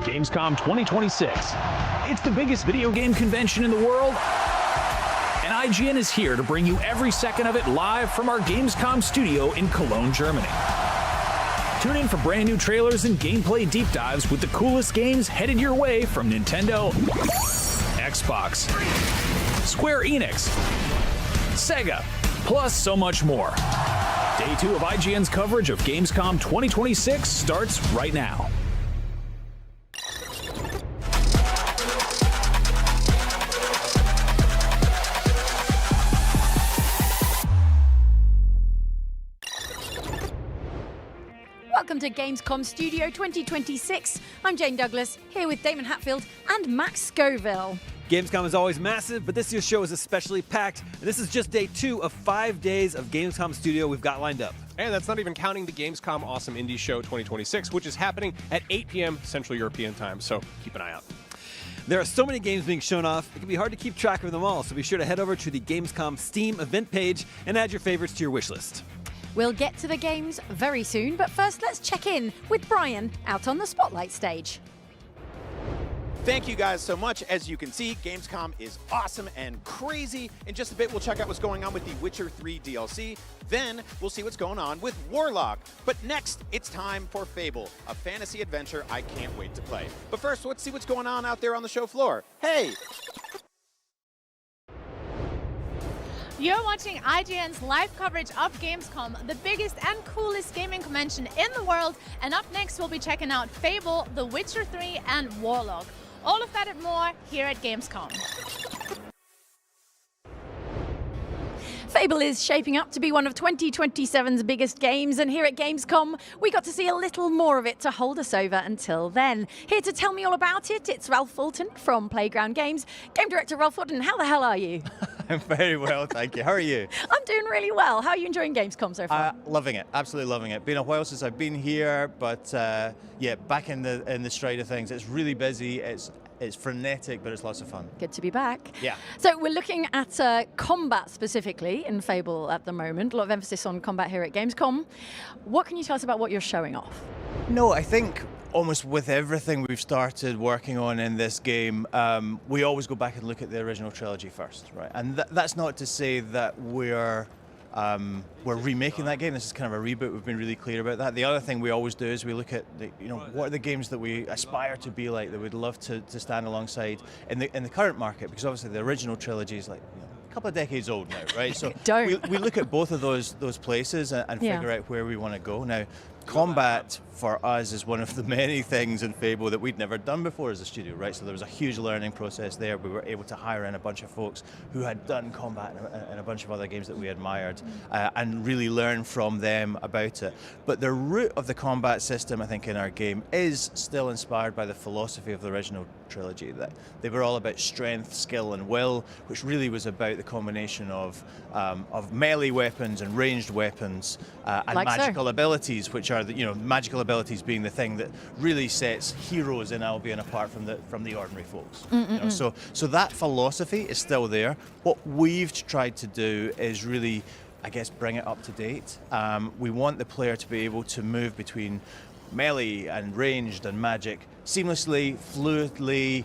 Gamescom 2026. It's the biggest video game convention in the world, and IGN is here to bring you every second of it live from our Gamescom studio in Cologne, Germany. Tune in for brand new trailers and gameplay deep dives with the coolest games headed your way from Nintendo, Xbox, Square Enix, Sega, plus so much more. Day 2 of IGN's coverage of Gamescom 2026 starts right now. Welcome to Gamescom Studio 2026. I'm Jane Douglas, here with Damon Hatfield and Max Scoville. Gamescom is always massive, but this year's show is especially packed. And this is just day 2 of 5 days of Gamescom Studio we've got lined up. And that's not even counting the Gamescom Awesome Indie Show 2026, which is happening at 8 p.m. Central European Time, so keep an eye out. There are so many games being shown off, it can be hard to keep track of them all, so be sure to head over to the Gamescom Steam event page and add your favorites to your wish list. We'll get to the games very soon, but first let's check in with Brian out on the Spotlight stage. Thank you guys so much. As you can see, Gamescom is awesome and crazy. In just a bit, we'll check out what's going on with the Witcher 3 DLC. Then we'll see what's going on with Warlock. But next, it's time for Fable, a fantasy adventure I can't wait to play. But first, let's see what's going on out there on the show floor. Hey! You're watching IGN's live coverage of Gamescom, the biggest and coolest gaming convention in the world. And up next, we'll be checking out Fable, The Witcher 3, and Warlock. All of that and more here at Gamescom. Fable is shaping up to be one of 2027's biggest games, and here at Gamescom, we got to see a little more of it to hold us over until then. Here to tell me all about it, it's Ralph Fulton from Playground Games. Game director Ralph Fulton, how the hell are you? I'm very well, thank you. How are you? I'm doing really well. How are you enjoying Gamescom so far? Loving it, absolutely loving it. Been a while since I've been here, but yeah, back in the stride of things. It's really busy. It's frenetic, but it's lots of fun. Good to be back. Yeah. So we're looking at combat specifically in Fable at the moment. A lot of emphasis on combat here at Gamescom. What can you tell us about what you're showing off? No, I think almost with everything we've started working on in this game, we always go back and look at the original trilogy first, right? And that's not to say that we're remaking that game. This is kind of a reboot. We've been really clear about that. The other thing we always do is we look at what are the games that we aspire to be like, that we'd love to stand alongside in the current market, because obviously the original trilogy is like a couple of decades old now, right? So we look at both of those places and figure out where we want to go. Now, combat for us is one of the many things in Fable that we'd never done before as a studio, right? So there was a huge learning process there. We were able to hire in a bunch of folks who had done combat and a bunch of other games that we admired and really learn from them about it. But the root of the combat system, I think, in our game is still inspired by the philosophy of the original trilogy, that they were all about strength, skill, and will, which really was about the combination of melee weapons and ranged weapons and like magical abilities, which are magical abilities being the thing that really sets heroes in Albion apart from the ordinary folks. So that philosophy is still there. What we've tried to do is really, I guess, bring it up to date. We want the player to be able to move between melee and ranged and magic seamlessly, fluidly,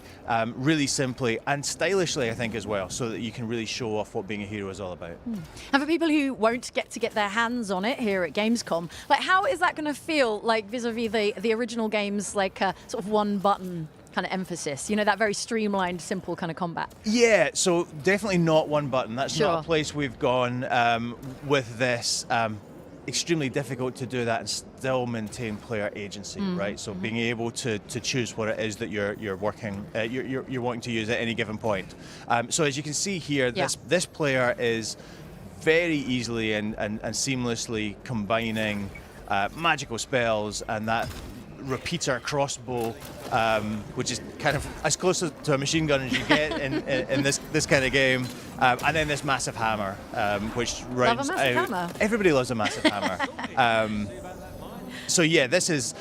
really simply, and stylishly, I think, as well, so that you can really show off what being a hero is all about. And for people who won't get to get their hands on it here at Gamescom, like, how is that going to feel like vis-a-vis the original games, like sort of one button kind of emphasis, that very streamlined, simple kind of combat? Yeah, so definitely not one button. That's not a place we've gone with this. Extremely difficult to do that and still maintain player agency, right? So being able to choose what it is that you're working, you're wanting to use at any given point. So as you can see here, this player is very easily and seamlessly combining magical spells and that repeater crossbow, which is kind of as close to a machine gun as you get in this kind of game, and then this massive hammer, which rounds out. Hammer. Everybody loves a massive hammer. So yeah, this is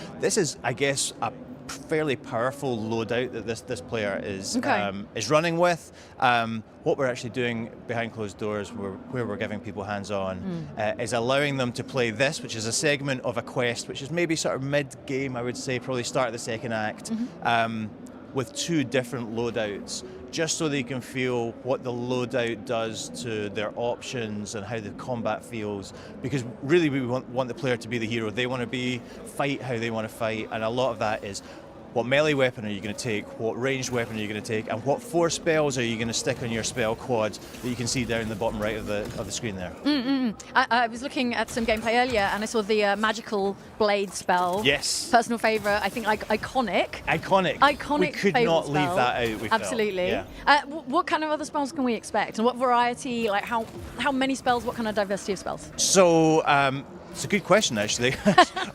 I guess a fairly powerful loadout that this player is Okay. is running with. What we're actually doing behind closed doors, where we're giving people hands-on, is allowing them to play this, which is a segment of a quest, which is maybe sort of mid-game, I would say, probably start of the second act, with 2 different loadouts, just so they can feel what the loadout does to their options and how the combat feels. Because really we want the player to be the hero. They want to fight how they want to fight, and a lot of that is what melee weapon are you going to take, what ranged weapon are you going to take, and what 4 spells are you going to stick on your spell quad that you can see down in the bottom right of the screen there. I was looking at some gameplay earlier, and I saw the magical blade spell. Yes. Personal favourite, I think, like iconic. Iconic. We could favourite not leave spell. that out. We felt. Absolutely. Yeah. What kind of other spells can we expect, and what variety? Like how many spells? What kind of diversity of spells? So it's a good question, actually.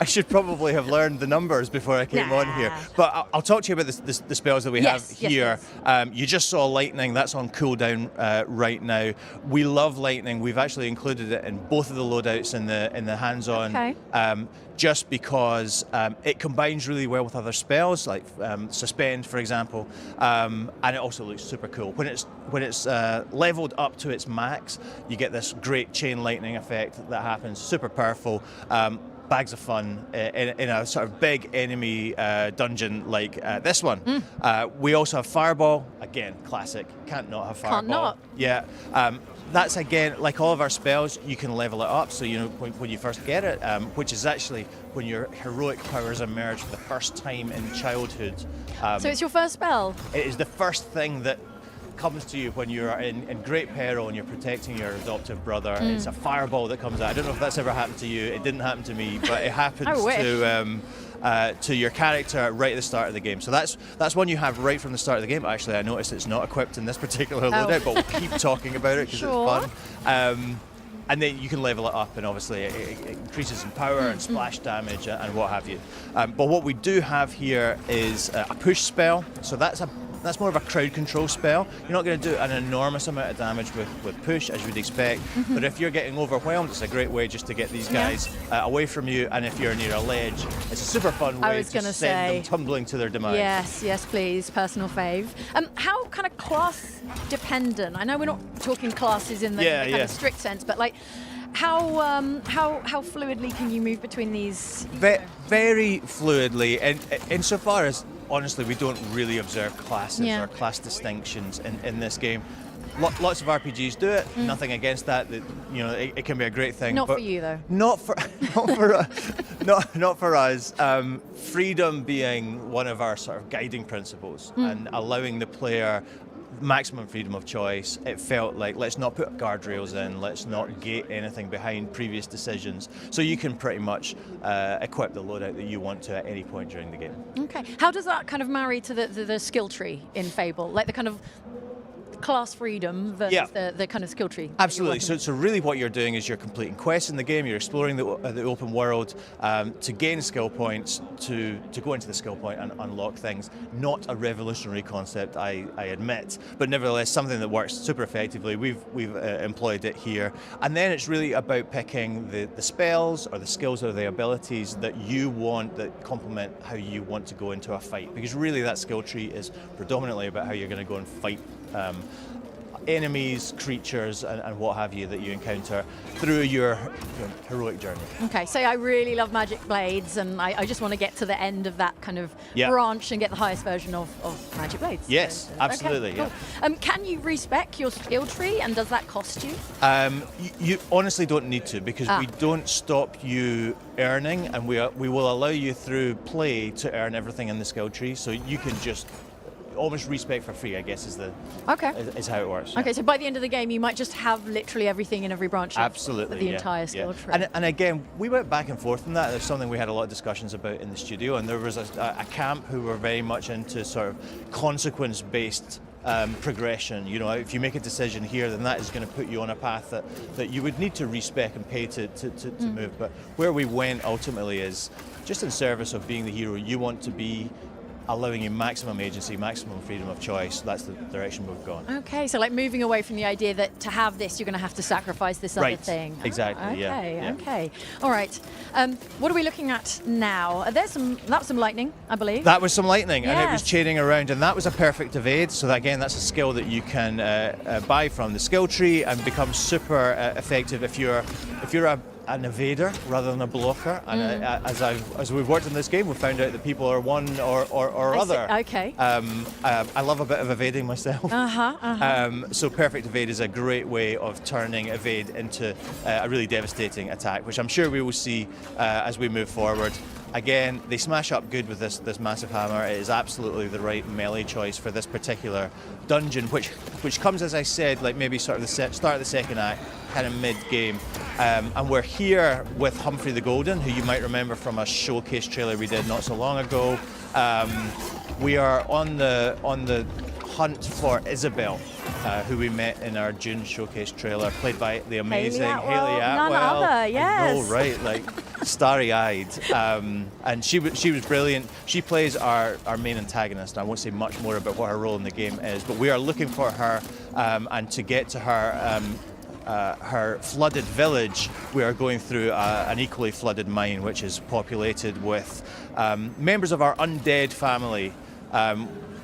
I should probably have learned the numbers before I came on here. But I'll talk to you about the spells that we have here. Yes. You just saw lightning. That's on cooldown right now. We love lightning. We've actually included it in both of the loadouts in the hands-on. Okay. Just because it combines really well with other spells, like Suspend, for example, and it also looks super cool. When it's leveled up to its max, you get this great chain lightning effect that happens, super powerful. Bags of fun in a sort of big enemy dungeon like this one. We also have Fireball, again, classic. Can't not have Fireball. Can't not. Yeah. That's, again, like all of our spells, you can level it up. So, you know, when you first get it, which is actually when your heroic powers emerge for the first time in childhood. So it's your first spell? It is the first thing that comes to you when you're in great peril and you're protecting your adoptive brother. It's a fireball that comes out. I don't know if that's ever happened to you. It didn't happen to me, but it happens to your character right at the start of the game. So that's one you have right from the start of the game. Actually, I noticed it's not equipped in this particular loadout, but we'll keep talking about it because it's fun. And then you can level it up, and obviously it increases in power and splash damage and what have you. But what we do have here is a push spell. So that's more of a crowd control spell. You're not going to do an enormous amount of damage with push, as you would expect, but if you're getting overwhelmed, it's a great way just to get these guys away from you, and if you're near a ledge, it's a super fun way to send them tumbling to their demise. Yes, please, personal fave. How kind of class dependent? I know we're not talking classes in the kind of strict sense, but like, how fluidly can you move between these? Very fluidly, and insofar as, honestly, we don't really observe classes or class distinctions in this game. Lots of RPGs do it. Nothing against that. It can be a great thing. Not for you, though. Not for us. Freedom being one of our sort of guiding principles, and allowing the player maximum freedom of choice. It felt like, let's not put guardrails in, let's not gate anything behind previous decisions. So you can pretty much equip the loadout that you want to at any point during the game. Okay. How does that kind of marry to the skill tree in Fable? Like the kind of class freedom versus the kind of skill tree? Absolutely. So really what you're doing is you're completing quests in the game, you're exploring the open world to gain skill points, to go into the skill point and unlock things. Not a revolutionary concept, I admit, but nevertheless something that works super effectively. We've employed it here. And then it's really about picking the spells or the skills or the abilities that you want, that complement how you want to go into a fight. Because really that skill tree is predominantly about how you're going to go and fight enemies, creatures, and what have you that you encounter through your heroic journey. Okay, so I really love magic blades, and I just want to get to the end of that kind of branch and get the highest version of magic blades. Yes, absolutely. Okay, cool. Can you respec your skill tree, and does that cost you? You honestly don't need to, because we don't stop you earning, and we will allow you through play to earn everything in the skill tree, so you can just almost respec for free, I guess, is how it works. Okay, so by the end of the game, you might just have literally everything in every branch of the entire skill tree. And again, we went back and forth on that. There's something we had a lot of discussions about in the studio, and there was a camp who were very much into sort of consequence-based progression. You know, if you make a decision here, then that is going to put you on a path that you would need to respec and pay to move. But where we went ultimately is just in service of being the hero you want to be, allowing you maximum agency, maximum freedom of choice. That's the direction we've gone. Okay, so like moving away from the idea that to have this, you're going to have to sacrifice this other thing. Exactly. Okay. Okay. All right. What are we looking at now? That was some lightning, I believe. That was some lightning, and it was Yes. chaining around, and that was a perfect evade. So that, again, that's a skill that you can buy from the skill tree and become super effective if you're an evader rather than a blocker. And as we've worked in this game, we've found out that people are one or other. Okay. I love a bit of evading myself. So perfect evade is a great way of turning evade into a really devastating attack, which I'm sure we will see as we move forward. Again, they smash up good with this massive hammer. It is absolutely the right melee choice for this particular dungeon, which comes, as I said, like maybe sort of the start of the second act, kind of mid-game. And we're here with Humphrey the Golden, who you might remember from a showcase trailer we did not so long ago. We are on the hunt for Isabel, who we met in our June showcase trailer, played by the amazing Hayley Atwell. None other, yes. I know, right? Like starry-eyed, and she was brilliant. She plays our main antagonist. I won't say much more about what her role in the game is, but we are looking for her, and to get to her. Her flooded village, we are going through an equally flooded mine, which is populated with members of our undead family.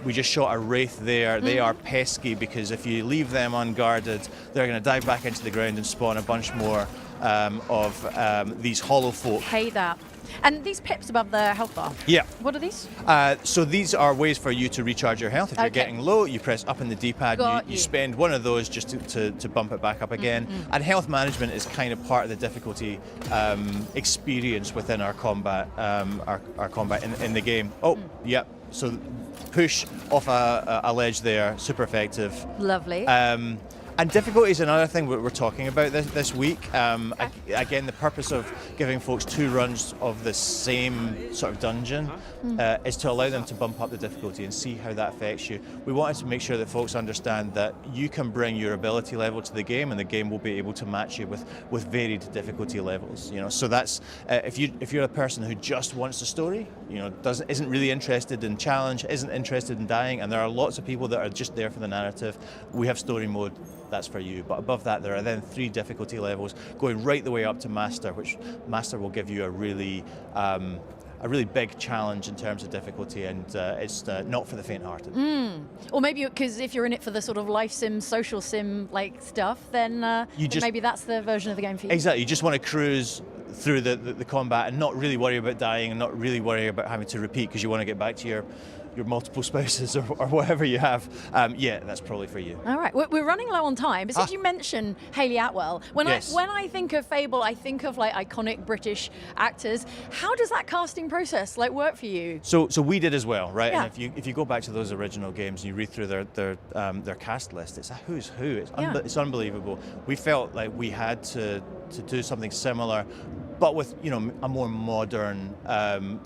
We just shot a wraith there. They are pesky because if you leave them unguarded, they're going to dive back into the ground and spawn a bunch more of these hollow folk. Hate that. And these pips above the health bar. Yeah. What are these? So these are ways for you to recharge your health. If you're getting low, you press up in the D-pad, you spend one of those just to bump it back up again. And health management is kind of part of the difficulty experience within our combat, our combat in the game. Oh, yep. So push off a ledge there, super effective. Lovely. And difficulty is another thing we're talking about this week. Again, the purpose of giving folks 2 runs of the same sort of dungeon is to allow them to bump up the difficulty and see how that affects you. We wanted to make sure that folks understand that you can bring your ability level to the game, and the game will be able to match you with varied difficulty levels. You know, so that's if you're a person who just wants the story, you know, isn't really interested in challenge, isn't interested in dying, and there are lots of people that are just there for the narrative. We have story mode. That's for you. But above that, there are then 3 difficulty levels going right the way up to Master, which Master will give you a really big challenge in terms of difficulty, and it's not for the faint-hearted. Or maybe because if you're in it for the sort of life sim, social sim like stuff, then maybe that's the version of the game for you. Exactly. You just want to cruise through the combat and not really worry about dying and not really worry about having to repeat because you want to get back to your multiple spouses or whatever you have. Yeah, that's probably for you. All right, we're running low on time, but since you mentioned Hayley Atwell, when I think of Fable, I think of like iconic British actors. How does that casting process like work for you? So we did as well, right? Yeah. And if you go back to those original games and you read through their cast list, it's a who's who. It's unbelievable. We felt like we had to do something similar, but with a more modern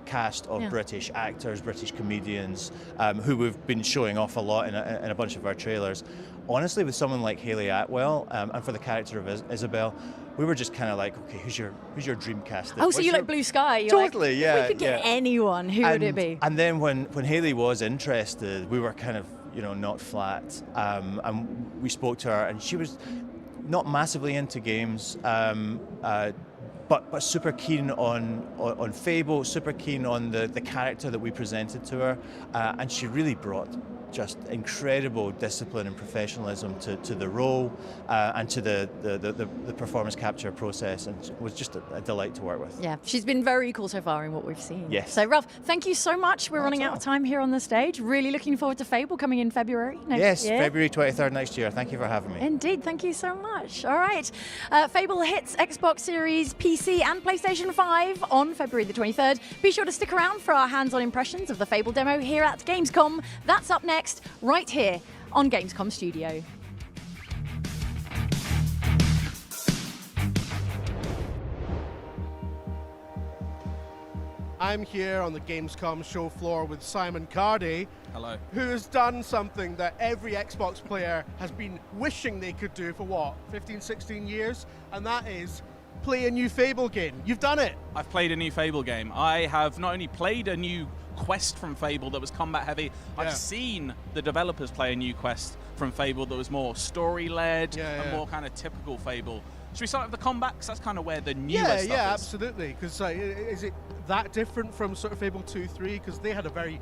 cast of British actors, British comedians, who we've been showing off a lot in a bunch of our trailers. Honestly, with someone like Hayley Atwell, and for the character of Isabel, we were just kind of like, okay, who's your dream cast? Oh, so you like Blue Sky? You're totally, like, yeah. If we could get anyone, who would it be? And then when Hayley was interested, we were kind of not flat, and we spoke to her, and she was not massively into games, but super keen on Fable, super keen on the character that we presented to her, and she really brought just incredible discipline and professionalism to the role and to the performance capture process, and it was just a delight to work with. Yeah, she's been very cool so far in what we've seen. Yes. So Ralph, thank you so much. We're running out of time here on the stage. Really looking forward to Fable coming in February next year. February 23rd next year. Thank you for having me. Indeed, thank you so much. All right, Fable hits Xbox Series, PC and PlayStation 5 on February the 23rd. Be sure to stick around for our hands-on impressions of the Fable demo here at Gamescom. That's up next, right here on Gamescom Studio. I'm here on the Gamescom show floor with Simon Cardy. Hello. Who has done something that every Xbox player has been wishing they could do for what, 15, 16 years? And that is play a new Fable game. You've done it. I've played a new Fable game. I have not only played a new quest from Fable that was combat heavy. I've seen the developers play a new quest from Fable that was more story-led and more kind of typical Fable. Should we start with the combat? Because that's kind of where the newer stuff is. Yeah, absolutely. Because is it that different from sort of Fable 2, 3? Because they had a very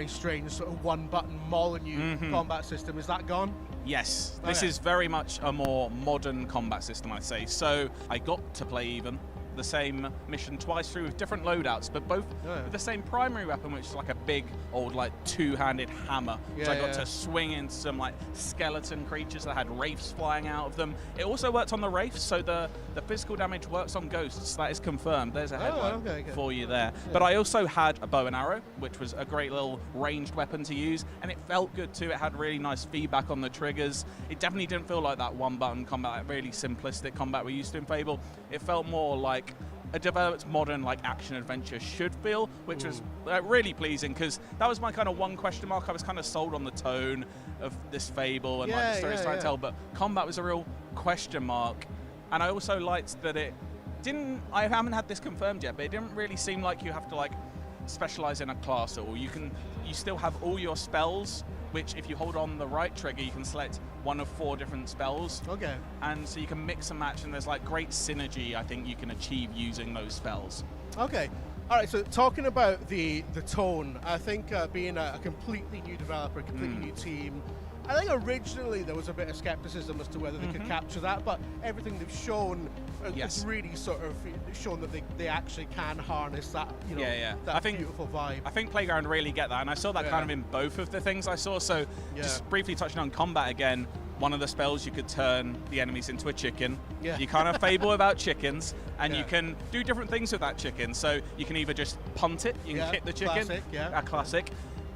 strange sort of one-button mauling you combat system. Is that gone? Yes, this is very much a more modern combat system, I'd say. So I got to play even the same mission twice through with different loadouts, but both with the same primary weapon, which is like a big old like two-handed hammer, which I got to swing into some like skeleton creatures that had wraiths flying out of them. It also worked on the wraiths, so the physical damage works on ghosts. That is confirmed. There's a headline for you there. But I also had a bow and arrow, which was a great little ranged weapon to use, and it felt good too. It had really nice feedback on the triggers. It definitely didn't feel like that one-button combat, really simplistic combat we're used to in Fable. It felt more like a developed modern like action adventure should feel, which was really pleasing, because that was my kind of one question mark. I was kind of sold on the tone of this Fable and like the story it's trying to tell, but combat was a real question mark. And I also liked that it didn't, I haven't had this confirmed yet, but it didn't really seem like you have to like specialize in a class at all. You still have all your spells, which if you hold on the right trigger, you can select one of 4 different spells. Okay. And so you can mix and match, and there's like great synergy I think you can achieve using those spells. Okay. All right, so talking about the tone, I think being a completely new developer, completely new team, I think originally there was a bit of skepticism as to whether they could capture that, but everything they've shown has really sort of shown that they actually can harness that, you know, that beautiful vibe. I think Playground really get that, and I saw that kind of in both of the things I saw. So just briefly touching on combat again, one of the spells you could turn the enemies into a chicken. You kind of Fable about chickens, and you can do different things with that chicken. So you can either just punt it, you can hit the chicken, classic.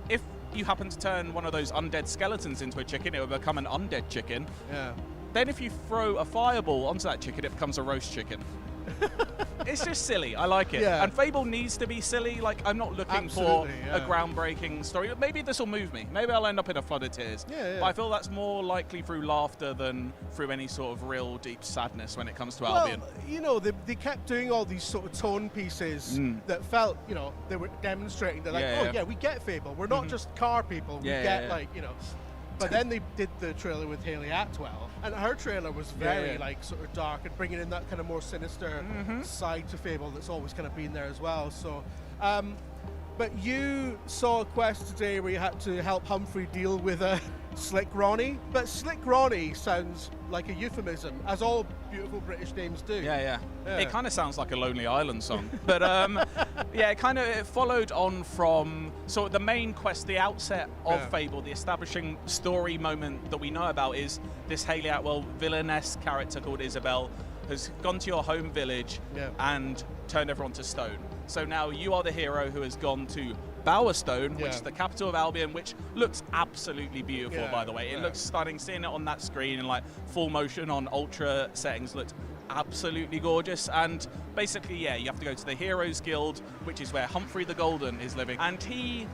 If you happen to turn one of those undead skeletons into a chicken, it will become an undead chicken. Then if you throw a fireball onto that chicken, it becomes a roast chicken. It's just silly. I like it. And Fable needs to be silly. Like, I'm not looking for a groundbreaking story. Maybe this will move me. Maybe I'll end up in a flood of tears. But I feel that's more likely through laughter than through any sort of real deep sadness when it comes to Albion. You know, they kept doing all these sort of tone pieces that felt, you know, they were demonstrating. They're like, oh yeah, we get Fable. We're not just car people. We get like, you know. But then they did the trailer with Hayley Atwell, and her trailer was very like sort of dark and bringing in that kind of more sinister side to Fable that's always kind of been there as well. So, but you saw a quest today where you had to help Humphrey deal with Slick Ronnie, but Slick Ronnie sounds like a euphemism, as all beautiful British names do. It kind of sounds like a Lonely Island song. But it followed on from sort of the main quest, the outset of Fable, the establishing story moment that we know about is this Hayley Atwell villainess character called Isabel has gone to your home village and turned everyone to stone. So now you are the hero who has gone to Bowerstone, which is the capital of Albion, which looks absolutely beautiful, by the way. It looks stunning. Seeing it on that screen in like full motion on ultra settings looked absolutely gorgeous. And basically, you have to go to the Heroes Guild, which is where Humphrey the Golden is living. And he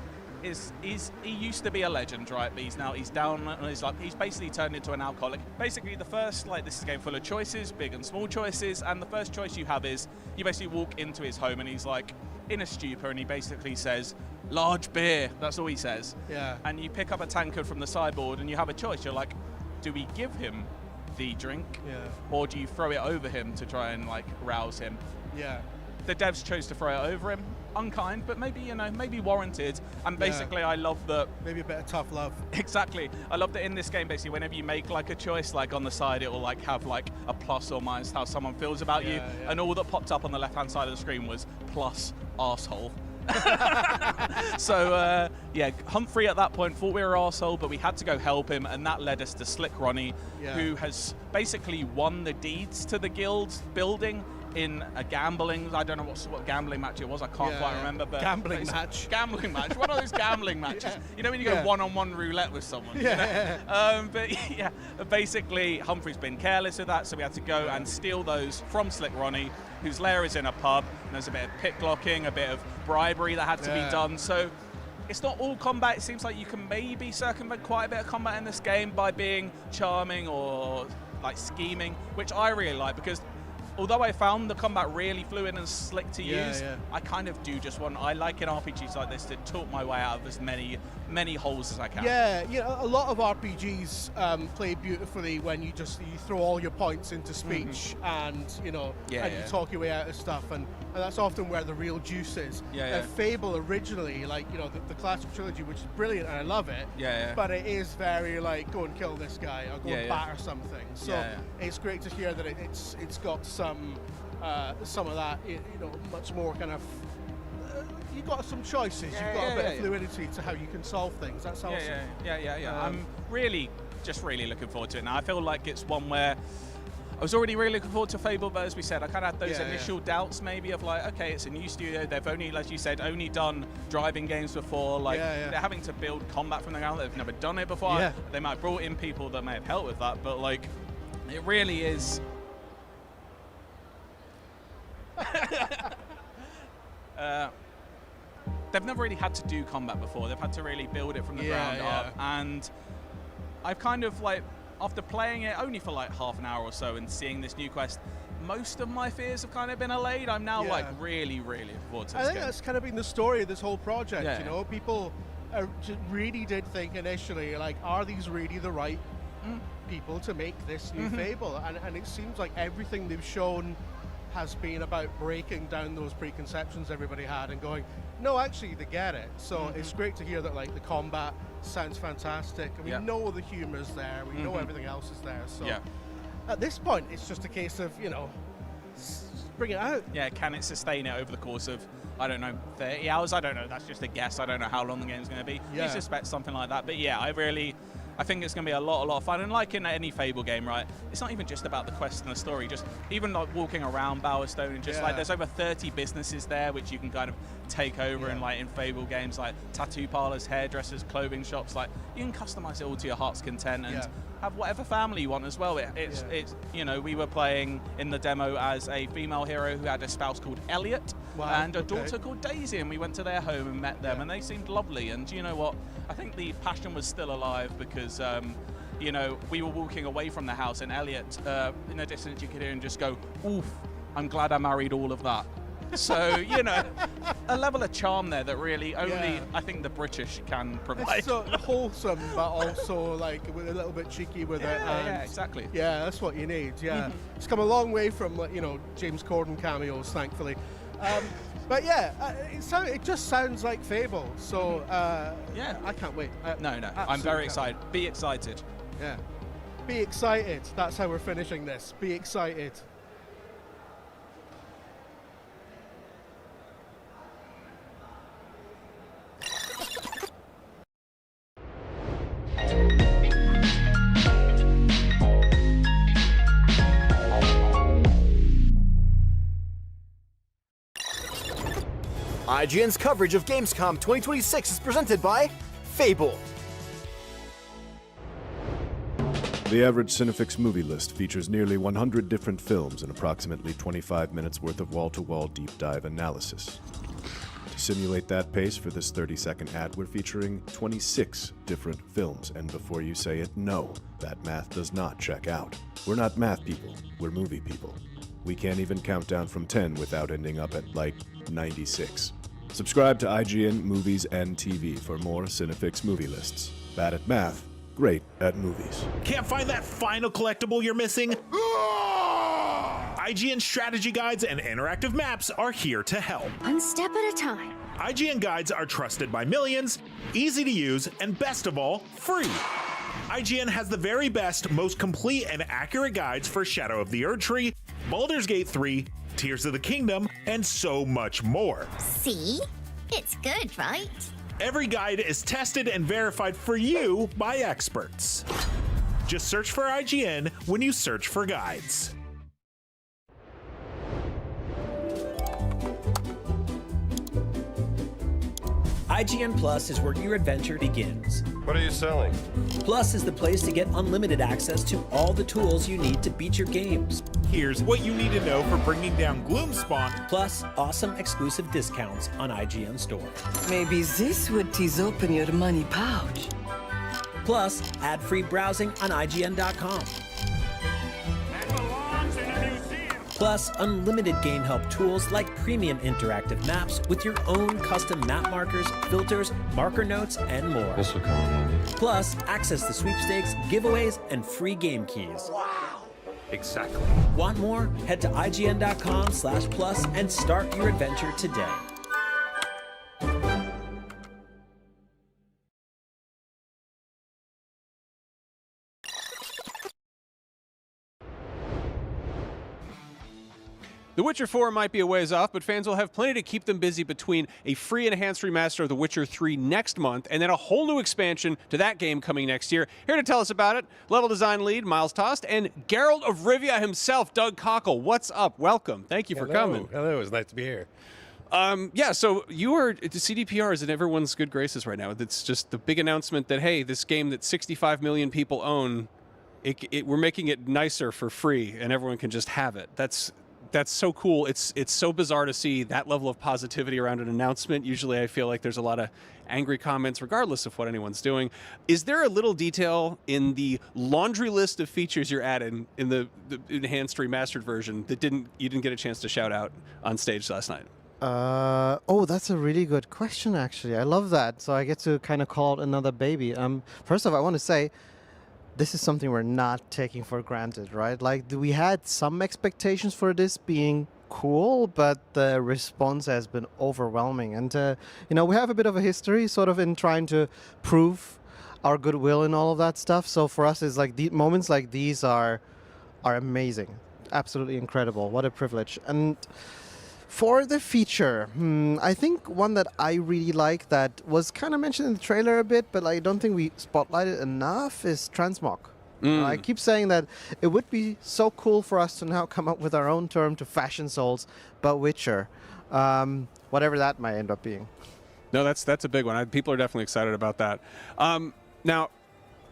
used to be a legend, right? But he's down on his luck. He's basically turned into an alcoholic. Basically, the first, this is a game full of choices, big and small choices, and the first choice you have is you basically walk into his home and he's like in a stupor, and he basically says, "Large beer." That's all he says. And you pick up a tankard from the sideboard and you have a choice. You're like, do we give him the drink, or do you throw it over him to try and rouse him? The devs chose to throw it over him. Unkind, but maybe, maybe warranted. And basically, I love that. Maybe a bit of tough love. Exactly. I love that in this game, basically, whenever you make a choice, on the side, it will have a plus or minus how someone feels about you. And all that popped up on the left-hand side of the screen was plus arsehole. So, Humphrey at that point thought we were arsehole, but we had to go help him, and that led us to Slick Ronnie, who has basically won the deeds to the guild building in a gambling, I don't know what gambling match it was, I can't quite remember. But gambling match. Gambling match. One of those gambling matches. You know when you go one-on-one roulette with someone? But basically Humphrey's been careless of that, so we had to go and steal those from Slick Ronnie, whose lair is in a pub, and there's a bit of pick-locking, a bit of bribery that had to be done. So it's not all combat. It seems like you can maybe circumvent quite a bit of combat in this game by being charming or scheming, which I really like, because although I found the combat really fluid and slick to use, yeah. I kind of do just want, I like in RPGs like this to talk my way out of as many holes as I can. Yeah, you know, a lot of RPGs play beautifully when you throw all your points into speech and, you know, and you talk your way out of stuff, and that's often where the real juice is. Fable originally, like, you know, the classic trilogy, which is brilliant and I love it, but it is very like, go and kill this guy or go and batter something. So it's great to hear that it's got some of that, you know, much more kind of, you've got some choices, you've got a bit of fluidity to how you can solve things. That's awesome. I'm really looking forward to it now. I feel like it's one where I was already really looking forward to Fable, but as we said, I kind of had those initial doubts maybe of like, okay, it's a new studio. They've only, as you said, only done driving games before. Like, they're having to build combat from the ground. They've never done it before. They might have brought in people that may have helped with that, but like, it really is. They've never really had to do combat before. They've had to really build it from the ground up. And I've kind of like, after playing it only for like half an hour or so and seeing this new quest, most of my fears have kind of been allayed. I'm now like really looking forward to this I think game. that's kind of been the story of this whole project. You know, people really did think initially, like, are these really the right people to make this new Fable? And it seems like everything they've shown has been about breaking down those preconceptions everybody had and going, no, actually, they get it. So it's great to hear that, like, the combat sounds fantastic. And we know the humor's there. We know everything else is there. So at this point, it's just a case of, you know, bring it out. Yeah, can it sustain it over the course of, I don't know, 30 hours? I don't know. That's just a guess. I don't know how long the game's going to be. You suspect something like that. But yeah, I think it's going to be a lot of fun. And like in any Fable game, right, it's not even just about the quest and the story. Just even like walking around Bowerstone and just like there's over 30 businesses there which you can kind of take over in like in Fable games, like tattoo parlors, hairdressers, clothing shops. Like you can customize it all to your heart's content and have whatever family you want as well. It's you know, we were playing in the demo as a female hero who had a spouse called Elliot and a daughter called Daisy, and we went to their home and met them and they seemed lovely. And you know what? I think the passion was still alive because you know, we were walking away from the house and Elliot, in the distance you could hear him just go, oof, I'm glad I married all of that. So, you know, a level of charm there that really only I think the British can provide. It's so wholesome, but also like with a little bit cheeky with it. And yeah, exactly. Yeah, that's what you need. Yeah, it's come a long way from, like, you know, James Corden cameos, thankfully. But yeah, it just sounds like Fable. So yeah, I can't wait. No, I'm very excited. Be excited. Yeah, be excited. That's how we're finishing this. Be excited. IGN's coverage of Gamescom 2026 is presented by Fable. The average Cinefix movie list features nearly 100 different films and approximately 25 minutes worth of wall-to-wall deep dive analysis. To simulate that pace for this 30-second ad, we're featuring 26 different films, and before you say it, no, that math does not check out. We're not math people, we're movie people. We can't even count down from 10 without ending up at, like, 96. Subscribe to IGN Movies and TV for more Cinefix movie lists. Bad at math, great at movies. Can't find that final collectible you're missing? IGN strategy guides and interactive maps are here to help. One step at a time. IGN guides are trusted by millions, easy to use, and best of all, free. IGN has the very best, most complete and accurate guides for Shadow of the Erdtree, Baldur's Gate 3, Tears of the Kingdom, and so much more. See? It's good, right? Every guide is tested and verified for you by experts. Just search for IGN when you search for guides. IGN Plus is where your adventure begins. What are you selling? Plus is the place to get unlimited access to all the tools you need to beat your games. Here's what you need to know for bringing down Gloomspawn. Plus, awesome exclusive discounts on IGN Store. Maybe this would tease open your money pouch. Plus, ad-free browsing on IGN.com. Plus, unlimited game help tools like premium interactive maps with your own custom map markers, filters, marker notes, and more. This will come in handy. Plus, access to sweepstakes, giveaways, and free game keys. Wow! Exactly. Want more? Head to IGN.com/plus and start your adventure today. The Witcher 4 might be a ways off, but fans will have plenty to keep them busy between a free enhanced remaster of The Witcher 3 next month and then a whole new expansion to that game coming next year. Here to tell us about it, level design lead Miles Tost and Geralt of Rivia himself, Doug Cockle. What's up? Welcome. Thank you for coming. Hello, it's nice to be here. Yeah, so you are, the CDPR is in everyone's good graces right now. It's just the big announcement that, hey, this game that 65 million people own, we're making it nicer for free and everyone can just have it. That's so cool. It's so bizarre to see that level of positivity around an announcement. Usually I feel like there's a lot of angry comments regardless of what anyone's doing. Is there a little detail in the laundry list of features you're adding in the enhanced remastered version that you didn't get a chance to shout out on stage last night? Oh, that's a really good question, actually. I love that. So I get to kind of call it another baby. First off, I want to say, this is something we're not taking for granted, right? Like, we had some expectations for this being cool, but the response has been overwhelming. And, we have a bit of a history sort of in trying to prove our goodwill and all of that stuff. So for us, it's like moments like these are amazing. Absolutely incredible. What a privilege. And for the feature, I think one that I really like that was kind of mentioned in the trailer a bit, but I don't think we spotlighted enough is transmog. I keep saying that it would be so cool for us to now come up with our own term to fashion Souls, but Witcher. Whatever that might end up being. No, that's a big one. People are definitely excited about that. Now,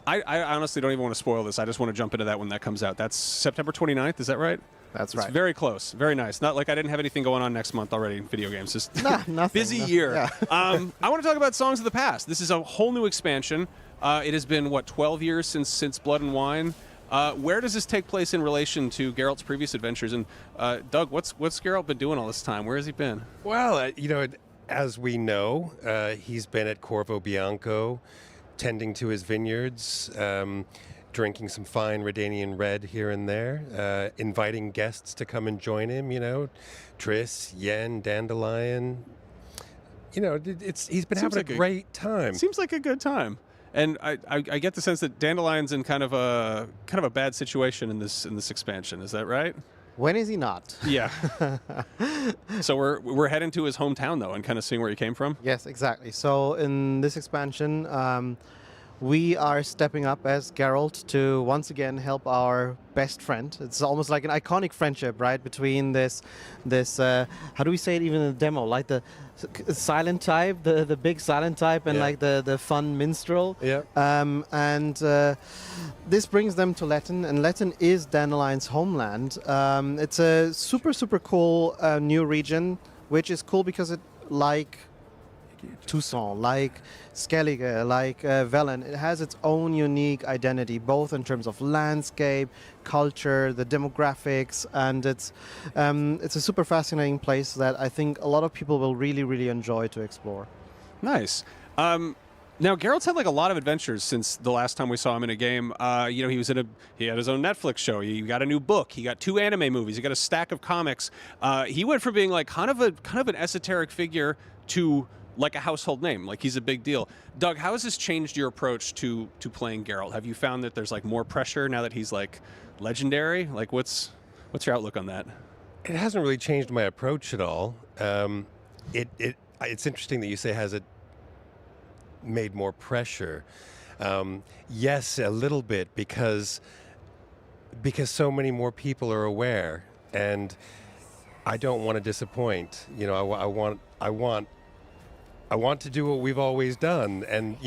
I honestly don't even want to spoil this. I just want to jump into that when that comes out. That's September 29th, is that right? That's it's right. Very close. Very nice. Not like I didn't have anything going on next month already in video games. Just nothing. Busy year. Yeah. I want to talk about Songs of the Past. This is a whole new expansion. It has been, 12 years since Blood and Wine. Where does this take place in relation to Geralt's previous adventures? And Doug, what's Geralt been doing all this time? Where has he been? Well, as we know, he's been at Corvo Bianco, tending to his vineyards, drinking some fine Redanian red here and there, inviting guests to come and join him, Triss, Yen, Dandelion. He's been having a great time. Seems like a good time. And I get the sense that Dandelion's in kind of a bad situation in this expansion. Is that right? When is he not? Yeah. So we're heading to his hometown though, and kind of seeing where he came from. Yes, exactly. So in this expansion, we are stepping up as Geralt to once again help our best friend. It's almost like an iconic friendship, right? Between this how do we say it even in the demo? Like the silent type, the big silent type, and like the fun minstrel. Yeah. And this brings them to Letten, and Letten is Dandelion's homeland. It's a super, super cool new region, which is cool because it, like Toussaint, like Skellige, like Velen, it has its own unique identity, both in terms of landscape, culture, the demographics, and it's a super fascinating place that I think a lot of people will really, really enjoy to explore. Nice. Now, Geralt's had like a lot of adventures since the last time we saw him in a game. He had his own Netflix show. He got a new book. He got 2 anime movies. He got a stack of comics. He went from being like kind of an esoteric figure to like a household name. Like he's a big deal. Doug, how has this changed your approach to playing Geralt? Have you found that there's like more pressure now that he's like legendary? Like what's your outlook on that? It hasn't really changed my approach at all. It's interesting that you say has it made more pressure. Yes, a little bit because so many more people are aware, and I don't want to disappoint. I want to do what we've always done and,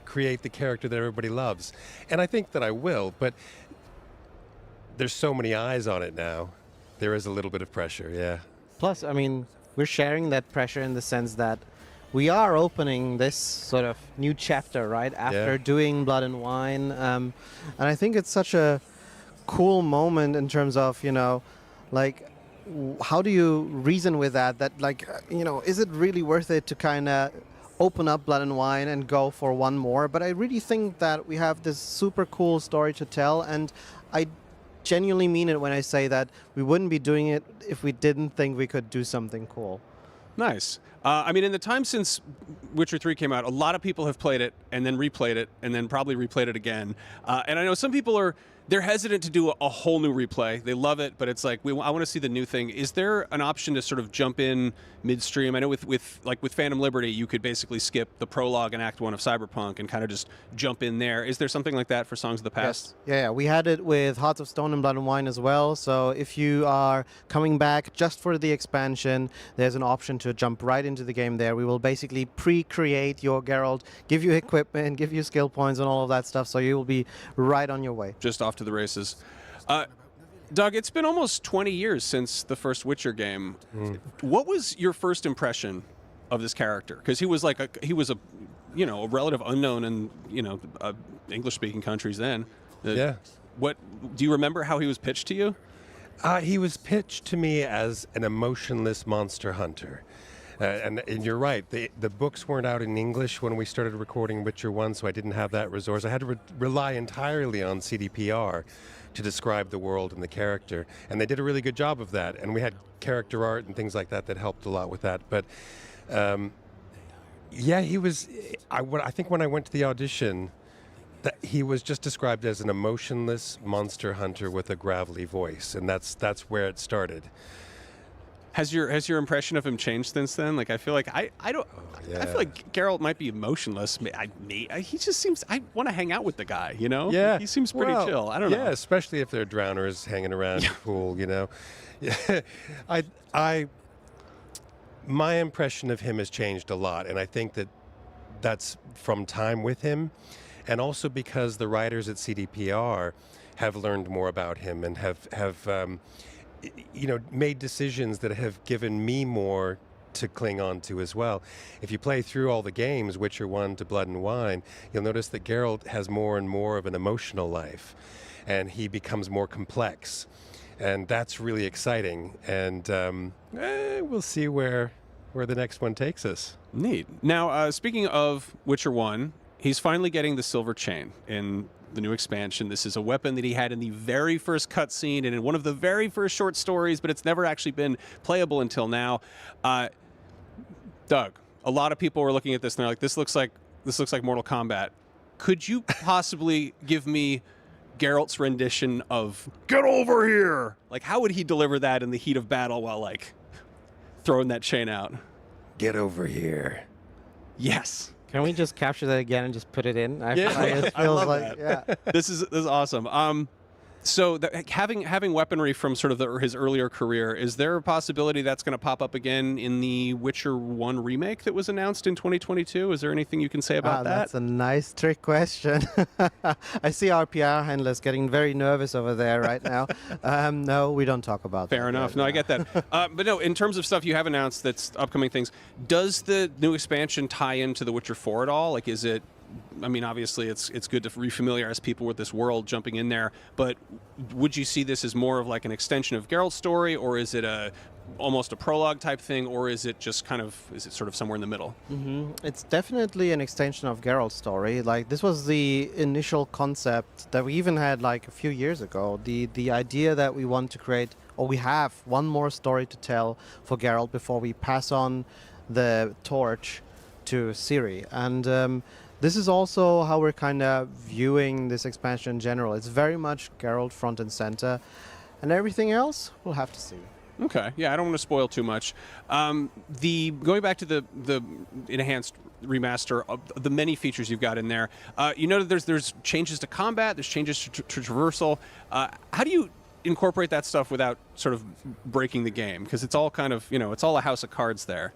create the character that everybody loves. And I think that I will, but there's so many eyes on it now. There is a little bit of pressure, yeah. Plus, I mean, we're sharing that pressure in the sense that we are opening this sort of new chapter, right, after doing Blood and Wine. And I think it's such a cool moment in terms of, like, how do you reason with that? That like, is it really worth it to kind of open up Blood and Wine and go for one more? But I really think that we have this super cool story to tell, and I genuinely mean it when I say that we wouldn't be doing it if we didn't think we could do something cool. Nice. I mean, in the time since Witcher 3 came out, a lot of people have played it and then replayed it and then probably replayed it again. And I know some people they're hesitant to do a whole new replay. They love it, but it's like, I want to see the new thing. Is there an option to sort of jump in midstream? I know with Phantom Liberty, you could basically skip the prologue and Act 1 of Cyberpunk and kind of just jump in there. Is there something like that for Songs of the Past? Yes. Yeah, we had it with Hearts of Stone and Blood and Wine as well. So if you are coming back just for the expansion, there's an option to jump right into the game there. We will basically pre-create your Geralt, give you equipment, give you skill points and all of that stuff, so you will be right on your way. Just off to the races. Doug, it's been almost 20 years since the first Witcher game. What was your first impression of this character? Because he was a relative unknown in English-speaking countries then. Yeah. What do you remember how he was pitched to you? He was pitched to me as an emotionless monster hunter. And you're right, the books weren't out in English when we started recording Witcher 1, so I didn't have that resource. I had to rely entirely on CDPR to describe the world and the character, and they did a really good job of that. And we had character art and things like that that helped a lot with that. But yeah, he was. I think when I went to the audition, that he was just described as an emotionless monster hunter with a gravelly voice, and that's where it started. Has your impression of him changed since then? Like, I feel like I don't. Yeah. I feel like Geralt might be emotionless. He just seems. I want to hang out with the guy. You know. Yeah. He seems pretty chill. I don't know. Yeah, especially if they're drowners hanging around the pool. You know. Yeah. My impression of him has changed a lot, and I think that's from time with him, and also because the writers at CDPR have learned more about him and have made decisions that have given me more to cling on to as well. If you play through all the games, Witcher 1 to Blood and Wine, you'll notice that Geralt has more and more of an emotional life, and he becomes more complex, and that's really exciting. And we'll see where the next one takes us. Neat. Now, speaking of Witcher 1, he's finally getting the silver chain in the new expansion. This is a weapon that he had in the very first cutscene and in one of the very first short stories, but it's never actually been playable until now. Doug, a lot of people were looking at this and they're like, this looks like Mortal Kombat. Could you possibly give me Geralt's rendition of "Get over here"? Like, how would he deliver that in the heat of battle while like throwing that chain out? Get over here. Yes. Can we just capture that again and just put it in? I feels love like, that. yeah. This is awesome. So having weaponry from sort of his earlier career, is there a possibility that's going to pop up again in the Witcher 1 remake that was announced in 2022? Is there anything you can say about that? That's a nice trick question. I see our PR handlers getting very nervous over there right now. No, we don't talk about that. Fair enough. No, I get that. But no, in terms of stuff you have announced that's upcoming things, does the new expansion tie into The Witcher 4 at all? Like, is it... I mean, obviously, it's good to refamiliarize people with this world jumping in there, but would you see this as more of like an extension of Geralt's story, or is it almost a prologue type thing, or is it just is it sort of somewhere in the middle? Mm-hmm. It's definitely an extension of Geralt's story. Like, this was the initial concept that we even had like a few years ago. The idea that we want to create, or we have one more story to tell for Geralt before we pass on the torch to Ciri. And this is also how we're kind of viewing this expansion in general. It's very much Geralt front and center, and everything else we'll have to see. Okay, yeah, I don't want to spoil too much. Going back to the enhanced remaster, of the many features you've got in there, you know that there's changes to combat, there's changes to traversal. How do you incorporate that stuff without sort of breaking the game? Because it's all kind of, it's all a house of cards there.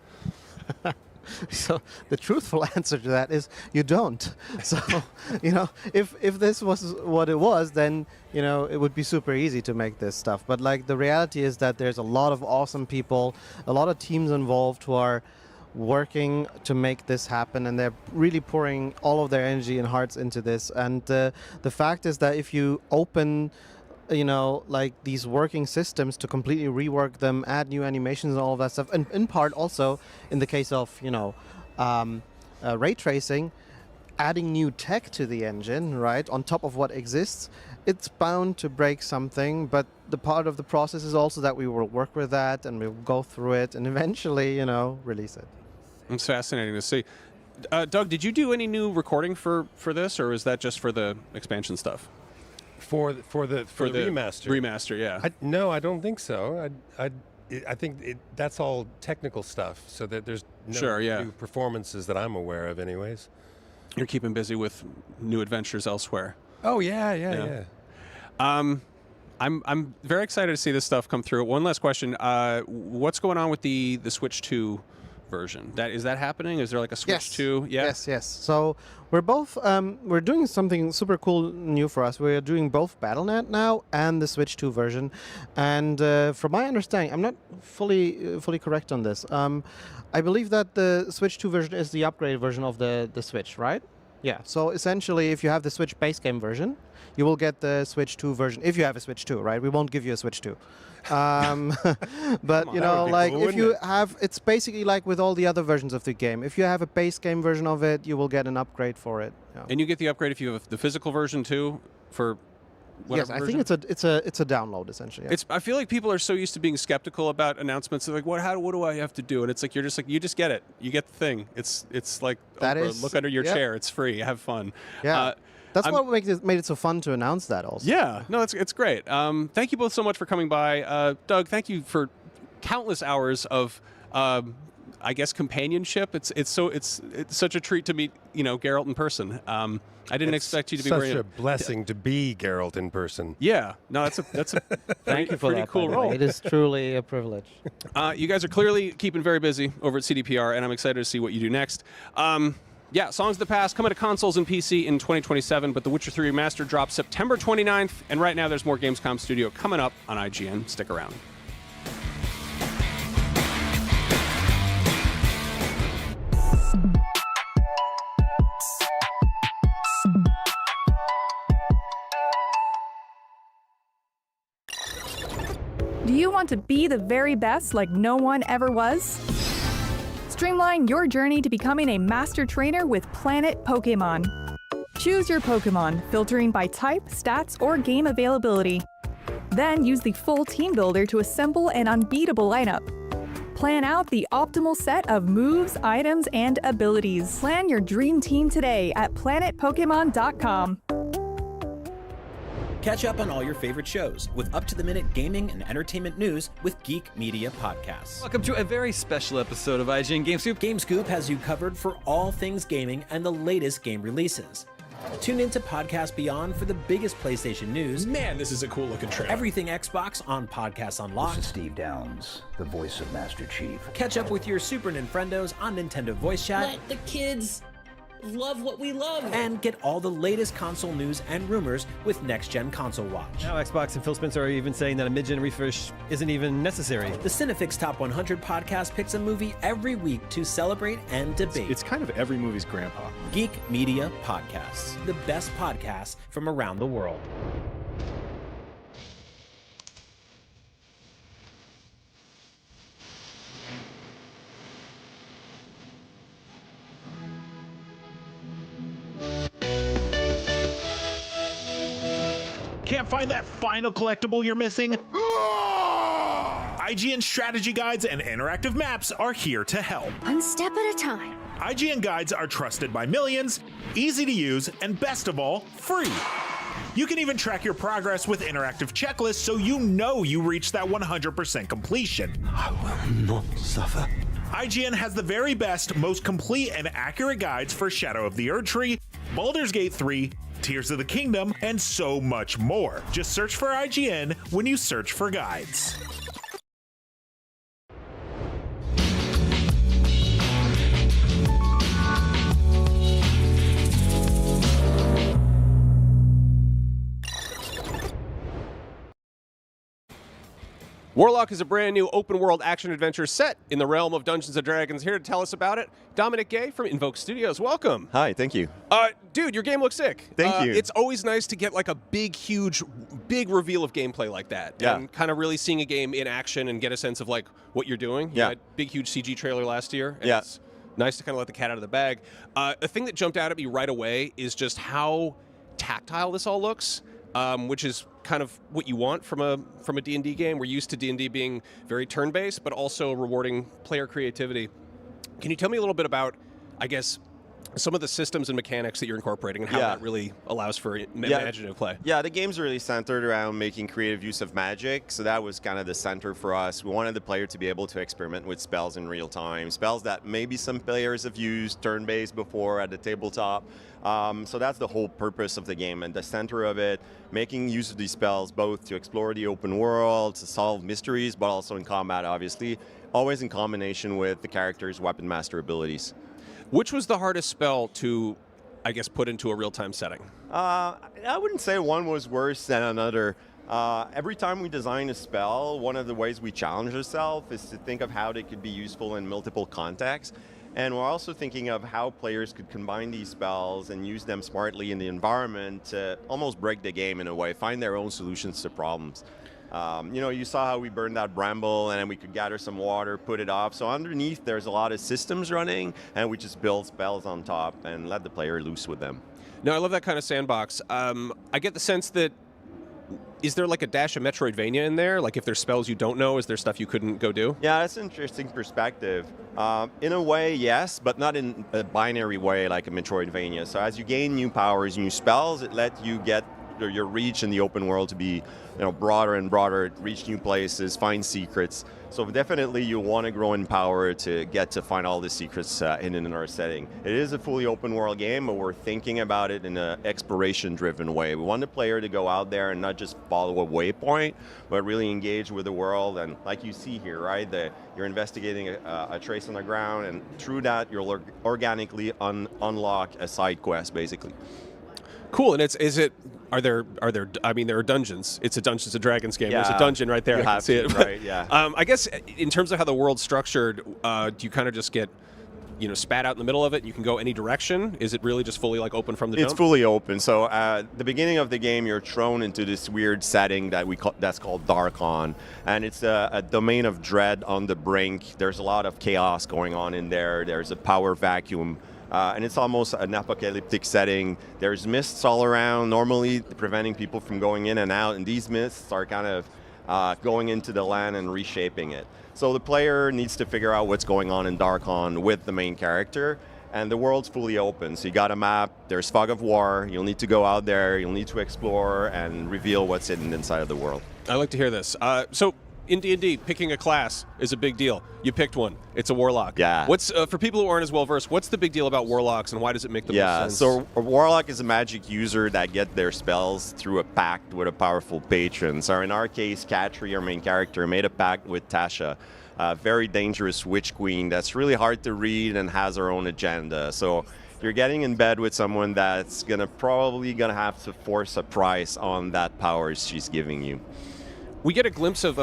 So the truthful answer to that is you don't. So, if this was what it was, then, it would be super easy to make this stuff. But like, the reality is that there's a lot of awesome people, a lot of teams involved who are working to make this happen, and they're really pouring all of their energy and hearts into this. And the fact is that if you open like these working systems to completely rework them, add new animations and all of that stuff. And in part also, in the case of, ray tracing, adding new tech to the engine, right, on top of what exists, it's bound to break something, but the part of the process is also that we will work with that and we'll go through it and eventually, release it. It's fascinating to see. Doug, did you do any new recording for this, or is that just for the expansion stuff? For the remaster. Remaster, yeah. No, I don't think so. I think that's all technical stuff, so that there's no new performances that I'm aware of anyways. You're keeping busy with new adventures elsewhere. Oh, yeah. I'm very excited to see this stuff come through. One last question. What's going on with the Switch 2 version? Is that happening? Is there like a Switch 2? Yeah? Yes. So we're both we're doing something super cool new for us. We're doing both BattleNet now and the Switch 2 version. And from my understanding, I'm not fully correct on this. I believe that the Switch 2 version is the upgraded version of the Switch, right? Yeah. So essentially, if you have the Switch base game version, you will get the Switch 2 version. If you have a Switch 2, right? We won't give you a Switch 2. But if you have, it's basically like with all the other versions of the game. If you have a base game version of it, you will get an upgrade for it. Yeah. And you get the upgrade if you have the physical version too, for whatever Yes, I version? think it's a download essentially. Yeah. I feel like people are so used to being skeptical about announcements. They're like, what do I have to do? And it's like you just get it. You get the thing. It's like look under your chair. It's free. Have fun. Yeah. That's what made it so fun to announce that also. Yeah, no, it's great. Thank you both so much for coming by. Doug, thank you for countless hours of, I guess, companionship. It's such a treat to meet Geralt in person. I didn't expect you to be such a blessing to be Geralt in person. Yeah, no, that's a thank you for pretty that, cool role. It is truly a privilege. You guys are clearly keeping very busy over at CDPR, and I'm excited to see what you do next. Yeah, Songs of the Past coming to consoles and PC in 2027, but The Witcher 3 Remastered drops September 29th, and right now there's more Gamescom Studio coming up on IGN. Stick around. Do you want to be the very best like no one ever was? Streamline your journey to becoming a master trainer with Planet Pokemon. Choose your Pokemon, filtering by type, stats, or game availability. Then use the full team builder to assemble an unbeatable lineup. Plan out the optimal set of moves, items, and abilities. Plan your dream team today at planetpokemon.com. Catch up on all your favorite shows with up-to-the-minute gaming and entertainment news with Geek Media Podcasts. Welcome to a very special episode of IGN GameScoop. GameScoop has you covered for all things gaming and the latest game releases. Tune into Podcast Beyond for the biggest PlayStation news. Man, this is a cool-looking trailer. Everything Xbox on Podcast Unlocked. This is Steve Downs, the voice of Master Chief. Catch up with your Super Nintendos on Nintendo Voice Chat. Let the kids love what we love. And get all the latest console news and rumors with Next Gen Console Watch. Now Xbox and Phil Spencer are even saying that a mid-gen refresh isn't even necessary. The Cinefix Top 100 podcast picks a movie every week to celebrate and debate. It's kind of every movie's grandpa. Geek Media Podcasts, the best podcasts from around the world. Can't find that final collectible you're missing? IGN strategy guides and interactive maps are here to help. One step at a time. IGN guides are trusted by millions, easy to use, and best of all, free. You can even track your progress with interactive checklists so you know you reached that 100% completion. I will not suffer. IGN has the very best, most complete and accurate guides for Shadow of the Erdtree, Baldur's Gate 3, Tears of the Kingdom, and so much more. Just search for IGN when you search for guides. Warlock is a brand new open-world action-adventure set in the realm of Dungeons & Dragons. Here to tell us about it, Dominic Gay from Invoke Studios. Welcome. Hi, thank you. Dude, your game looks sick. Thank you. It's always nice to get like a big reveal of gameplay like that. Yeah. And kind of really seeing a game in action and get a sense of like what you're doing. Yeah. You had big, huge CG trailer last year. And Yeah. It's nice to kind of let the cat out of the bag. A thing that jumped out at me right away is just how tactile this all looks. Which is kind of what you want from a D&D game. We're used to D&D being very turn-based, but also rewarding player creativity. Can you tell me a little bit about, I guess, some of the systems and mechanics that you're incorporating and how that really allows for imaginative play? Yeah, the game's really centered around making creative use of magic, so that was kind of the center for us. We wanted the player to be able to experiment with spells in real time, spells that maybe some players have used turn-based before at the tabletop. So that's the whole purpose of the game, and the center of it, making use of these spells both to explore the open world, to solve mysteries, but also in combat, obviously, always in combination with the character's weapon master abilities. Which was the hardest spell to, I guess, put into a real-time setting? I wouldn't say one was worse than another. Every time we design a spell, one of the ways we challenge ourselves is to think of how they could be useful in multiple contexts. And we're also thinking of how players could combine these spells and use them smartly in the environment to almost break the game in a way, find their own solutions to problems. You saw how we burned that bramble and then we could gather some water, put it off. So underneath there's a lot of systems running and we just build spells on top and let the player loose with them. No, I love that kind of sandbox. I get the sense that, is there like a dash of Metroidvania in there? Like if there's spells you don't know, is there stuff you couldn't go do? Yeah, that's an interesting perspective. In a way, yes, but not in a binary way like a Metroidvania. So as you gain new powers, new spells, it lets you get your reach in the open world to be broader and broader, reach new places, find secrets. So definitely you want to grow in power to get to find all the secrets in our setting. It is a fully open world game, but we're thinking about it in an exploration driven way. We want the player to go out there and not just follow a waypoint, but really engage with the world. And like you see here, right, you're investigating a trace on the ground, and through that you'll organically unlock a side quest basically. Cool. And there are dungeons. It's a Dungeons & Dragons game. Yeah, there's a dungeon right there. You I can have see to, it. right, yeah. I guess in terms of how the world's structured, do you kind of just get spat out in the middle of it and you can go any direction? Is it really just fully like open from the jump? It's fully open. So at the beginning of the game, you're thrown into this weird setting that's called Darkon. And it's a domain of dread on the brink. There's a lot of chaos going on in there. There's a power vacuum. And it's almost an apocalyptic setting. There's mists all around, normally preventing people from going in and out, and these mists are kind of going into the land and reshaping it. So the player needs to figure out what's going on in Darkon with the main character, and the world's fully open. So you got a map, there's fog of war, you'll need to go out there, you'll need to explore and reveal what's hidden inside of the world. I like to hear this. So in D&D, picking a class is a big deal. You picked one. It's a warlock. Yeah. What's for people who aren't as well versed? What's the big deal about warlocks, and why does it make the most sense? So a warlock is a magic user that get their spells through a pact with a powerful patron. So in our case, Katri, our main character, made a pact with Tasha, a very dangerous witch queen that's really hard to read and has her own agenda. So you're getting in bed with someone that's probably gonna have to force a price on that power she's giving you. We get a glimpse of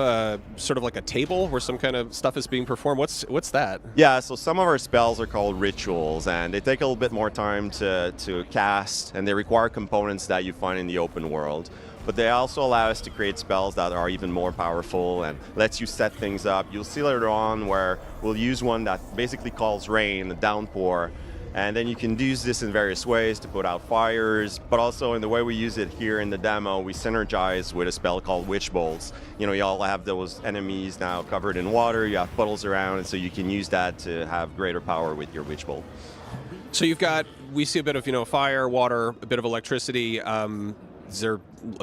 sort of like a table where some kind of stuff is being performed. What's that? Yeah, so some of our spells are called rituals, and they take a little bit more time to cast, and they require components that you find in the open world. But they also allow us to create spells that are even more powerful and lets you set things up. You'll see later on where we'll use one that basically calls rain, a downpour. And then you can use this in various ways to put out fires, but also in the way we use it here in the demo, we synergize with a spell called Witch Bolts. You all have those enemies now covered in water, you have puddles around, and so you can use that to have greater power with your Witch Bolt. So we see a bit of, fire, water, a bit of electricity. Is there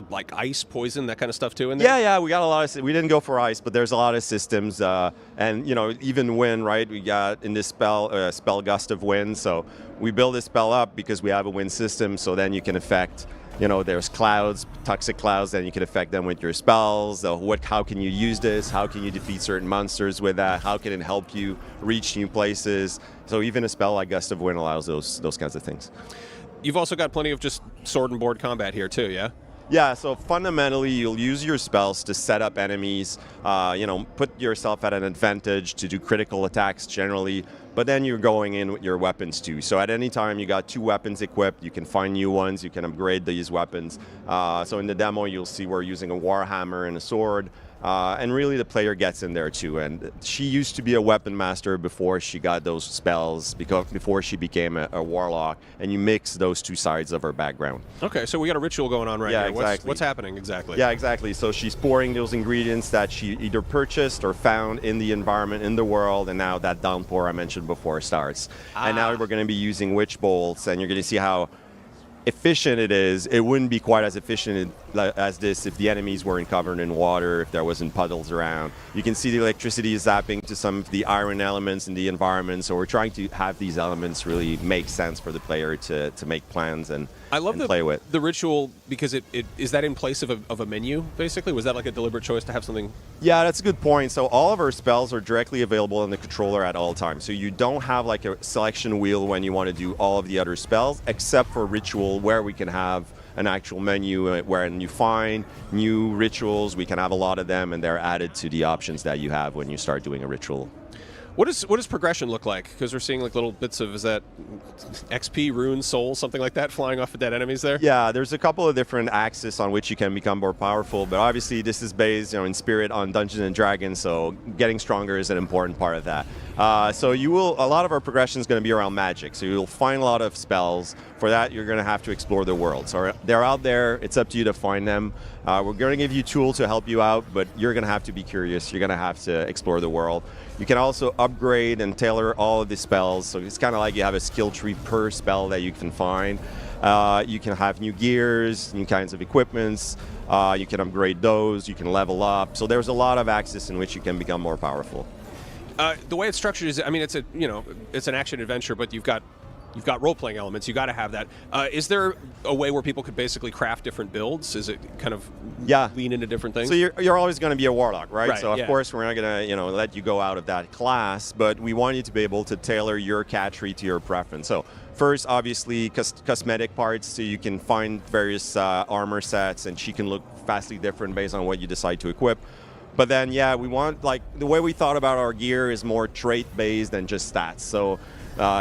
like ice, poison, that kind of stuff too in there? Yeah, we got a lot of, we didn't go for ice, but there's a lot of systems, and even wind, right? We got in this spell gust of wind, so we build this spell up because we have a wind system, so then you can affect, there's clouds, toxic clouds, then you can affect them with your spells. How can you use this? How can you defeat certain monsters with that? How can it help you reach new places? So even a spell like Gust of Wind allows those kinds of things. You've also got plenty of just sword and board combat here too, yeah? Yeah, so fundamentally, you'll use your spells to set up enemies, put yourself at an advantage to do critical attacks generally, but then you're going in with your weapons too. So at any time you got 2 weapons equipped, you can find new ones, you can upgrade these weapons. So in the demo, you'll see we're using a warhammer and a sword. And really the player gets in there too. And she used to be a weapon master before she got those spells, before she became a warlock. And you mix those 2 sides of her background. Okay, so we got a ritual going on right yeah, here. Exactly. What's happening exactly? Yeah, exactly. So she's pouring those ingredients that she either purchased or found in the environment, in the world, and now that downpour I mentioned before starts. And now we're going to be using witch bolts, and you're going to see how efficient it is. It wouldn't be quite as efficient as this if the enemies weren't covered in water, if there wasn't puddles around. You can see the electricity is zapping to some of the iron elements in the environment, so we're trying to have these elements really make sense for the player to make plans and play with. The ritual, because it is that in place of a menu, basically? Was that like a deliberate choice to have something? Yeah, that's a good point. So all of our spells are directly available in the controller at all times. So you don't have like a selection wheel when you want to do all of the other spells, except for ritual, where we can have an actual menu where you find new rituals. We can have a lot of them, and they're added to the options that you have when you start doing a ritual. What does progression look like? Because we're seeing like little bits of, is that XP, runes, souls, something like that flying off of dead enemies there? Yeah, there's a couple of different axes on which you can become more powerful, but obviously this is based, in spirit on Dungeons and Dragons, so getting stronger is an important part of that. So a lot of our progression is going to be around magic, so you'll find a lot of spells. For that, you're going to have to explore the world. So they're out there, it's up to you to find them. We're going to give you tools to help you out, but you're going to have to be curious. You're going to have to explore the world. You can also upgrade and tailor all of the spells, so it's kind of like you have a skill tree per spell that you can find. You can have new gears, new kinds of equipments. You can upgrade those. You can level up. So there's a lot of axes in which you can become more powerful. The way it's structured is, I mean, it's an action adventure, but you've got role-playing elements. You got to have that. Is there a way where people could basically craft different builds? Is it kind of lean into different things? So you're always going to be a warlock, right? So yeah. Of course we're not going to let you go out of that class, but we want you to be able to tailor your cat tree to your preference. So first, obviously, cosmetic parts, so you can find various armor sets, and she can look vastly different based on what you decide to equip. But then, yeah, we want, like, the way we thought about our gear is more trait-based than just stats. So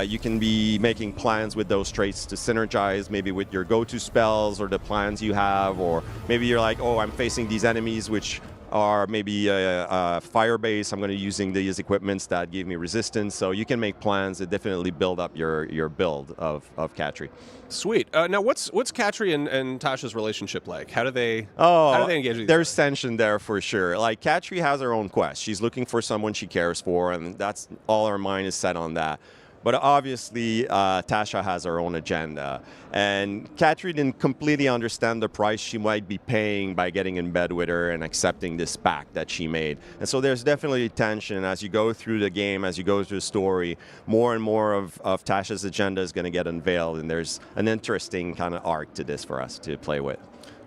you can be making plans with those traits to synergize, maybe with your go-to spells or the plans you have, or maybe you're like, oh, I'm facing these enemies which are maybe fire-based. I'm going to be using these equipments that give me resistance. So you can make plans that definitely build up your build of Katri. Sweet. Now, what's Katri and Tasha's relationship like? How do they engage with each other? There's tension there for sure. Like, Katri has her own quest. She's looking for someone she cares for, and that's all her mind is set on that. But obviously, Tasha has her own agenda. And Katri didn't completely understand the price she might be paying by getting in bed with her and accepting this pact that she made. And so there's definitely tension as you go through the game, as you go through the story. More and more of Tasha's agenda is going to get unveiled. And there's an interesting kind of arc to this for us to play with.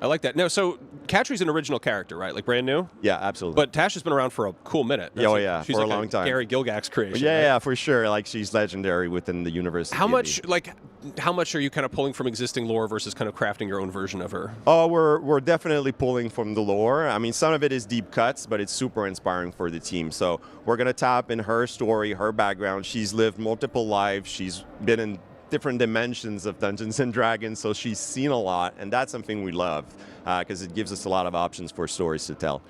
I like that. No, so Katri's an original character, right? Like brand new? Yeah, absolutely. But Tasha's been around for a cool minute. Yeah, she's for like a long time. Gary Gygax creation. Yeah, right? yeah, for sure. Like, she's legendary within the universe. How much are you kind of pulling from existing lore versus kind of crafting your own version of her? Oh, we're definitely pulling from the lore. I mean, some of it is deep cuts, but it's super inspiring for the team. So we're going to tap in her story, her background. She's lived multiple lives. She's been in different dimensions of Dungeons and Dragons, so she's seen a lot, and that's something we love because it gives us a lot of options for stories to tell.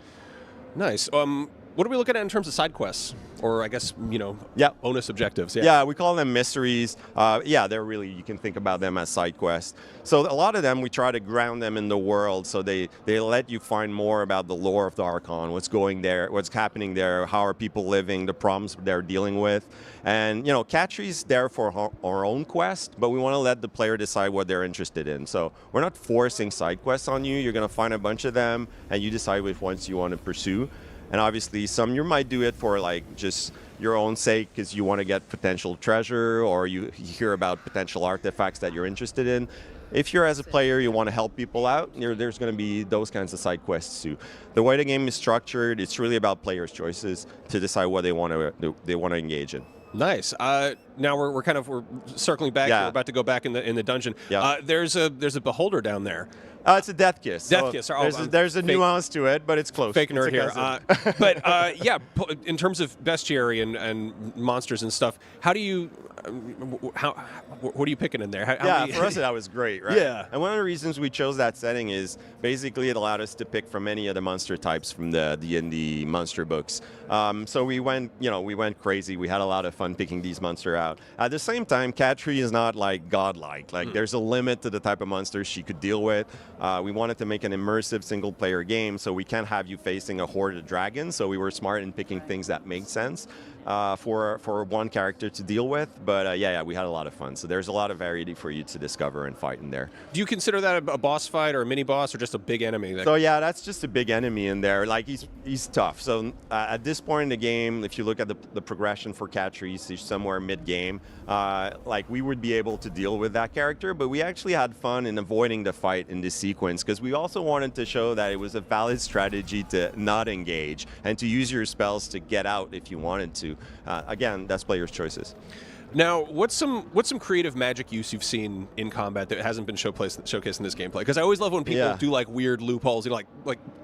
Nice. What are we looking at in terms of side quests? Or I guess, bonus objectives. Yeah, we call them mysteries. They're really, you can think about them as side quests. So a lot of them, we try to ground them in the world, so they let you find more about the lore of the Archon, what's going there, what's happening there, how are people living, the problems they're dealing with. And, Katri's there for our own quest, but we want to let the player decide what they're interested in. So we're not forcing side quests on you. You're going to find a bunch of them, and you decide which ones you want to pursue. And obviously, some you might do it for just your own sake because you want to get potential treasure, or you hear about potential artifacts that you're interested in. If you're, as a player, you want to help people out, there's going to be those kinds of side quests too. The way the game is structured, it's really about players' choices to decide what they want to engage in. Nice. Now we're circling back. Yeah. We're about to go back in the dungeon. Yeah. There's a beholder down there. It's a death kiss. Death kiss. Oh, There's a nuance to it, but it's close. Fake nerd It's here. But yeah, in terms of bestiary and monsters and stuff, how do you, what are you picking in there? For us that was great, right? Yeah. And one of the reasons we chose that setting is basically it allowed us to pick from any of the monster types from the D&D monster books. So we went crazy. We had a lot of fun picking these monsters out. At the same time, Katri is not like godlike. Like there's a limit to the type of monsters she could deal with. We wanted to make an immersive single-player game, so we can't have you facing a horde of dragons. So we were smart in picking things that made sense for one character to deal with. But yeah, we had a lot of fun. So there's a lot of variety for you to discover and fight in there. Do you consider that a boss fight or a mini boss or just a big enemy? So yeah, that's just a big enemy in there. Like he's tough. So at this point in the game, if you look at the progression for Katri, he's somewhere mid-game. Like we would be able to deal with that character, but we actually had fun in avoiding the fight in this sequence because we also wanted to show that it was a valid strategy to not engage and to use your spells to get out if you wanted to. Again, that's players' choices. Now, what's some creative magic use you've seen in combat that hasn't been showcased in this gameplay? Because I always love when people do like weird loopholes, like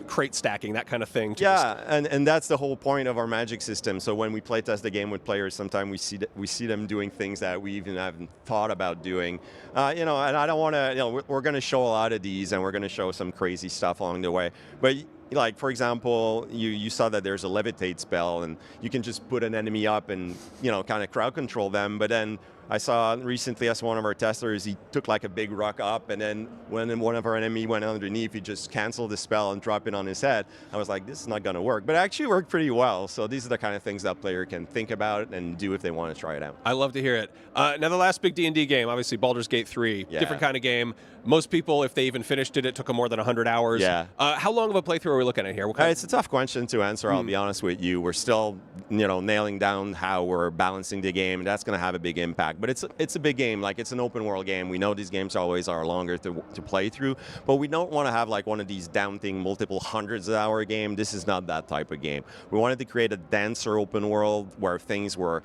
crate stacking, that kind of thing. And that's the whole point of our magic system. So when we play test the game with players, sometimes we see them doing things that we even haven't thought about doing. And I don't want to. We're going to show a lot of these, and we're going to show some crazy stuff along the way. But like, for example, you saw that there's a levitate spell, and you can just put an enemy up and, kind of crowd control them. But then I saw recently as one of our testers, he took like a big rock up, and then when one of our enemy went underneath, he just canceled the spell and dropped it on his head. I was like, this is not going to work. But it actually worked pretty well. So these are the kind of things that player can think about and do if they want to try it out. I love to hear it. Now, the last big D&D game, obviously Baldur's Gate 3, different kind of game. Most people, if they even finished it, it took them more than 100 hours. Yeah. How long of a playthrough are we looking at here? It's a tough question to answer, I'll be honest with you. We're still, nailing down how we're balancing the game. That's going to have a big impact. But it's a big game. Like, it's an open world game. We know these games always are longer to play through, but we don't want to have like one of these daunting multiple hundreds of hour game. This is not that type of game. We wanted to create a denser open world where things were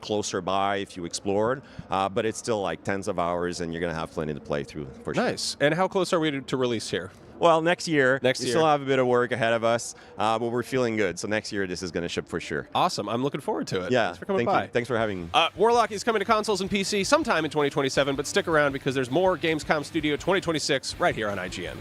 closer by if you explored, but it's still like tens of hours, and you're going to have plenty to play through for sure. Nice. And how close are we to release here? Well, next year. We still have a bit of work ahead of us, but we're feeling good. So next year, this is going to ship for sure. Awesome. I'm looking forward to it. Yeah. Thanks for coming by. Thanks for having me. Warlock is coming to consoles and PC sometime in 2027, but stick around because there's more Gamescom Studio 2026 right here on IGN.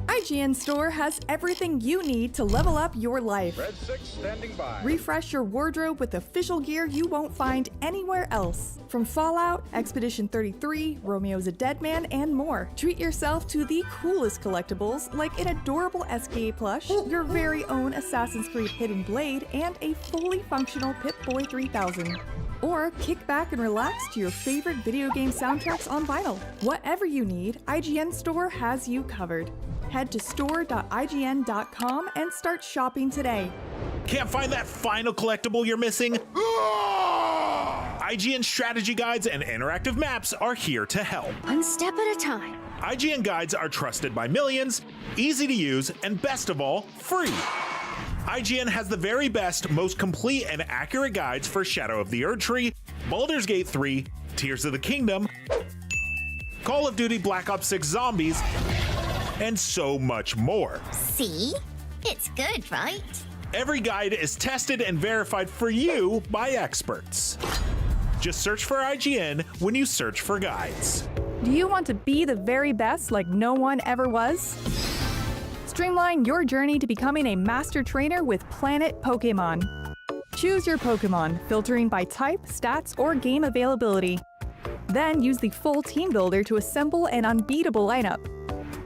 IGN Store has everything you need to level up your life. Red 6 standing by. Refresh your wardrobe with official gear you won't find anywhere else. From Fallout, Expedition 33, Romeo's a Dead Man, and more. Treat yourself to the coolest collectibles like an adorable SKA plush, your very own Assassin's Creed Hidden Blade, and a fully functional Pip-Boy 3000. Or kick back and relax to your favorite video game soundtracks on vinyl. Whatever you need, IGN Store has you covered. Head to store.ign.com and start shopping today. Can't find that final collectible you're missing? IGN strategy guides and interactive maps are here to help. One step at a time. IGN guides are trusted by millions, easy to use, and best of all, free. IGN has the very best, most complete and accurate guides for Shadow of the Erdtree, Baldur's Gate 3, Tears of the Kingdom, Call of Duty Black Ops 6 Zombies, and so much more. See? It's good, right? Every guide is tested and verified for you by experts. Just search for IGN when you search for guides. Do you want to be the very best like no one ever was? Streamline your journey to becoming a master trainer with Planet Pokemon. Choose your Pokemon, filtering by type, stats, or game availability. Then use the full team builder to assemble an unbeatable lineup.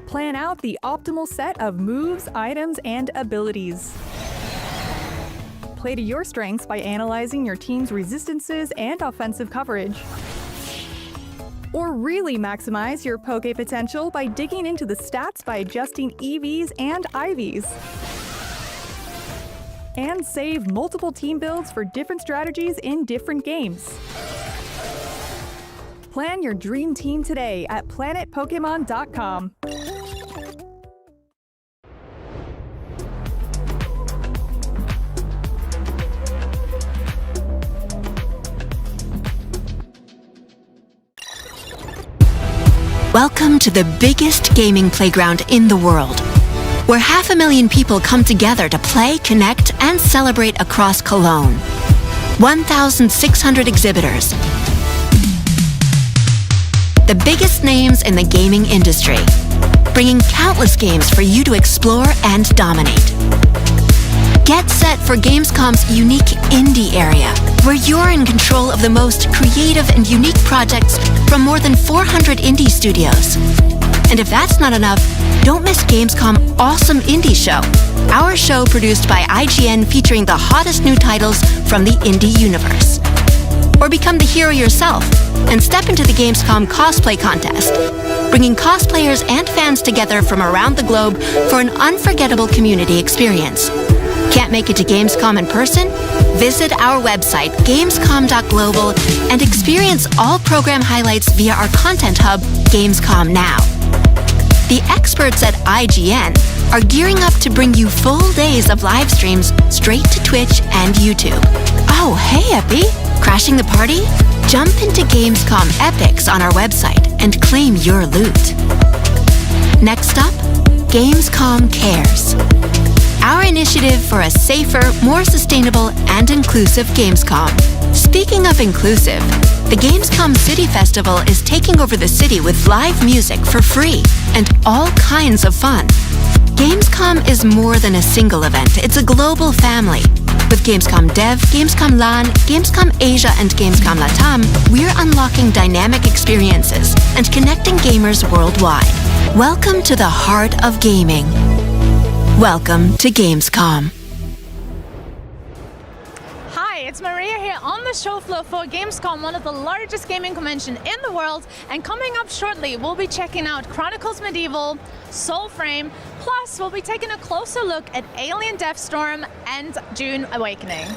Plan out the optimal set of moves, items, and abilities. Play to your strengths by analyzing your team's resistances and offensive coverage. Or really maximize your Poke potential by digging into the stats by adjusting EVs and IVs. and save multiple team builds for different strategies in different games. Plan your dream team today at planetpokemon.com. Welcome to the biggest gaming playground in the world, where 500,000 people come together to play, connect, and celebrate across Cologne. 1,600 exhibitors. The biggest names in the gaming industry, bringing countless games for you to explore and dominate. Get set for Gamescom's unique indie area, where you're in control of the most creative and unique projects from more than 400 indie studios. And if that's not enough, don't miss Gamescom Awesome Indie Show, our show produced by IGN featuring the hottest new titles from the indie universe. Or become the hero yourself and step into the Gamescom cosplay contest, bringing cosplayers and fans together from around the globe for an unforgettable community experience. Can't make it to Gamescom in person? Visit our website, gamescom.global, and experience all program highlights via our content hub, Gamescom Now. The experts at IGN are gearing up to bring you full days of live streams straight to Twitch and YouTube. Oh, hey, Epi! Crashing the party? Jump into Gamescom Epics on our website and claim your loot. Next up, Gamescom Cares, our initiative for a safer, more sustainable, and inclusive Gamescom. Speaking of inclusive, the Gamescom City Festival is taking over the city with live music for free and all kinds of fun. Gamescom is more than a single event, it's a global family. With Gamescom Dev, Gamescom LAN, Gamescom Asia, and Gamescom Latam, we're unlocking dynamic experiences and connecting gamers worldwide. Welcome to the heart of gaming. Welcome to Gamescom. Hi, it's Maria here on the show floor for Gamescom, one of the largest gaming conventions in the world. And coming up shortly, we'll be checking out Chronicles Medieval, Soulframe, plus we'll be taking a closer look at Alien Deathstorm and Dune Awakening.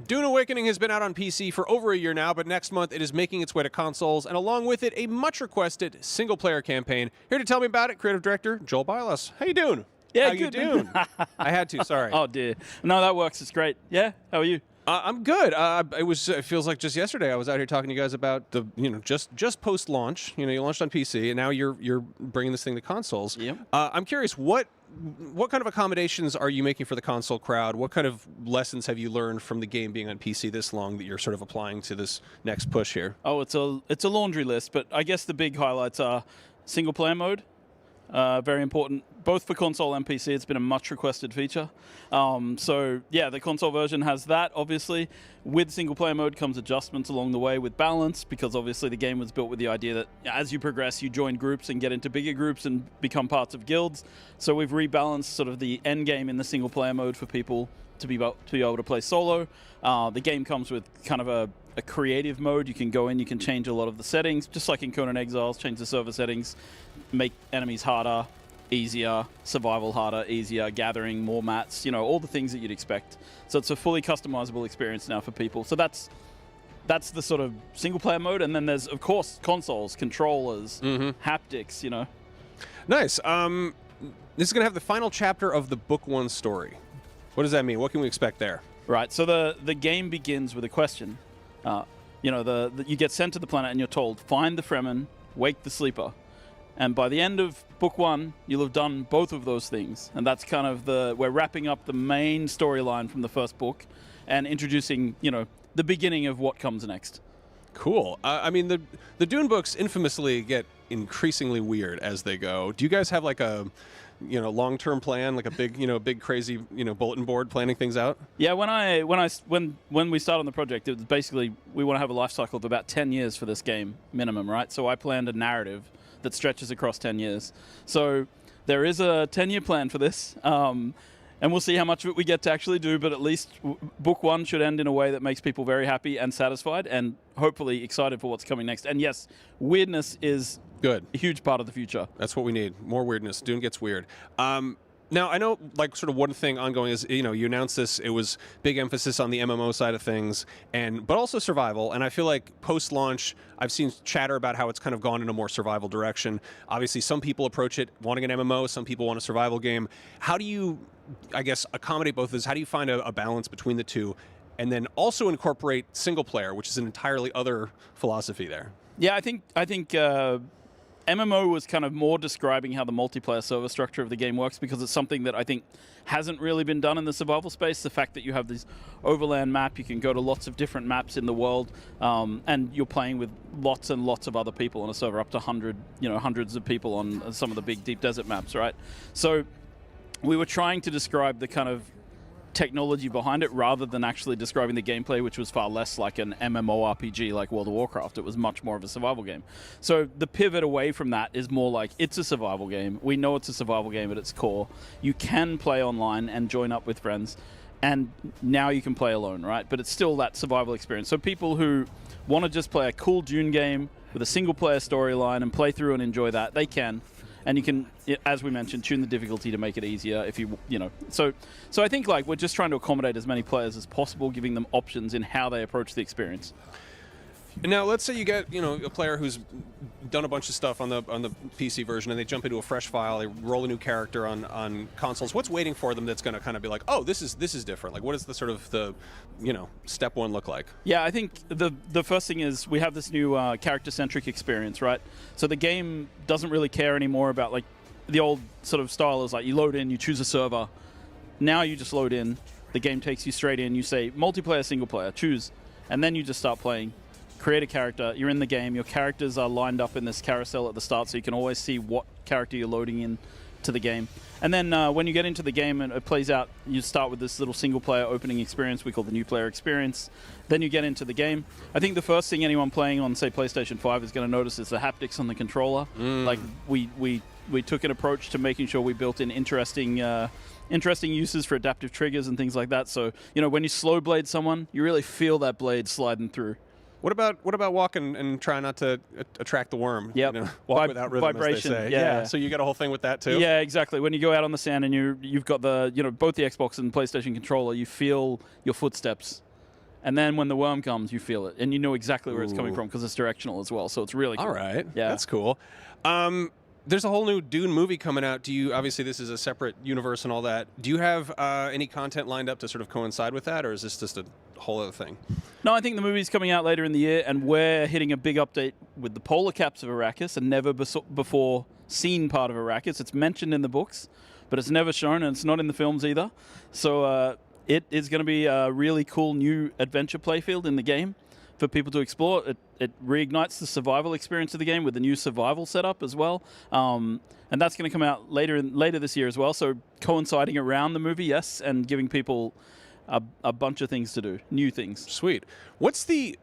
Dune Awakening has been out on PC for over a year now, but next month it is making its way to consoles, and along with it, a much-requested single-player campaign. Here to tell me about it, creative director Joel Bylas. How you doing? Yeah, How good. you doing? I had to, sorry. Oh, dear. No, that works. It's great. Yeah, how are you? I'm good. It feels like just yesterday I was out here talking to you guys about the, just post-launch. You launched on PC, and now you're bringing this thing to consoles. Yep. I'm curious, what kind of accommodations are you making for the console crowd? What kind of lessons have you learned from the game being on PC this long that you're sort of applying to this next push here? Oh, it's a laundry list, but I guess the big highlights are single-player mode. Very important, both for console and PC. It's been a much requested feature. So yeah, the console version has that, obviously. With single player mode comes adjustments along the way with balance, because obviously the game was built with the idea that as you progress, you join groups and get into bigger groups and become parts of guilds. So we've rebalanced sort of the end game in the single player mode for people to be able to play solo. The game comes with kind of a creative mode. You can go in, you can change a lot of the settings, just like in Conan Exiles, change the server settings, make enemies harder, easier, survival harder, easier, gathering more mats, all the things that you'd expect. So it's a fully customizable experience now for people. So that's the sort of single player mode. And then there's, of course, consoles, controllers, haptics, Nice. This is going to have the final chapter of the Book 1 story. What does that mean? What can we expect there? Right. So the game begins with a question. You get sent to the planet and you're told, find the Fremen, wake the sleeper. And by the end of Book 1, you'll have done both of those things. And that's kind of we're wrapping up the main storyline from the first book and introducing, the beginning of what comes next. Cool. I mean, the Dune books infamously get increasingly weird as they go. Do you guys have like a long-term plan, like a big crazy, bulletin board planning things out? Yeah, when we started on the project, it was basically we want to have a life cycle of about 10 years for this game minimum, right? So I planned a narrative that stretches across 10 years. So there is a 10-year plan for this, and we'll see how much of it we get to actually do, but at least Book 1 should end in a way that makes people very happy and satisfied and hopefully excited for what's coming next. And yes, weirdness is good. A huge part of the future. That's what we need. More weirdness. Dune gets weird. Now, I know, like, sort of one thing ongoing is, you announced this. It was big emphasis on the MMO side of things, but also survival. And I feel like post-launch, I've seen chatter about how it's kind of gone in a more survival direction. Obviously, some people approach it wanting an MMO. Some people want a survival game. How do you, I guess, accommodate both of those? How do you find a balance between the two? And then also incorporate single player, which is an entirely other philosophy there. Yeah, I think MMO was kind of more describing how the multiplayer server structure of the game works, because it's something that I think hasn't really been done in the survival space. The fact that you have this overland map, you can go to lots of different maps in the world, and you're playing with lots and lots of other people on a server, up to hundreds of people on some of the big deep desert maps, right? So we were trying to describe the kind of technology behind it rather than actually describing the gameplay, which was far less like an MMORPG like World of Warcraft. It was much more of a survival game. So the pivot away from that is more like, it's a survival game. We know it's a survival game at its core. You can play online and join up with friends, and now you can play alone, right? But it's still that survival experience. So people who want to just play a cool Dune game with a single player storyline and play through and enjoy that, they can. And you can, as we mentioned, tune the difficulty to make it easier if you know. So I think like we're just trying to accommodate as many players as possible, giving them options in how they approach the experience. Now, let's say you get a player who's done a bunch of stuff on the PC version, and they jump into a fresh file, they roll a new character on consoles. What's waiting for them that's going to kind of be like, oh, this is different? Like, what does the sort of the step one look like? Yeah, I think the first thing is we have this new character-centric experience, right? So the game doesn't really care anymore about like the old sort of style is like you load in, you choose a server. Now you just load in, the game takes you straight in, you say multiplayer, single player, choose, and then you just start playing. Create a character, you're in the game, your characters are lined up in this carousel at the start, so you can always see what character you're loading in to the game. And then when you get into the game and it plays out, you start with this little single player opening experience we call the new player experience. Then you get into the game. I think the first thing anyone playing on, say, PlayStation 5 is going to notice is the haptics on the controller. Like we took an approach to making sure we built in interesting uses for adaptive triggers and things like that. So, when you slow blade someone, you really feel that blade sliding through. What about walking and trying not to attract the worm? Yep. Walk without rhythm, vibration, as they say. yeah. So you got a whole thing with that too? Yeah, exactly. When you go out on the sand and you've got the both the Xbox and PlayStation controller, you feel your footsteps. And then when the worm comes, you feel it, and you know exactly where it's coming from because it's directional as well. So it's really cool. All right. Yeah. That's cool. There's a whole new Dune movie coming out. Obviously this is a separate universe and all that. Do you have any content lined up to sort of coincide with that, or is this just a whole other thing? No, I think the movie's coming out later in the year, and we're hitting a big update with the polar caps of Arrakis, a never before seen part of Arrakis. It's mentioned in the books, but it's never shown, and it's not in the films either. So it is going to be a really cool new adventure playfield in the game for people to explore. It reignites the survival experience of the game with the new survival setup as well. And that's going to come out later this year as well. So coinciding around the movie, yes, and giving people a bunch of things to do, new things. Sweet. What's the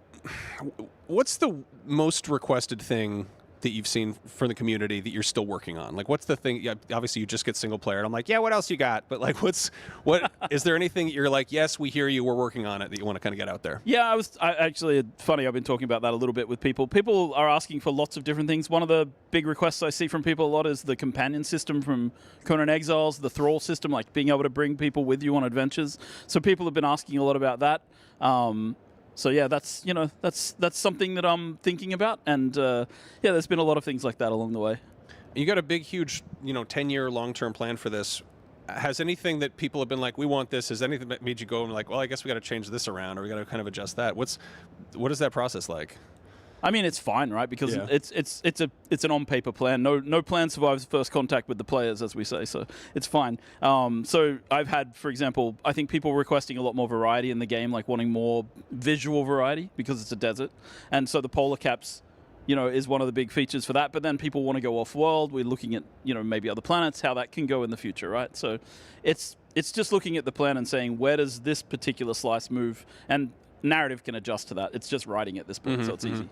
most requested thing that you've seen from the community that you're still working on? Like, what's the thing? Yeah, obviously, you just get single player, and I'm like, yeah, what else you got? But like, what is there anything that you're like, yes, we hear you, we're working on it, that you want to kind of get out there? Yeah, actually, funny, I've been talking about that a little bit with people. People are asking for lots of different things. One of the big requests I see from people a lot is the companion system from Conan Exiles, the thrall system, like being able to bring people with you on adventures. So people have been asking a lot about that. So yeah, that's something that I'm thinking about, and yeah, there's been a lot of things like that along the way. You got a big, huge, 10-year long-term plan for this. Has anything that people have been like, we want this, has anything that made you go and like, well, I guess we got to change this around, or we got to kind of adjust that? What is that process like? I mean, it's fine, right? Because it's an on-paper plan. No plan survives first contact with the players, as we say, so it's fine. So I've had, for example, I think people requesting a lot more variety in the game, like wanting more visual variety because it's a desert. And so the polar caps, is one of the big features for that. But then people want to go off-world. We're looking at, maybe other planets, how that can go in the future, right? So it's just looking at the plan and saying, where does this particular slice move? And narrative can adjust to that. It's just writing at this point, so it's easy.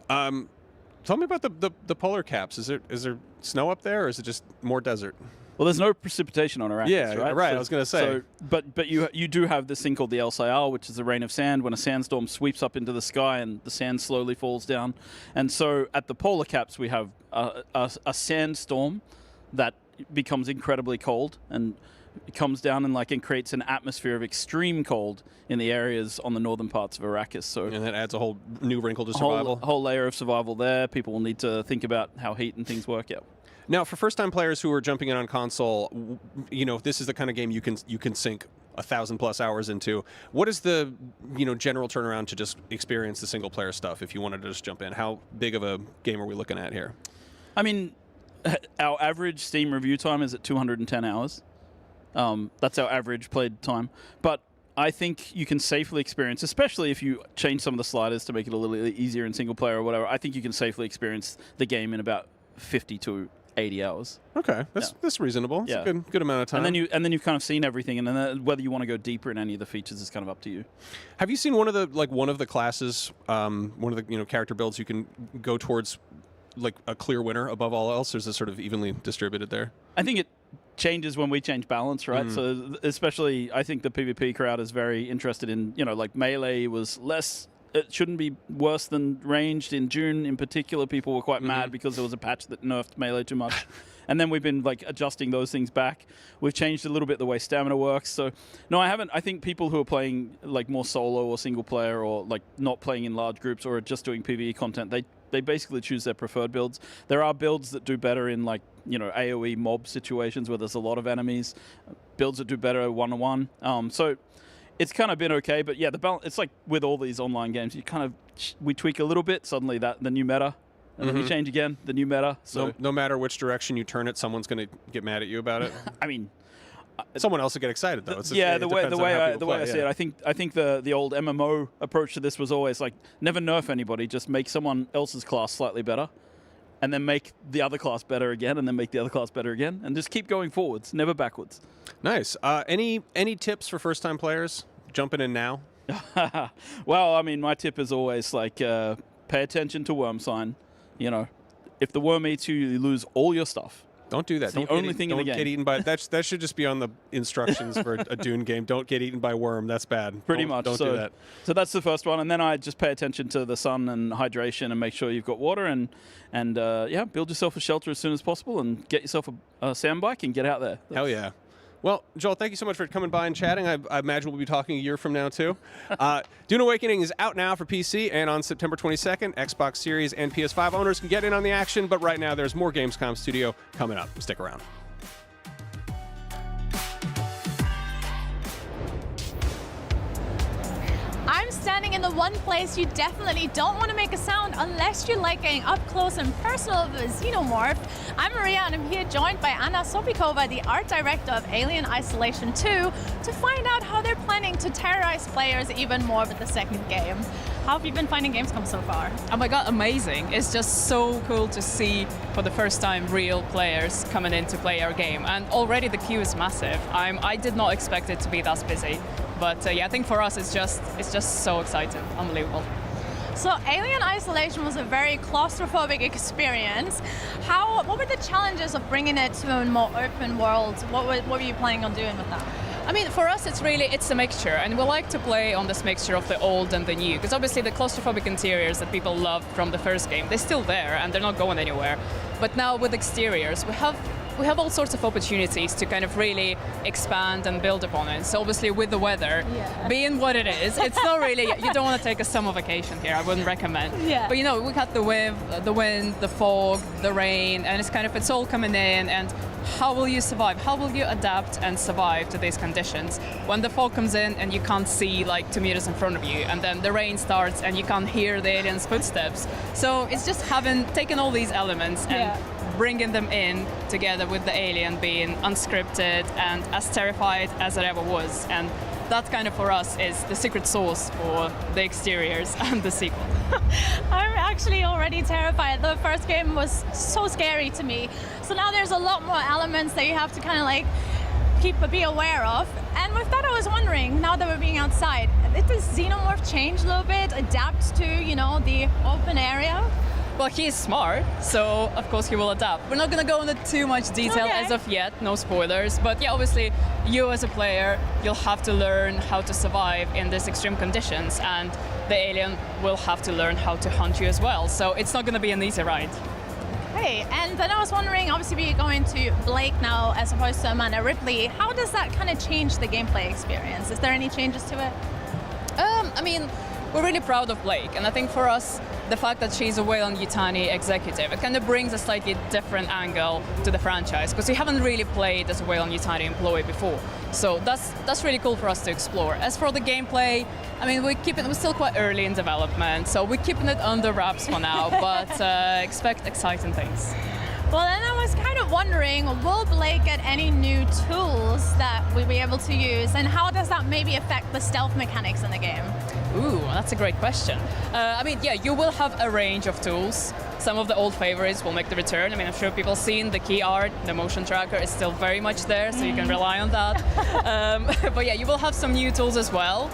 Tell me about the polar caps. Is there snow up there, or is it just more desert? Well, there's no precipitation on Arrakis, yeah, right? So, I was going to say. But you do have this thing called the El Sayal, which is the rain of sand, when a sandstorm sweeps up into the sky and the sand slowly falls down. And so at the polar caps, we have a sandstorm that becomes incredibly cold and it comes down and creates an atmosphere of extreme cold in the areas on the northern parts of Arrakis. So and that adds a whole new wrinkle to survival. A whole layer of survival there. People will need to think about how heat and things work out. Now, for first-time players who are jumping in on console, this is the kind of game you can sink 1,000+ hours into. What is the general turnaround to just experience the single-player stuff if you wanted to just jump in? How big of a game are we looking at here? I mean, our average Steam review time is at 210 hours. That's our average played time. But I think you can safely experience, especially if you change some of the sliders to make it a little easier in single player or whatever, I think you can safely experience the game in about 50 to 80 hours. Okay, that's reasonable. It's a good amount of time. And then you've kind of seen everything, and then whether you want to go deeper in any of the features is kind of up to you. Have you seen one of the classes, one of the character builds you can go towards like a clear winner above all else, or is it sort of evenly distributed there? I think it changes when we change balance, right? So especially, I think the PvP crowd is very interested in, melee was less. It shouldn't be worse than ranged. In June, in particular, people were quite mad because there was a patch that nerfed melee too much. And then we've been adjusting those things back. We've changed a little bit the way stamina works. So no, I haven't. I think people who are playing more solo or single player or not playing in large groups or are just doing PvE content, they basically choose their preferred builds. There are builds that do better in AoE mob situations where there's a lot of enemies. Builds that do better one-on-one. So it's kind of been okay, but yeah, the balance. It's like with all these online games, we tweak a little bit. Suddenly the new meta. And then we change again, the new meta. So no matter which direction you turn it, someone's going to get mad at you about it. I mean, someone else will get excited though. The way I see it, I think the old MMO approach to this was always never nerf anybody, just make someone else's class slightly better, and then make the other class better again, and then make the other class better again, and just keep going forwards, never backwards. Nice. Any tips for first-time players jumping in now? Well, I mean, my tip is always pay attention to worm sign. If the worm eats you, you lose all your stuff. Don't do that. It's the only thing in the game. Don't get eaten by that should just be on the instructions for a Dune game. Don't get eaten by worm. That's bad. Pretty much. Don't do that. So that's the first one, and then I just pay attention to the sun and hydration, and make sure you've got water, and build yourself a shelter as soon as possible, and get yourself a sand bike and get out there. Hell yeah. Well, Joel, thank you so much for coming by and chatting. I imagine we'll be talking a year from now, too. Dune Awakening is out now for PC, and on September 22nd, Xbox Series and PS5 owners can get in on the action, but right now there's more Gamescom Studio coming up. Stick around. I'm standing in the one place you definitely don't want to make a sound unless you like getting up close and personal with a Xenomorph. I'm Maria, and I'm here joined by Anna Sopikova, the art director of Alien Isolation 2, to find out how they're planning to terrorize players even more with the second game. How have you been finding Gamescom so far? Oh my god, amazing. It's just so cool to see for the first time real players coming in to play our game. And already the queue is massive. I did not expect it to be that busy. But yeah, I think for us it's just so exciting, unbelievable. So Alien Isolation was a very claustrophobic experience. What were the challenges of bringing it to a more open world? What were you planning on doing with that? I mean, for us, it's a mixture, and we like to play on this mixture of the old and the new, because obviously the claustrophobic interiors that people loved from the first game, they're still there, and they're not going anywhere. But now with exteriors, we have all sorts of opportunities to kind of really expand and build upon it. So obviously with the weather, being what it is, it's not really, you don't want to take a summer vacation here, I wouldn't recommend. Yeah. But we got the wind, the fog, the rain, and it's all coming in, and how will you survive? How will you adapt and survive to these conditions? When the fog comes in and you can't see like 2 meters in front of you, and then the rain starts and you can't hear the aliens' footsteps. So it's just taken all these elements and bringing them in together with the alien being unscripted and as terrified as it ever was. And that kind of for us is the secret sauce for the exteriors and the sequel. I'm actually already terrified. The first game was so scary to me. So now there's a lot more elements that you have to kind of like be aware of. And with that, I was wondering, now that we're being outside, did the Xenomorph change a little bit, adapt to, the open area? Well, he is smart, so of course he will adapt. We're not going to go into too much detail as of yet, no spoilers. But yeah, obviously, you as a player, you'll have to learn how to survive in these extreme conditions, and the alien will have to learn how to hunt you as well. So it's not going to be an easy ride. Okay, and then I was wondering, obviously we're going to Blake now as opposed to Amanda Ripley. How does that kind of change the gameplay experience? Is there any changes to it? I mean, we're really proud of Blake, and I think for us, the fact that she's a Weyland-Yutani executive, it kind of brings a slightly different angle to the franchise, because we haven't really played as a Weyland-Yutani employee before. So that's really cool for us to explore. As for the gameplay, I mean, we're still quite early in development, so we're keeping it under wraps for now, but expect exciting things. Well, then I was kind of wondering, will Blake get any new tools that we'll be able to use, and how does that maybe affect the stealth mechanics in the game? Ooh, that's a great question. I mean, yeah, you will have a range of tools. Some of the old favorites will make the return. I mean, I'm sure people have seen the key art, the motion tracker is still very much there, so you can rely on that. But yeah, you will have some new tools as well.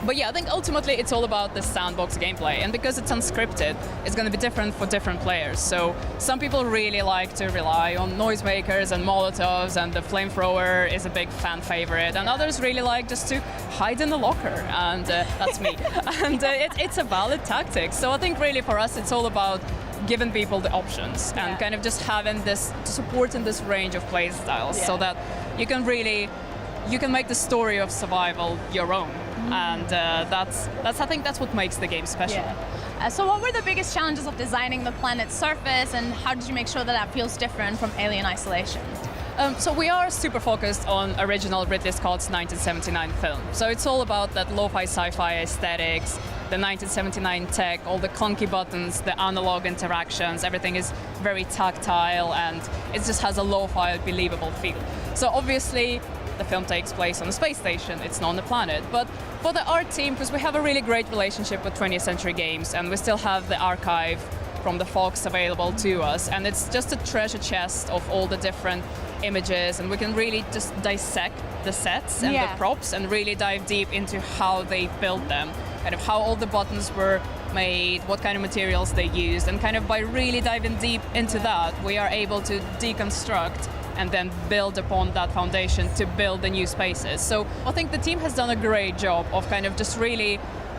But yeah, I think ultimately it's all about the sandbox gameplay, and because it's unscripted, it's going to be different for different players. So some people really like to rely on noisemakers and molotovs, and the flamethrower is a big fan favorite, and others really like just to hide in the locker, and that's me. And it's a valid tactic. So I think really for us it's all about giving people the options and kind of just having this, supporting this range of play styles so that you can make the story of survival your own. And that's I think that's what makes the game special. So what were the biggest challenges of designing the planet's surface, and how did you make sure that feels different from Alien Isolation? So we are super focused on original Ridley Scott's 1979 film. So it's all about that lo-fi sci-fi aesthetics, the 1979 tech, all the clunky buttons, the analog interactions, everything is very tactile, and it just has a lo-fi, believable feel. So obviously, the film takes place on a space station, it's not on the planet. But for the art team, because we have a really great relationship with 20th Century Games, and we still have the archive from the Fox available to us, and it's just a treasure chest of all the different images, and we can really just dissect the sets and the props and really dive deep into how they built them, kind of how all the buttons were made, what kind of materials they used, and kind of by really diving deep into that, we are able to deconstruct and then build upon that foundation to build the new spaces. So I think the team has done a great job of kind of just really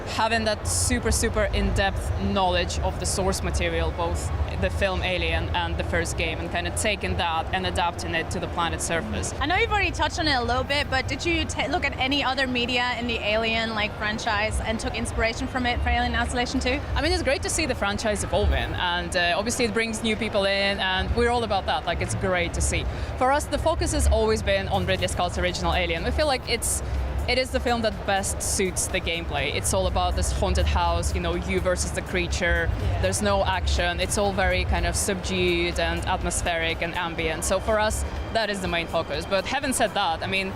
having that super in-depth knowledge of the source material, both the film Alien and the first game, and kind of taking that and adapting it to the planet's surface. I know you've already touched on it a little bit, but did you look at any other media in the Alien franchise and took inspiration from it for Alien Isolation 2? I mean, it's great to see the franchise evolving, and obviously it brings new people in, and we're all about that. Like, it's great to see. For us, the focus has always been on Ridley Scott's original Alien. We feel like it is the film that best suits the gameplay. It's all about this haunted house, you versus the creature. Yeah. There's no action. It's all very kind of subdued and atmospheric and ambient. So for us, that is the main focus. But having said that, I mean,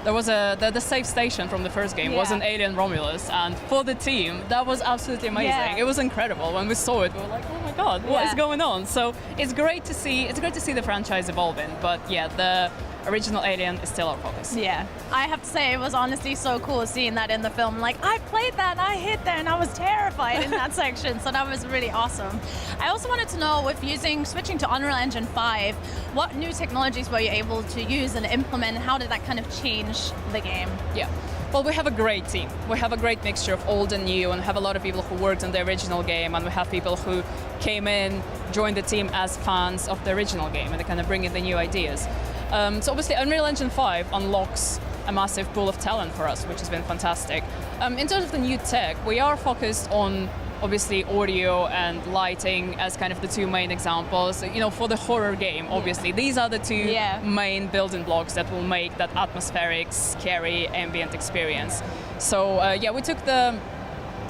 there was the safe station from the first game was an Alien Romulus, and for the team, that was absolutely amazing. Yeah. It was incredible. When we saw it, we were like, oh my god, what is going on? So it's great to see. It's great to see the franchise evolving. But yeah, the original Alien is still our focus. Yeah, I have to say it was honestly so cool seeing that in the film. Like, I played that, and I hit there, and I was terrified in that section, so that was really awesome. I also wanted to know, with switching to Unreal Engine 5, what new technologies were you able to use and implement, and how did that kind of change the game? Yeah. Well, we have a great team. We have a great mixture of old and new, and have a lot of people who worked on the original game, and we have people who came in, joined the team as fans of the original game, and they kind of bring in the new ideas. So obviously Unreal Engine 5 unlocks a massive pool of talent for us, which has been fantastic. In terms of the new tech, we are focused on obviously audio and lighting as kind of the two main examples. For the horror game, obviously, these are the two main building blocks that will make that atmospheric, scary, ambient experience. So we took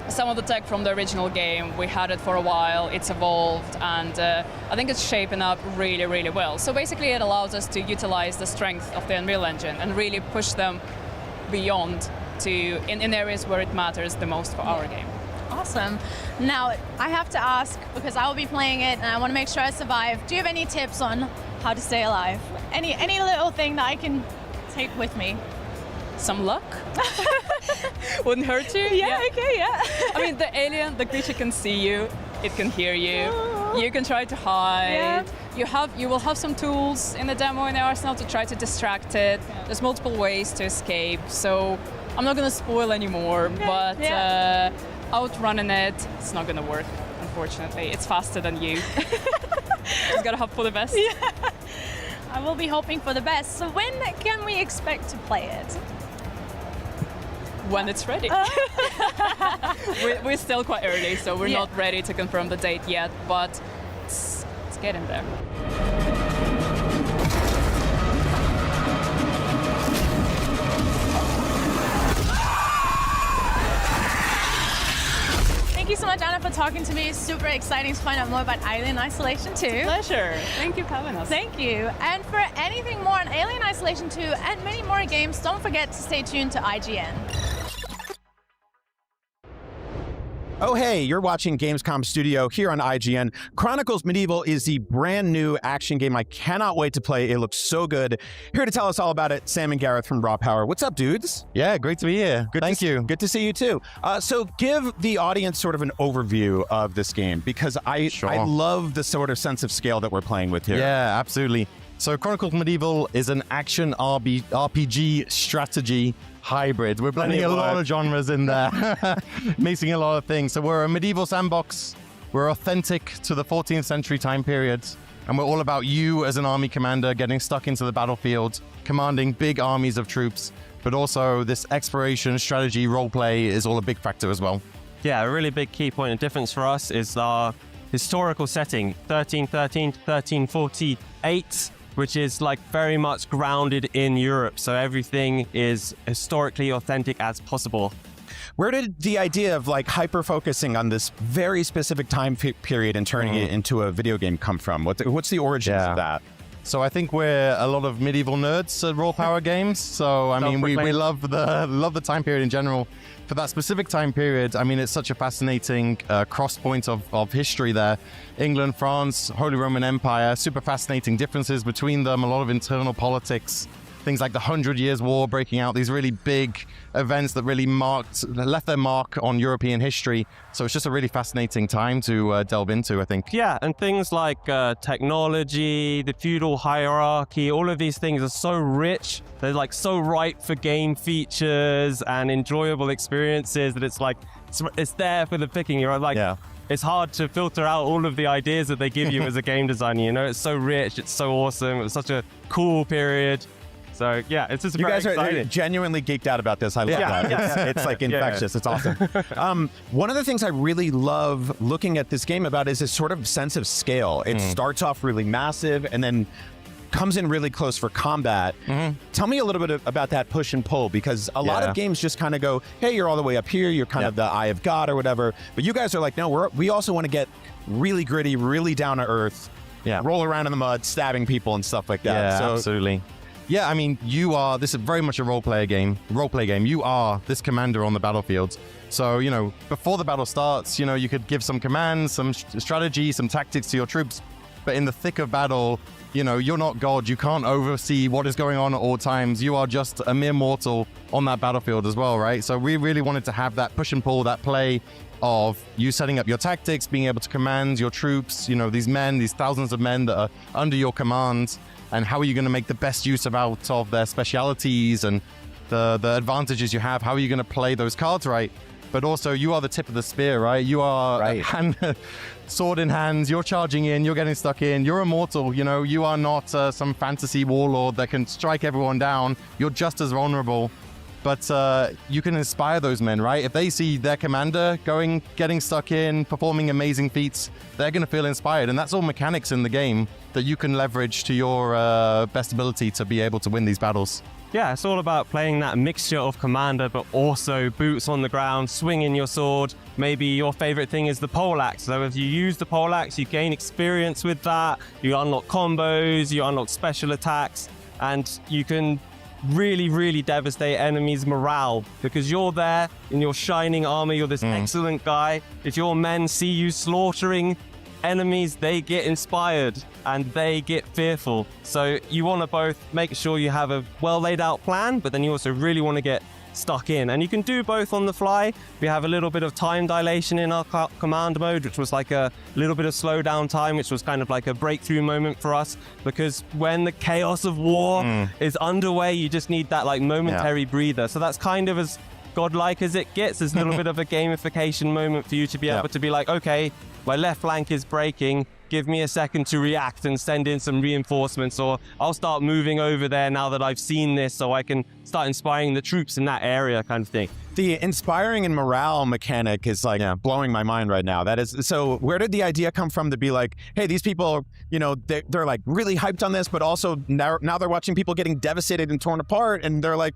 some of the tech from the original game. We had it for a while, it's evolved, and I think it's shaping up really, really well. So basically it allows us to utilize the strength of the Unreal Engine and really push them beyond in areas where it matters the most for our game. Awesome. Now, I have to ask, because I will be playing it and I want to make sure I survive, do you have any tips on how to stay alive? Any little thing that I can take with me? Some luck. Wouldn't hurt you. Yeah, okay, yeah. I mean, the alien, the creature can see you, it can hear you. You can try to hide. Yeah. You will have some tools in the demo in the arsenal to try to distract it. There's multiple ways to escape, so I'm not going to spoil anymore, but outrunning it's not going to work, unfortunately. It's faster than you. Just got to hope for the best. Yeah. I will be hoping for the best. So when can we expect to play it? When it's ready. We're still quite early, so we're not ready to confirm the date yet, but it's getting there. Thank you so much, Anna, for talking to me. Super exciting to find out more about Alien Isolation 2. It's a pleasure. Thank you for having us. Thank you. And for anything more on Alien Isolation 2 and many more games, don't forget to stay tuned to IGN. Oh, hey, you're watching Gamescom Studio here on IGN. Chronicles Medieval is the brand new action game I cannot wait to play. It looks so good. Here to tell us all about it, Sam and Gareth from Raw Power. What's up, dudes? Yeah, great to be here. Thank you. Good to see you too. So give the audience sort of an overview of this game, because I love the sort of sense of scale that we're playing with here. Yeah, absolutely. So Chronicles Medieval is an action RPG strategy hybrid. We're blending a lot of genres in there, mixing a lot of things. So we're a medieval sandbox. We're authentic to the 14th century time period. And we're all about you as an army commander getting stuck into the battlefield, commanding big armies of troops. But also this exploration, strategy, roleplay is all a big factor as well. Yeah, a really big key point of difference for us is our historical setting, 1313 to 1348. Which is like very much grounded in Europe. So everything is historically authentic as possible. Where did the idea of like hyper-focusing on this very specific time period and turning it into a video game come from? What's the origins of that? So I think we're a lot of medieval nerds at Raw Power Games. So I mean, we love the time period in general. For that specific time period, I mean, it's such a fascinating cross point of history there. England, France, Holy Roman Empire, super fascinating differences between them, a lot of internal politics, things like the 100 Years' War breaking out, these really big events that really left their mark on European history. So it's just a really fascinating time to delve into, I think. Yeah, and things like technology, the feudal hierarchy, all of these things are so rich. They're like so ripe for game features and enjoyable experiences that it's like it's there for the picking. You're like, it's hard to filter out all of the ideas that they give you as a game designer. You know, it's so rich, it's so awesome. It was such a cool period. So yeah, it's just you very guys are exciting. Genuinely geeked out about this. I love that. It's like infectious. It's awesome. One of the things I really love looking at this game about is this sort of sense of scale. It starts off really massive and then comes in really close for combat. Tell me a little bit about that push and pull, because a lot of games just kind of go, hey, you're all the way up here, you're kind of the eye of God or whatever. But you guys are like, no, we also want to get really gritty, really down to earth, roll around in the mud, stabbing people and stuff like that. Yeah, so, absolutely. Yeah, I mean, this is very much a role-play game. You are this commander on the battlefield. So, you know, before the battle starts, you know, you could give some commands, some strategy, some tactics to your troops. But in the thick of battle, you know, you're not God. You can't oversee what is going on at all times. You are just a mere mortal on that battlefield as well, right? So we really wanted to have that push and pull, that play of you setting up your tactics, being able to command your troops, you know, these thousands of men that are under your command, and how are you going to make the best use out of their specialities and the advantages you have? How are you going to play those cards right? But also, you are the tip of the spear, right? You are sword in hands, you're charging in, you're getting stuck in, you're immortal, you know, you are not some fantasy warlord that can strike everyone down. You're just as vulnerable, but you can inspire those men, right? If they see their commander getting stuck in, performing amazing feats, they're going to feel inspired, and that's all mechanics in the game that you can leverage to your best ability to be able to win these battles. Yeah, it's all about playing that mixture of commander, but also boots on the ground, swinging your sword. Maybe your favorite thing is the poleaxe. So if you use the poleaxe, you gain experience with that. You unlock combos, you unlock special attacks, and you can really, really devastate enemies' morale because you're there in your shining armor. You're this excellent guy. If your men see you slaughtering enemies, they get inspired and they get fearful. So you want to both make sure you have a well laid out plan, but then you also really want to get stuck in. And you can do both on the fly. We have a little bit of time dilation in our command mode, which was like a little bit of slow down time, which was kind of like a breakthrough moment for us, because when the chaos of war is underway, you just need that like momentary breather. So that's kind of as godlike as it gets. There's a little bit of a gamification moment for you to be able to be like, okay, my left flank is breaking, give me a second to react and send in some reinforcements, or I'll start moving over there now that I've seen this so I can start inspiring the troops in that area, kind of thing. The inspiring and morale mechanic is like blowing my mind right now. That is, so where did the idea come from to be like, hey, these people, you know, they're like really hyped on this, but also now they're watching people getting devastated and torn apart, and they're like,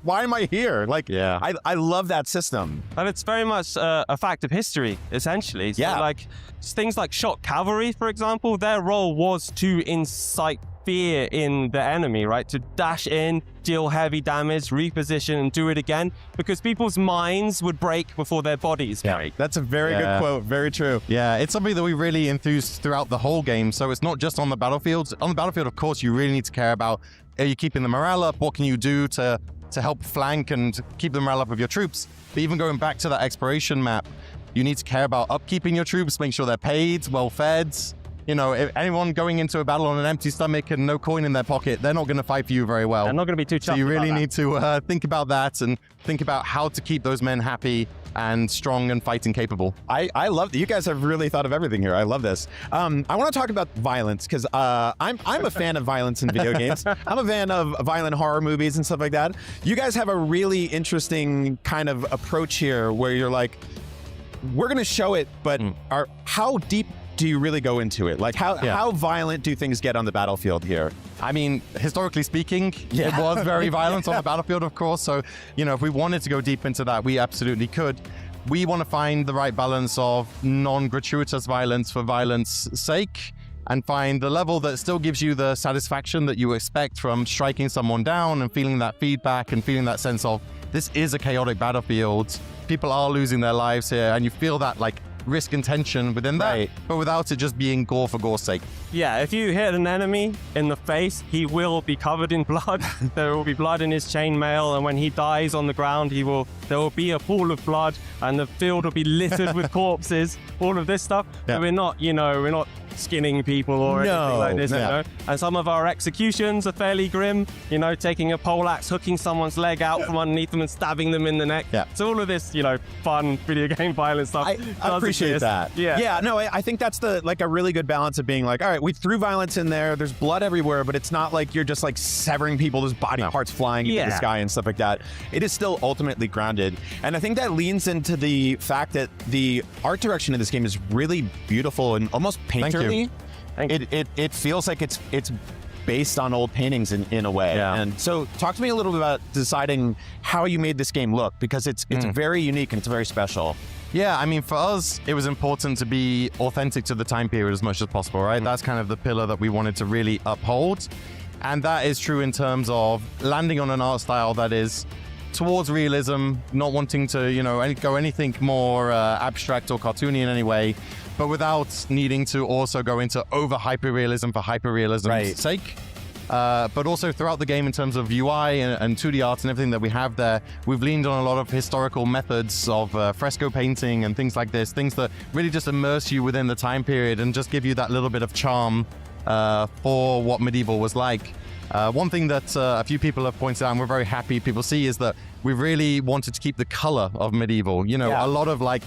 why am I here? Like, I love that system. And it's very much a fact of history, essentially. So like things like shock cavalry, for example, their role was to incite fear in the enemy, right? To dash in, deal heavy damage, reposition, and do it again, because people's minds would break before their bodies break. That's a very good quote. Very true. Yeah, it's something that we really enthused throughout the whole game. So it's not just on the battlefield. On the battlefield, of course, you really need to care about, are you keeping the morale up? What can you do to help flank and keep the morale up of your troops? But even going back to that exploration map, you need to care about upkeeping your troops, make sure they're paid, well fed. You know, if anyone going into a battle on an empty stomach and no coin in their pocket, they're not going to fight for you very well. They're not going to be too chuffed. So you really need to think about that and think about how to keep those men happy and strong and fighting capable. I love that. You guys have really thought of everything here. I love this. I want to talk about violence, because I'm a fan of violence in video games. I'm a fan of violent horror movies and stuff like that. You guys have a really interesting kind of approach here where you're like, we're going to show it, but how deep do you really go into it? Like, how violent do things get on the battlefield here? I mean, historically speaking, it was very violent on the battlefield, of course. So, you know, if we wanted to go deep into that, we absolutely could. We want to find the right balance of non-gratuitous violence for violence sake, and find the level that still gives you the satisfaction that you expect from striking someone down and feeling that feedback and feeling that sense of, this is a chaotic battlefield. People are losing their lives here, and you feel that like risk and tension within that, but without it just being gore for gore's sake. Yeah, if you hit an enemy in the face, he will be covered in blood. There will be blood in his chainmail, and when he dies on the ground, there will be a pool of blood, and the field will be littered with corpses, all of this stuff. So we're not skinning people or anything like this, you know? And some of our executions are fairly grim, you know, taking a poleaxe, hooking someone's leg out from underneath them and stabbing them in the neck. Yeah. So all of this, you know, fun video game violence stuff. I appreciate that. Yeah. No, I think that's a really good balance of being like, all right, we threw violence in there, there's blood everywhere, but it's not like you're just like severing people, there's body parts flying into the sky and stuff like that. It is still ultimately grounded. And I think that leans into the fact that the art direction of this game is really beautiful and almost painterly. It feels like it's based on old paintings in a way. Yeah. And so talk to me a little bit about deciding how you made this game look, because it's very unique and it's very special. Yeah, I mean, for us, it was important to be authentic to the time period as much as possible, right? That's kind of the pillar that we wanted to really uphold. And that is true in terms of landing on an art style that is towards realism, not wanting to, you know, go anything more abstract or cartoony in any way, but without needing to also go into over hyper-realism for hyper-realism's sake. But also throughout the game in terms of UI and 2D art and everything that we have there, we've leaned on a lot of historical methods of fresco painting and things like this, things that really just immerse you within the time period and just give you that little bit of charm for what medieval was like. One thing that a few people have pointed out, and we're very happy people see, is that we really wanted to keep the color of medieval. You know, a lot of like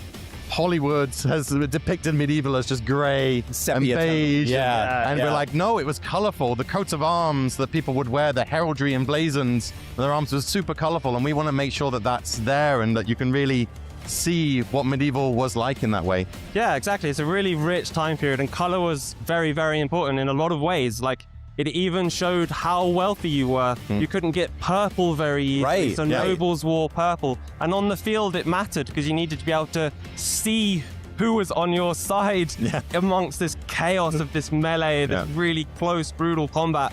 Hollywood has depicted medieval as just gray and beige. And we're like, no, it was colorful. The coats of arms that people would wear, the heraldry emblazoned, their arms was super colorful. And we want to make sure that that's there and that you can really see what medieval was like in that way. Yeah, exactly. It's a really rich time period, and color was very, very important in a lot of ways. Like, it even showed how wealthy you were. You couldn't get purple very easily, so nobles wore purple. And on the field, it mattered because you needed to be able to see who was on your side amongst this chaos of this melee, this really close, brutal combat.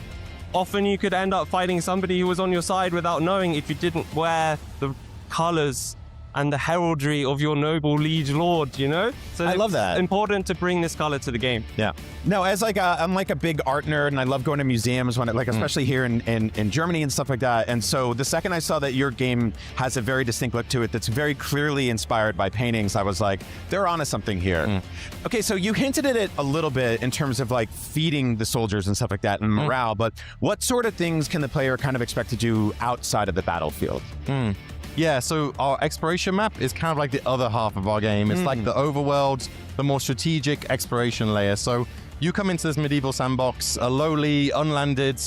Often you could end up fighting somebody who was on your side without knowing if you didn't wear the colors and the heraldry of your noble liege lord, you know? So I love that. It's important to bring this color to the game. Yeah. No, as like I'm like a big art nerd, and I love going to museums when especially here in Germany and stuff like that. And so the second I saw that your game has a very distinct look to it that's very clearly inspired by paintings, I was like, they're onto something here. Okay, so you hinted at it a little bit in terms of like feeding the soldiers and stuff like that and morale, but what sort of things can the player kind of expect to do outside of the battlefield? Yeah, so our exploration map is kind of like the other half of our game. It's like the overworld, the more strategic exploration layer. So you come into this medieval sandbox, a lowly, unlanded,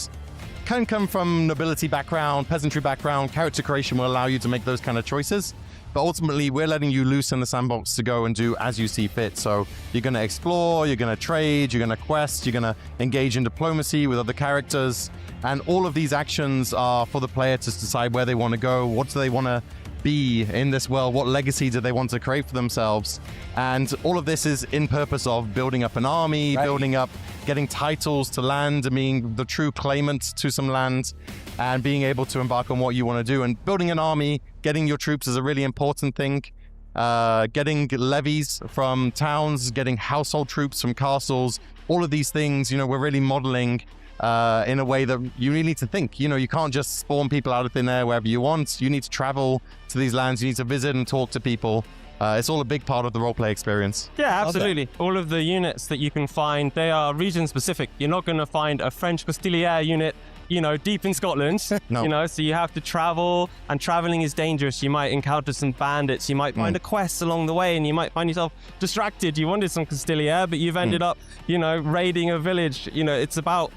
can come from nobility background, peasantry background. Character creation will allow you to make those kind of choices. But ultimately, we're letting you loose in the sandbox to go and do as you see fit. So you're going to explore, you're going to trade, you're going to quest, you're going to engage in diplomacy with other characters. And all of these actions are for the player to decide where they want to go, what do they want to be in this world, what legacy do they want to create for themselves. And all of this is in purpose of building up an army, building up, getting titles to land, and being the true claimant to some land, and being able to embark on what you want to do. And building an army, getting your troops is a really important thing. Getting levies from towns, getting household troops from castles, all of these things, you know, we're really modeling in a way that you really need to think. You know, you can't just spawn people out of thin air wherever you want. You need to travel to these lands. You need to visit and talk to people. It's all a big part of the roleplay experience. Yeah, absolutely. All of the units that you can find, they are region specific. You're not going to find a French Castilier unit, you know, deep in Scotland. No. You know, so you have to travel, and traveling is dangerous. You might encounter some bandits. You might find a quest along the way, and you might find yourself distracted. You wanted some Castilier, but you've ended up, you know, raiding a village. You know, it's about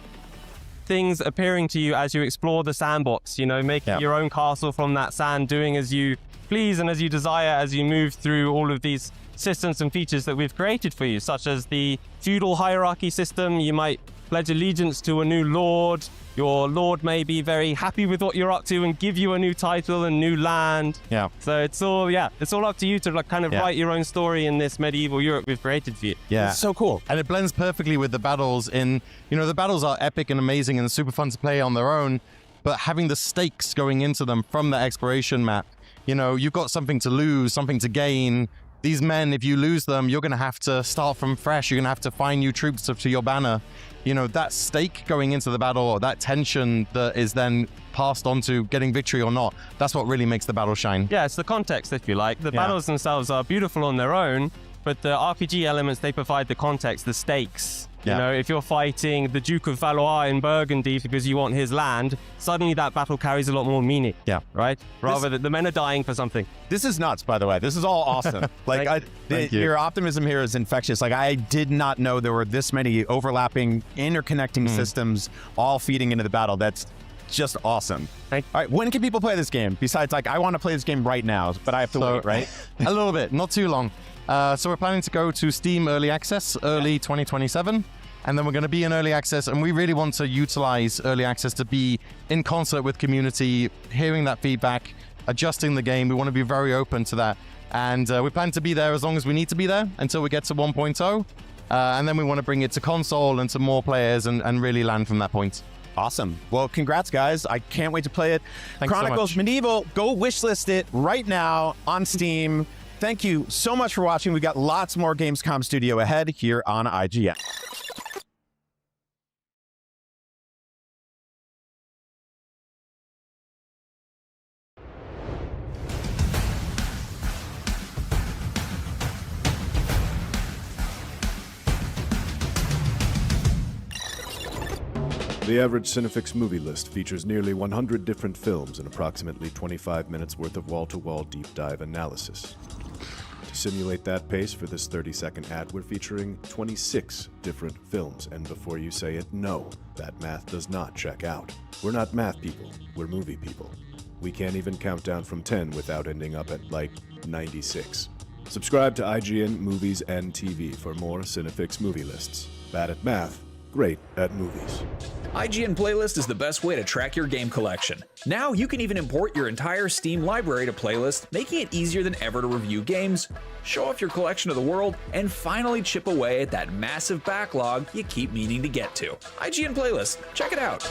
things appearing to you as you explore the sandbox, you know, making your own castle from that sand, doing as you please and as you desire as you move through all of these systems and features that we've created for you, such as the feudal hierarchy system. You might pledge allegiance to a new lord. Your lord may be very happy with what you're up to and give you a new title and new land. Yeah. So it's all up to you to like kind of write your own story in this medieval Europe we've created for you. Yeah. It's so cool. And it blends perfectly with the battles in, you know, the battles are epic and amazing and super fun to play on their own, but having the stakes going into them from the exploration map, you know, you've got something to lose, something to gain. These men, if you lose them, you're going to have to start from fresh. You're going to have to find new troops to your banner. You know, that stake going into the battle, or that tension that is then passed on to getting victory or not, that's what really makes the battle shine. Yeah, it's the context, if you like. The battles themselves are beautiful on their own, but the RPG elements, they provide the context, the stakes. You know, if you're fighting the Duke of Valois in Burgundy because you want his land, suddenly that battle carries a lot more meaning. Yeah. Right? Rather than the men are dying for something. This is nuts, by the way. This is all awesome. Like, Thank you. Your optimism here is infectious. Like, I did not know there were this many overlapping, interconnecting systems all feeding into the battle. That's just awesome. All right, when can people play this game? Besides, like, I want to play this game right now, but I have to wait, right? A little bit, not too long. So we're planning to go to Steam Early Access early 2027. And then we're going to be in early access, and we really want to utilize early access to be in concert with community, hearing that feedback, adjusting the game. We want to be very open to that. And we plan to be there as long as we need to be there until we get to 1.0. And then we want to bring it to console and to more players and really land from that point. Awesome. Well, congrats, guys. I can't wait to play it. Thanks Chronicles so much. Medieval, go wishlist it right now on Steam. Thank you so much for watching. We've got lots more Gamescom Studio ahead here on IGN. The average Cinefix movie list features nearly 100 different films and approximately 25 minutes worth of wall-to-wall deep dive analysis. To simulate that pace for this 30-second ad, we're featuring 26 different films, and before you say it, no, that math does not check out. We're not math people, we're movie people. We can't even count down from 10 without ending up at, like, 96. Subscribe to IGN Movies and TV for more Cinefix movie lists. Bad at math, great at movies. IGN Playlist is the best way to track your game collection. Now you can even import your entire Steam library to Playlist, making it easier than ever to review games, show off your collection to the world, and finally chip away at that massive backlog you keep meaning to get to. IGN Playlist, check it out.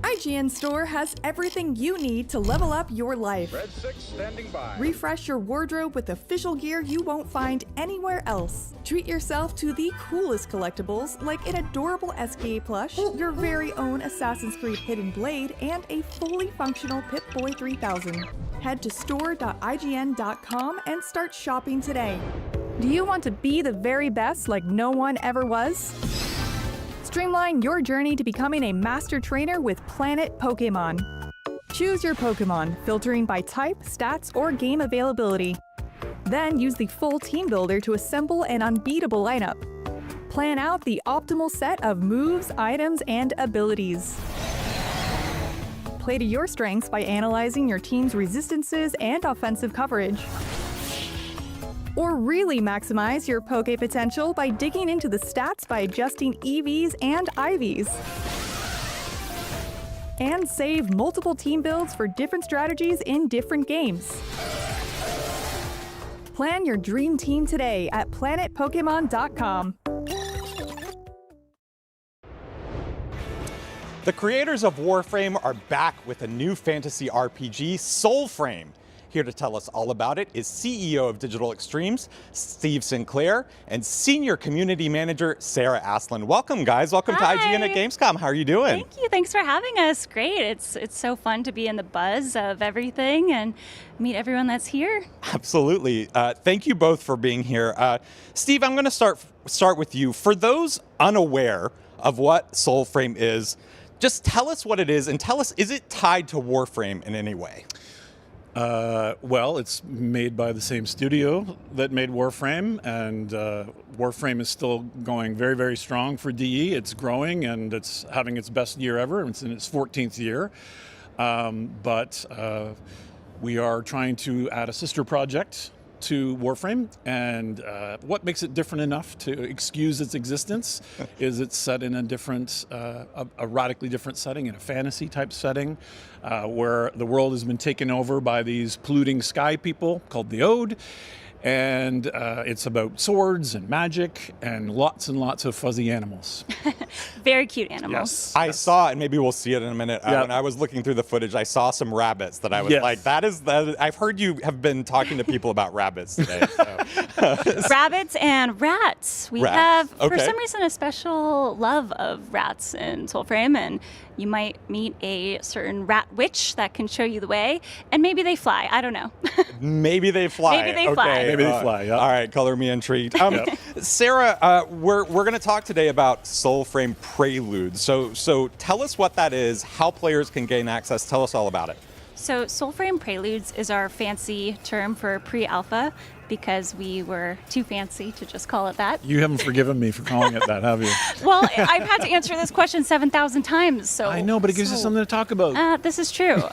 IGN Store has everything you need to level up your life. Red 6 standing by. Refresh your wardrobe with official gear you won't find anywhere else. Treat yourself to the coolest collectibles like an adorable SKA plush, your very own Assassin's Creed Hidden Blade, and a fully functional Pip-Boy 3000. Head to store.ign.com and start shopping today. Do you want to be the very best like no one ever was? Streamline your journey to becoming a master trainer with Planet Pokemon. Choose your Pokemon, filtering by type, stats, or game availability. Then use the full team builder to assemble an unbeatable lineup. Plan out the optimal set of moves, items, and abilities. Play to your strengths by analyzing your team's resistances and offensive coverage. Or really maximize your Poke potential by digging into the stats by adjusting EVs and IVs. And save multiple team builds for different strategies in different games. Plan your dream team today at planetpokemon.com. The creators of Warframe are back with a new fantasy RPG, Soulframe. Here to tell us all about it is CEO of Digital Extremes, Steve Sinclair, and Senior Community Manager, Sarah Aslan. Welcome, guys. Welcome to IGN at Gamescom. How are you doing? Thank you. Thanks for having us. Great. It's so fun to be in the buzz of everything and meet everyone that's here. Absolutely. Thank you both for being here. Steve, I'm going to start with you. For those unaware of what Soulframe is, just tell us what it is and tell us, is it tied to Warframe in any way? Well, it's made by the same studio that made Warframe, and Warframe is still going very, very strong for DE. It's growing, and it's having its best year ever. It's in its 14th year. But we are trying to add a sister project to Warframe, and what makes it different enough to excuse its existence is it's set in a different, a radically different setting, in a fantasy type setting, where the world has been taken over by these polluting sky people called the Ode, and it's about swords and magic and lots of fuzzy animals. Very cute animals. Yes. I saw, and maybe we'll see it in a minute, when I was looking through the footage, I saw some rabbits that I was like, that I've heard you have been talking to people about rabbits today. So. Rabbits and rats. We have, for some reason, a special love of rats in Soulframe, and You might meet a certain rat witch that can show you the way, and maybe they fly. I don't know. Maybe they fly. Maybe they fly. Okay. Maybe they fly, yeah. All right, color me intrigued. Sarah, we're going to talk today about Soulframe Prelude. So tell us what that is, how players can gain access. Tell us all about it. So Soulframe Preludes is our fancy term for pre-alpha because we were too fancy to just call it that. You haven't forgiven me for calling it that, have you? Well, I've had to answer this question 7,000 times. So I know, but it gives us something to talk about. This is true.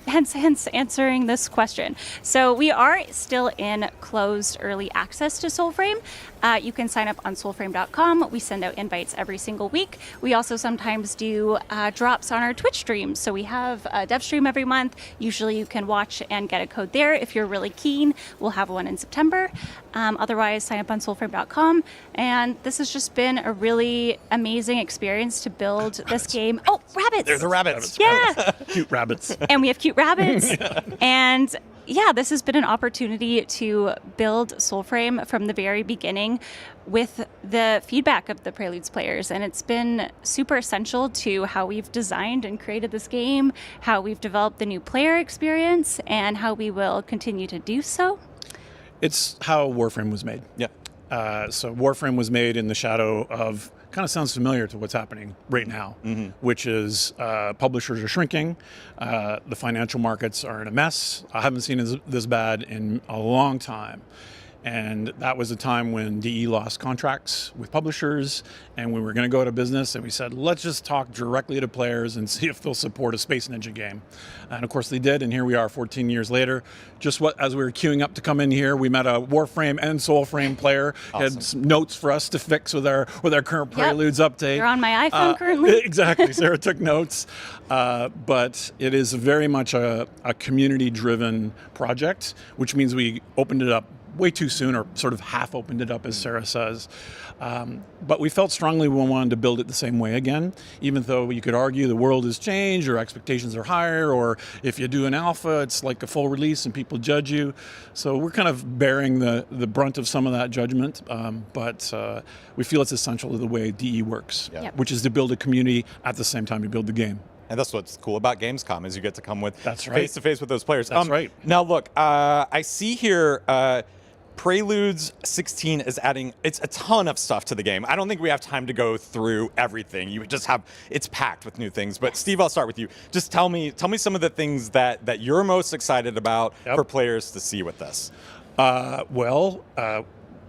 Hence answering this question. So we are still in closed early access to Soulframe. You can sign up on soulframe.com. We send out invites every single week. We also sometimes do drops on our Twitch streams. So we have a dev stream every month. Usually you can watch and get a code there if you're really keen. We'll have one in September. Otherwise, sign up on soulframe.com. And this has just been a really amazing experience to build this game. Oh, rabbits! They're the rabbits. Yeah. Cute rabbits. And we have cute rabbits. And yeah, this has been an opportunity to build Soulframe from the very beginning with the feedback of the Preludes players. And it's been super essential to how we've designed and created this game, how we've developed the new player experience, and how we will continue to do so. It's how Warframe was made. Yeah. So Warframe was made in the shadow of, kind of sounds familiar to what's happening right now, which is publishers are shrinking, the financial markets are in a mess. I haven't seen this bad in a long time. And that was a time when DE lost contracts with publishers, and we were going to go out of business, and we said, let's just talk directly to players and see if they'll support a Space Ninja game. And of course they did, and here we are 14 years later. As we were queuing up to come in here, we met a Warframe and Soulframe player, had some notes for us to fix with our current Preludes update. You're on my iPhone currently. Exactly, Sarah took notes. But it is very much a community-driven project, which means we opened it up way too soon, or sort of half opened it up, as Sarah says. But we felt strongly we wanted to build it the same way again, even though you could argue the world has changed, or expectations are higher, or if you do an alpha, it's like a full release and people judge you. So we're kind of bearing the brunt of some of that judgment, but we feel it's essential to the way DE works, which is to build a community at the same time you build the game. And that's what's cool about Gamescom, is you get to come with That's right. face-to-face with those players. That's right. Now look, I see here Preludes 16 is adding, it's a ton of stuff to the game. I don't think we have time to go through everything. You just have, it's packed with new things. But Steve, I'll start with you. Just tell me some of the things that you're most excited about for players to see with this.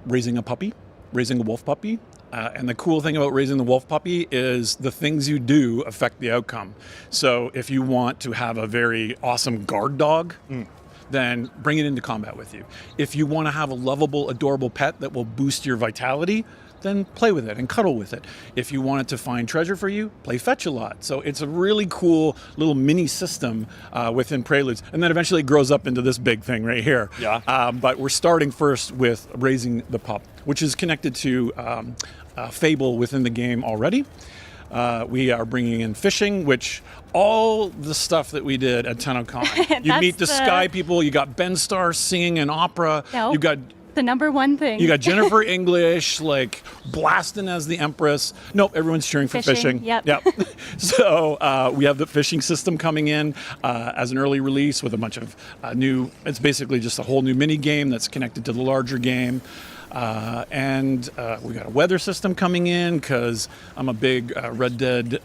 Raising a puppy, raising a wolf puppy. And the cool thing about raising the wolf puppy is the things you do affect the outcome. So if you want to have a very awesome guard dog, then bring it into combat with you. If you want to have a lovable, adorable pet that will boost your vitality, then play with it and cuddle with it. If you want it to find treasure for you, play fetch a lot. So it's a really cool little mini system within Preludes. And then eventually it grows up into this big thing right here. Yeah. But we're starting first with raising the pup, which is connected to Fable within the game already. We are bringing in fishing, which all the stuff that we did at TennoCon. You meet the Sky people, you got Ben Starr singing an opera, you got the number one thing. You got Jennifer English, like, blasting as the Empress. Nope, everyone's cheering for fishing. Yep. So we have the fishing system coming in as an early release with a bunch of new, it's basically just a whole new mini game that's connected to the larger game. And we got a weather system coming in, because I'm a big Red Dead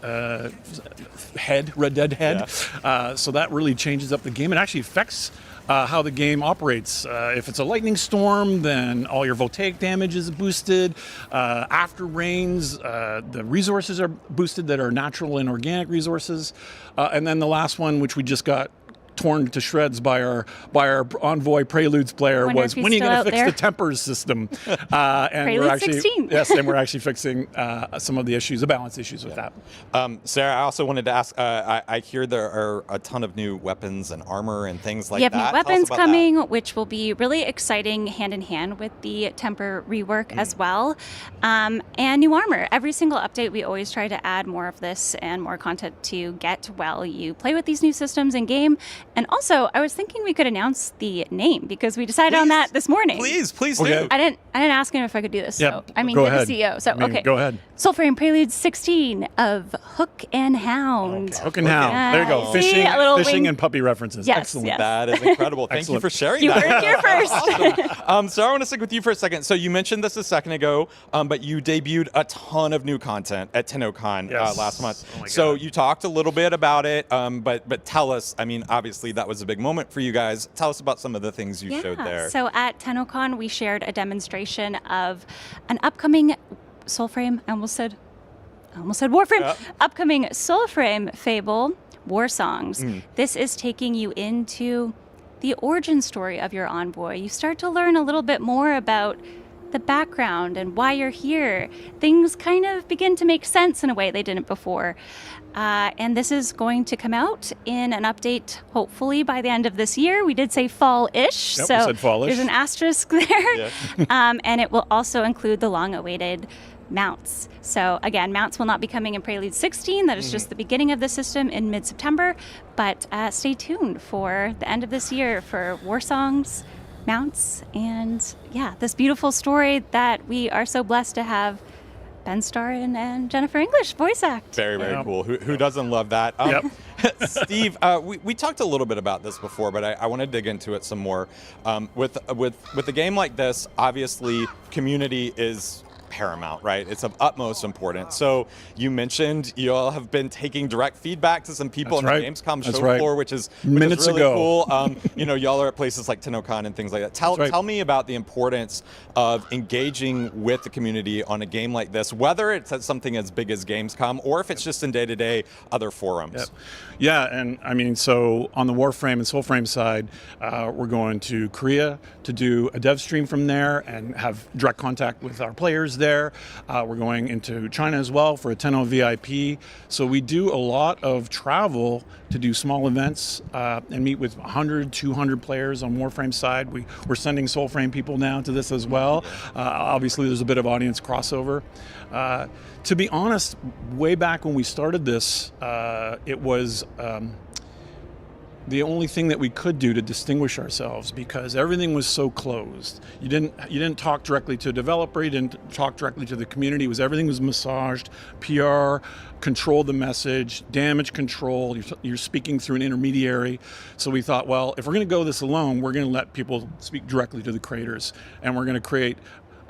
head. Yeah. So that really changes up the game. It actually affects how the game operates. If it's a lightning storm, then all your voltaic damage is boosted. After rains, the resources are boosted that are natural and organic resources. And then the last one, which we just got torn to shreds by our Envoy Preludes player, was when are you going to fix the tempers system? And we're actually 16. Yes, and we're actually fixing some of the issues, the balance issues with that. Sarah, I also wanted to ask, I hear there are a ton of new weapons and armor and things like that. You have new weapons coming, which will be really exciting hand in hand with the temper rework as well. And new armor. Every single update, we always try to add more of this and more content to get while you play with these new systems in game. And also, I was thinking we could announce the name because we decided on that this morning. Please do. I didn't ask him if I could do this. Yeah, So I mean, go you're ahead. the CEO. So okay. Go ahead. Soulframe Prelude 16 of Hook and Hound. Hook and Hound. There you go. See, Fishing, a little fishing wing- and puppy references. Yes, Excellent. yes. That is incredible. Thank you Excellent. for sharing You that. heard it here first. Awesome. So I want to stick with you for a second. So you mentioned this a second ago, but you debuted a ton of new content at TennoCon last month. Oh my So God. you talked a little bit about it, but tell us. I mean, obviously that was a big moment for you guys. Tell us about some of the things you showed there. So at TennoCon, we shared a demonstration of an upcoming Soulframe. I almost said Warframe. Yep. Upcoming Soulframe Fable War Songs. This is taking you into the origin story of your envoy. You start to learn a little bit more about the background and why you're here. Things kind of begin to make sense in a way they didn't before. And this is going to come out in an update, hopefully by the end of this year. We did say fall-ish, Yep, we so said fall-ish. there's an asterisk there. And it will also include the long-awaited mounts. So again, mounts will not be coming in Prelude 16. That is just the beginning of the system in mid-September. But stay tuned for the end of this year for War Songs, mounts, and this beautiful story that we are so blessed to have Ben Starr and Jennifer English voice act. Very, very cool. Who doesn't love that? Steve, we talked a little bit about this before, but I want to dig into it some more. With a game like this, obviously, community is paramount, right? It's of utmost importance. So you mentioned you all have been taking direct feedback to some people on the Gamescom show floor, which is Minutes really ago. cool. Y'all are at places like TennoCon and things like that. Tell me about the importance of engaging with the community on a game like this, whether it's at something as big as Gamescom or if it's just in day-to-day other forums. Yeah, and I mean, so on the Warframe and Soulframe side, we're going to Korea to do a dev stream from there and have direct contact with our players there. We're going into China as well for a Tenno VIP. So we do a lot of travel to do small events and meet with 100, 200 players on Warframe side. We're sending Soulframe people now to this as well. Obviously, there's a bit of audience crossover. To be honest, way back when we started this, it was the only thing that we could do to distinguish ourselves because everything was so closed. You didn't talk directly to a developer, you didn't talk directly to the community. Everything was massaged, PR, control the message, damage control. You're speaking through an intermediary. So we thought, well, if we're going to go this alone, we're going to let people speak directly to the creators, and we're going to create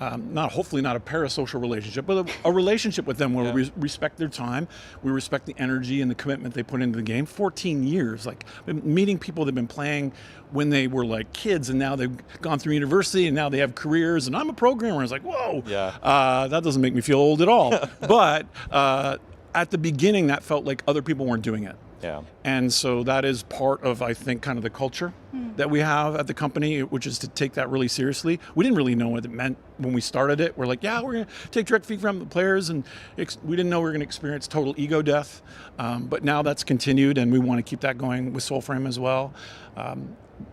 hopefully not a parasocial relationship, but a relationship with them where we respect their time, we respect the energy and the commitment they put into the game. 14 years, like meeting people that have been playing when they were like kids, and now they've gone through university, and now they have careers, and I'm a programmer. I was like, whoa, that doesn't make me feel old at all. But at the beginning, that felt like other people weren't doing it. Yeah. And so that is part of, I think, kind of the culture that we have at the company, which is to take that really seriously. We didn't really know what it meant when we started it. We're like, we're going to take direct feedback from the players, and we didn't know we were going to experience total ego death. But now that's continued, and we want to keep that going with Soulframe as well.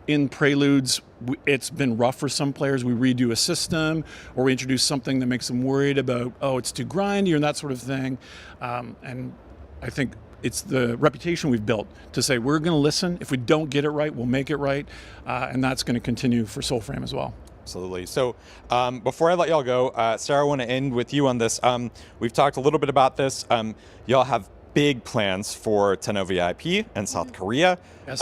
In Preludes, it's been rough for some players. We redo a system, or we introduce something that makes them worried about, it's too grindy, and that sort of thing. And I think it's the reputation we've built to say we're going to listen. If we don't get it right, we'll make it right. And that's going to continue for Soulframe as well. Absolutely. So before I let y'all go, Sarah, I want to end with you on this. We've talked a little bit about this. Y'all have big plans for Tenno VIP and South Korea. Yes.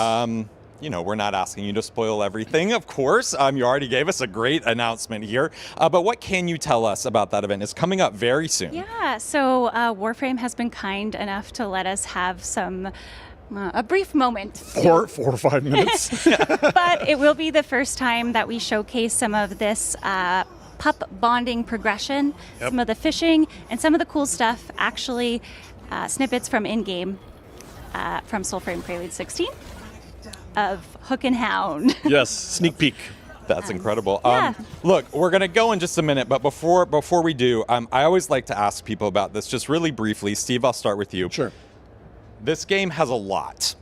We're not asking you to spoil everything, of course. You already gave us a great announcement here. But what can you tell us about that event? It's coming up very soon. Yeah, so Warframe has been kind enough to let us have a brief moment. 4 or 5 minutes. But it will be the first time that we showcase some of this pup bonding progression, some of the fishing, and some of the cool stuff, actually snippets from in-game from Soulframe Prelude 16. Of Hook and Hound. Yes, sneak peek. That's incredible. Yeah. Look, we're going to go in just a minute, but before we do, I always like to ask people about this just really briefly. Steve, I'll start with you. Sure. This game has a lot.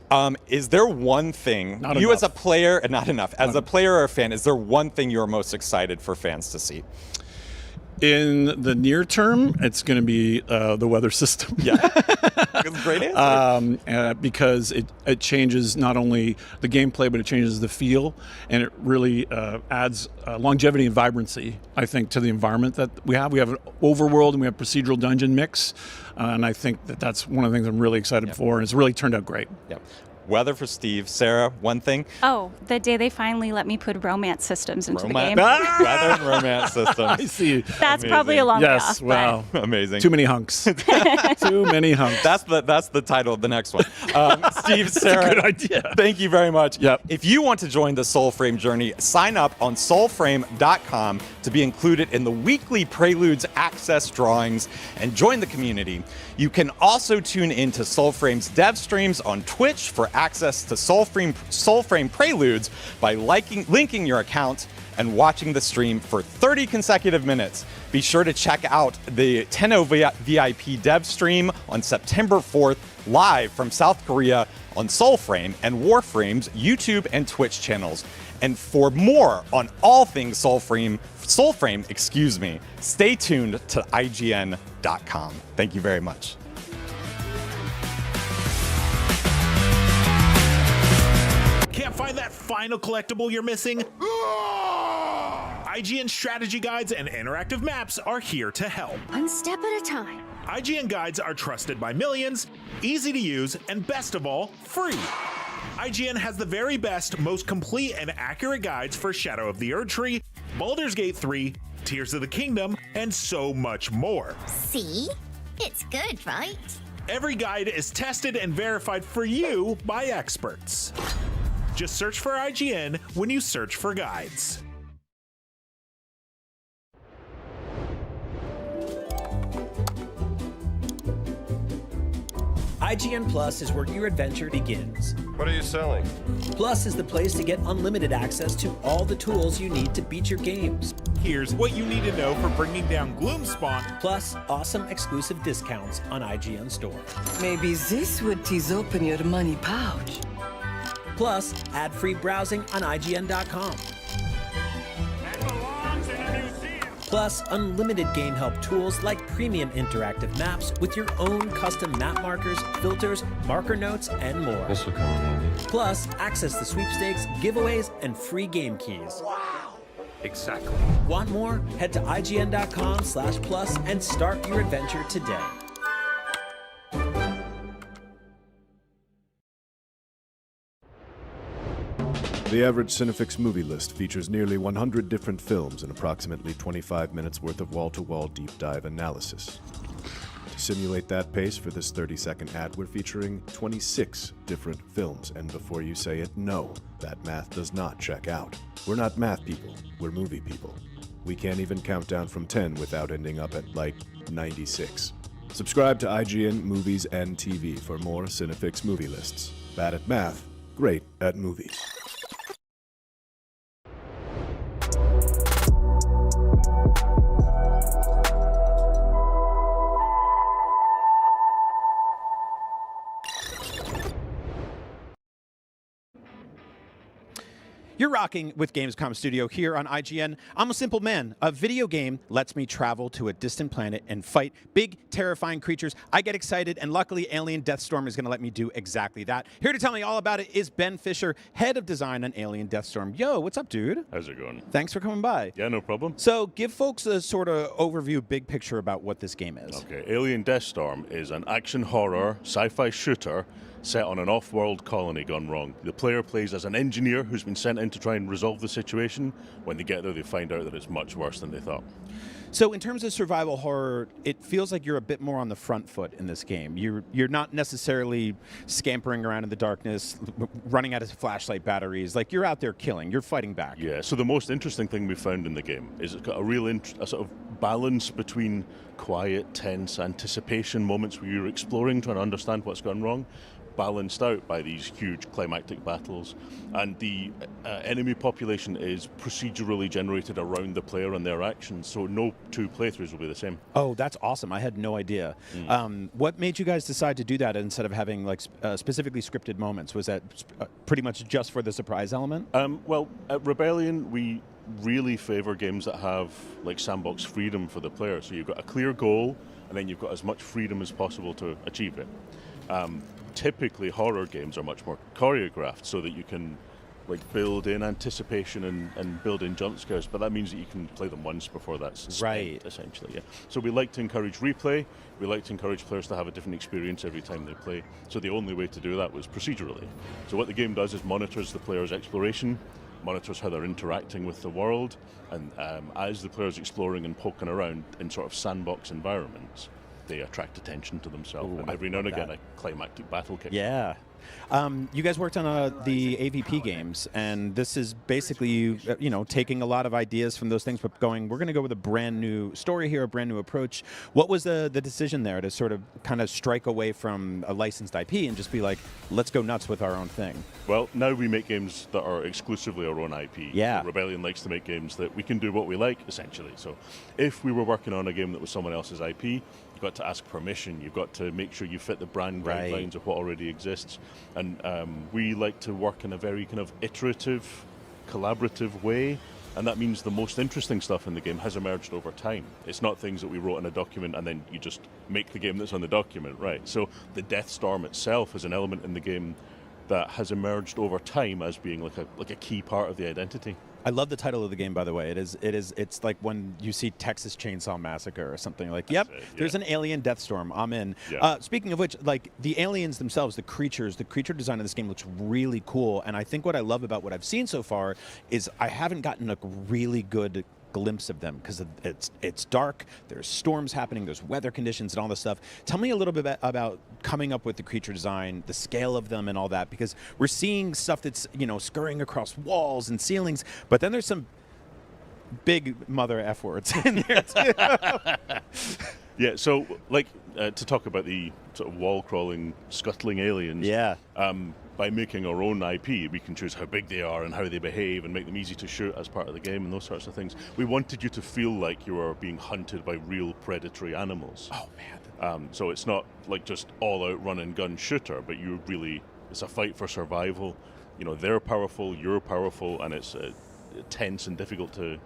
Is there one thing, Not you enough. as a player, not enough, as a player or a fan, is there one thing you're most excited for fans to see? In the near term, it's going to be the weather system. Yeah, that's a great answer. Because it changes not only the gameplay, but it changes the feel, and it really adds longevity and vibrancy, I think, to the environment that we have. We have an overworld and we have procedural dungeon mix, and I think that's one of the things I'm really excited for, and it's really turned out great. Yep. Weather for Steve. Sarah, one thing. Oh, the day they finally let me put romance systems into the game. Weather and romance systems. I see. That's probably a long way off. Yes, wow. Amazing. Too many hunks. Too many hunks. That's the title of the next one. Steve, Sarah, That's a good idea. Thank you very much. Yep. If you want to join the Soulframe journey, sign up on soulframe.com to be included in the weekly Preludes access drawings and join the community. You can also tune into Soulframe's dev streams on Twitch for access to Soulframe Preludes by linking your account and watching the stream for 30 consecutive minutes. Be sure to check out the Tenno VIP dev stream on September 4th, live from South Korea on Soulframe and Warframe's YouTube and Twitch channels. And for more on all things Soulframe, stay tuned to IGN.com. Thank you very much. Can't find that final collectible you're missing? IGN strategy guides and interactive maps are here to help. One step at a time. IGN guides are trusted by millions, easy to use, and best of all, free. IGN has the very best, most complete and accurate guides for Shadow of the Erdtree, Baldur's Gate 3, Tears of the Kingdom, and so much more. See? It's good, right? Every guide is tested and verified for you by experts. Just search for IGN when you search for guides. IGN Plus is where your adventure begins. What are you selling? Plus is the place to get unlimited access to all the tools you need to beat your games. Here's what you need to know for bringing down Gloomspawn. Plus, awesome exclusive discounts on IGN Store. Maybe this would tease open your money pouch. Plus, ad-free browsing on IGN.com. Plus, unlimited game help tools like premium interactive maps with your own custom map markers, filters, marker notes, and more. This will come in handy. Plus, access to sweepstakes, giveaways, and free game keys. Wow! Exactly. Want more? Head to IGN.com/plus and start your adventure today. The average Cinefix movie list features nearly 100 different films and approximately 25 minutes worth of wall-to-wall deep dive analysis. To simulate that pace for this 30-second ad, we're featuring 26 different films. And before you say it, no, that math does not check out. We're not math people, we're movie people. We can't even count down from 10 without ending up at, like, 96. Subscribe to IGN Movies and TV for more Cinefix movie lists. Bad at math, great at movies. You're rocking with Gamescom Studio here on IGN. I'm a simple man. A video game lets me travel to a distant planet and fight big, terrifying creatures. I get excited, and luckily Alien Deathstorm is going to let me do exactly that. Here to tell me all about it is Ben Fisher, head of design on Alien Deathstorm. Yo, what's up, dude? How's it going? Thanks for coming by. Yeah, no problem. So give folks a sort of overview, big picture about what this game is. Okay, Alien Deathstorm is an action horror sci-fi shooter set on an off-world colony gone wrong. The player plays as an engineer who's been sent in to try and resolve the situation. When they get there, they find out that it's much worse than they thought. So in terms of survival horror, it feels like you're a bit more on the front foot in this game. You're not necessarily scampering around in the darkness, running out of flashlight batteries. Like, you're out there killing. You're fighting back. Yeah, so the most interesting thing we found in the game is it's got a real a sort of balance between quiet, tense anticipation moments where you're exploring, trying to understand what's gone wrong, balanced out by these huge climactic battles. And the enemy population is procedurally generated around the player and their actions, so no two playthroughs will be the same. Oh, that's awesome. I had no idea. What made you guys decide to do that instead of having like specifically scripted moments? Was that pretty much just for the surprise element? Well, at Rebellion, we really favor games that have like sandbox freedom for the player. So you've got a clear goal, and then you've got as much freedom as possible to achieve it. Typically, horror games are much more choreographed, so that you can like build in anticipation and build in jump scares, but that means that you can play them once before that's spent, essentially. Yeah. So we like to encourage replay. We like to encourage players to have a different experience every time they play. So the only way to do that was procedurally. So what the game does is monitors the player's exploration, monitors how they're interacting with the world, and as the player's exploring and poking around in sort of sandbox environments, they attract attention to themselves. And every now and again, a climactic battle kicks. Yeah. You guys worked on the AVP games, and this is basically you taking a lot of ideas from those things, but going, we're going to go with a brand new story here, a brand new approach. What was the decision there to sort of kind of strike away from a licensed IP and just be like, let's go nuts with our own thing? Well, now we make games that are exclusively our own IP. Yeah. So Rebellion likes to make games that we can do what we like, essentially. So if we were working on a game that was someone else's IP, you've got to ask permission. You've got to make sure you fit the brand guidelines of what already exists. And we like to work in a very kind of iterative, collaborative way. And that means the most interesting stuff in the game has emerged over time. It's not things that we wrote in a document and then you just make the game that's on the document, right? So the Death Storm itself is an element in the game that has emerged over time as being like a key part of the identity. I love the title of the game, by the way. It's like when you see Texas Chainsaw Massacre or something like, yep, there's an alien death storm. I'm in. Yeah. Speaking of which, like the aliens themselves, the creature design of this game looks really cool. And I think what I love about what I've seen so far is I haven't gotten a really good glimpse of them because it's dark, there's storms happening, there's weather conditions and all this stuff. Tell me a little bit about coming up with the creature design, the scale of them and all that, because we're seeing stuff that's scurrying across walls and ceilings, but then there's some big mother F words in there too. Yeah, so like to talk about the sort of wall crawling, scuttling aliens. Yeah. By making our own IP, we can choose how big they are and how they behave and make them easy to shoot as part of the game and those sorts of things. We wanted you to feel like you were being hunted by real predatory animals. Oh, man. So it's not like just all-out run-and-gun shooter, but it's a fight for survival. They're powerful, you're powerful, and it's tense and difficult to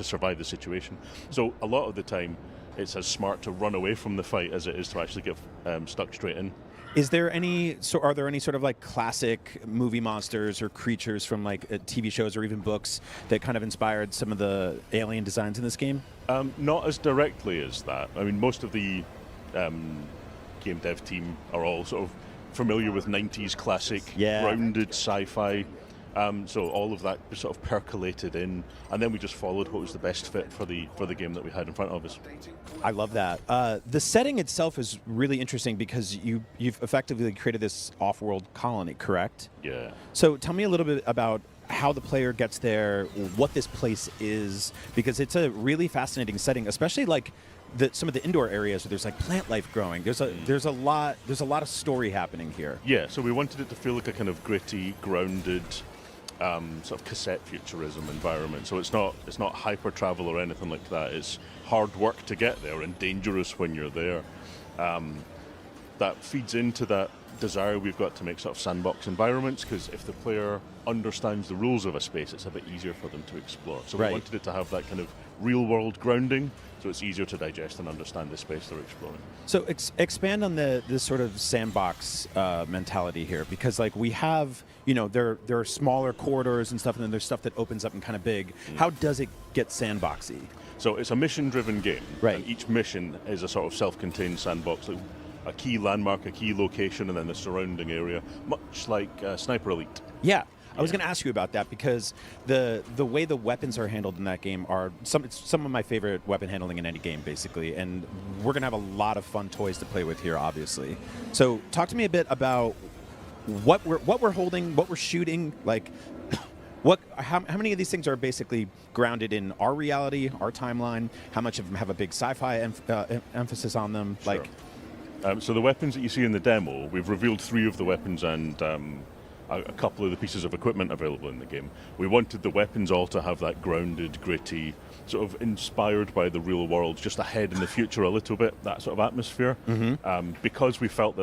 survive the situation. So a lot of the time, it's as smart to run away from the fight as it is to actually get stuck straight in. Are there any sort of like classic movie monsters or creatures from like TV shows or even books that kind of inspired some of the alien designs in this game? Not as directly as that. I mean, most of the game dev team are all sort of familiar with 90s classic, grounded sci-fi. So all of that sort of percolated in, and then we just followed what was the best fit for the game that we had in front of us. I love that. The setting itself is really interesting because you've effectively created this off-world colony, correct? Yeah. So tell me a little bit about how the player gets there, what this place is, because it's a really fascinating setting, especially like some of the indoor areas where there's like plant life growing. There's a lot of story happening here. Yeah. So we wanted it to feel like a kind of gritty, grounded, sort of cassette futurism environment. So it's not hyper travel or anything like that. It's hard work to get there and dangerous when you're there. That feeds into that desire we've got to make sort of sandbox environments, because if the player understands the rules of a space, it's a bit easier for them to explore. So we wanted it to have that kind of real world grounding, so it's easier to digest and understand the space they're exploring. So expand on this sort of sandbox mentality here, because like we have, there are smaller corridors and stuff, and then there's stuff that opens up and kind of big. How does it get sandboxy? So it's a mission-driven game. Right. And each mission is a sort of self-contained sandbox, like a key landmark, a key location, and then the surrounding area, much like Sniper Elite. Yeah. I was going to ask you about that because the way the weapons are handled in that game are some of my favorite weapon handling in any game, basically. And we're going to have a lot of fun toys to play with here, obviously. So talk to me a bit about what we're holding, what we're shooting, like how many of these things are basically grounded in our reality, our timeline? How much of them have a big sci-fi emphasis on them? Sure. So the weapons that you see in the demo, we've revealed 3 of the weapons and a couple of the pieces of equipment available in the game. We wanted the weapons all to have that grounded, gritty, sort of inspired by the real world, just ahead in the future a little bit, that sort of atmosphere. Because we felt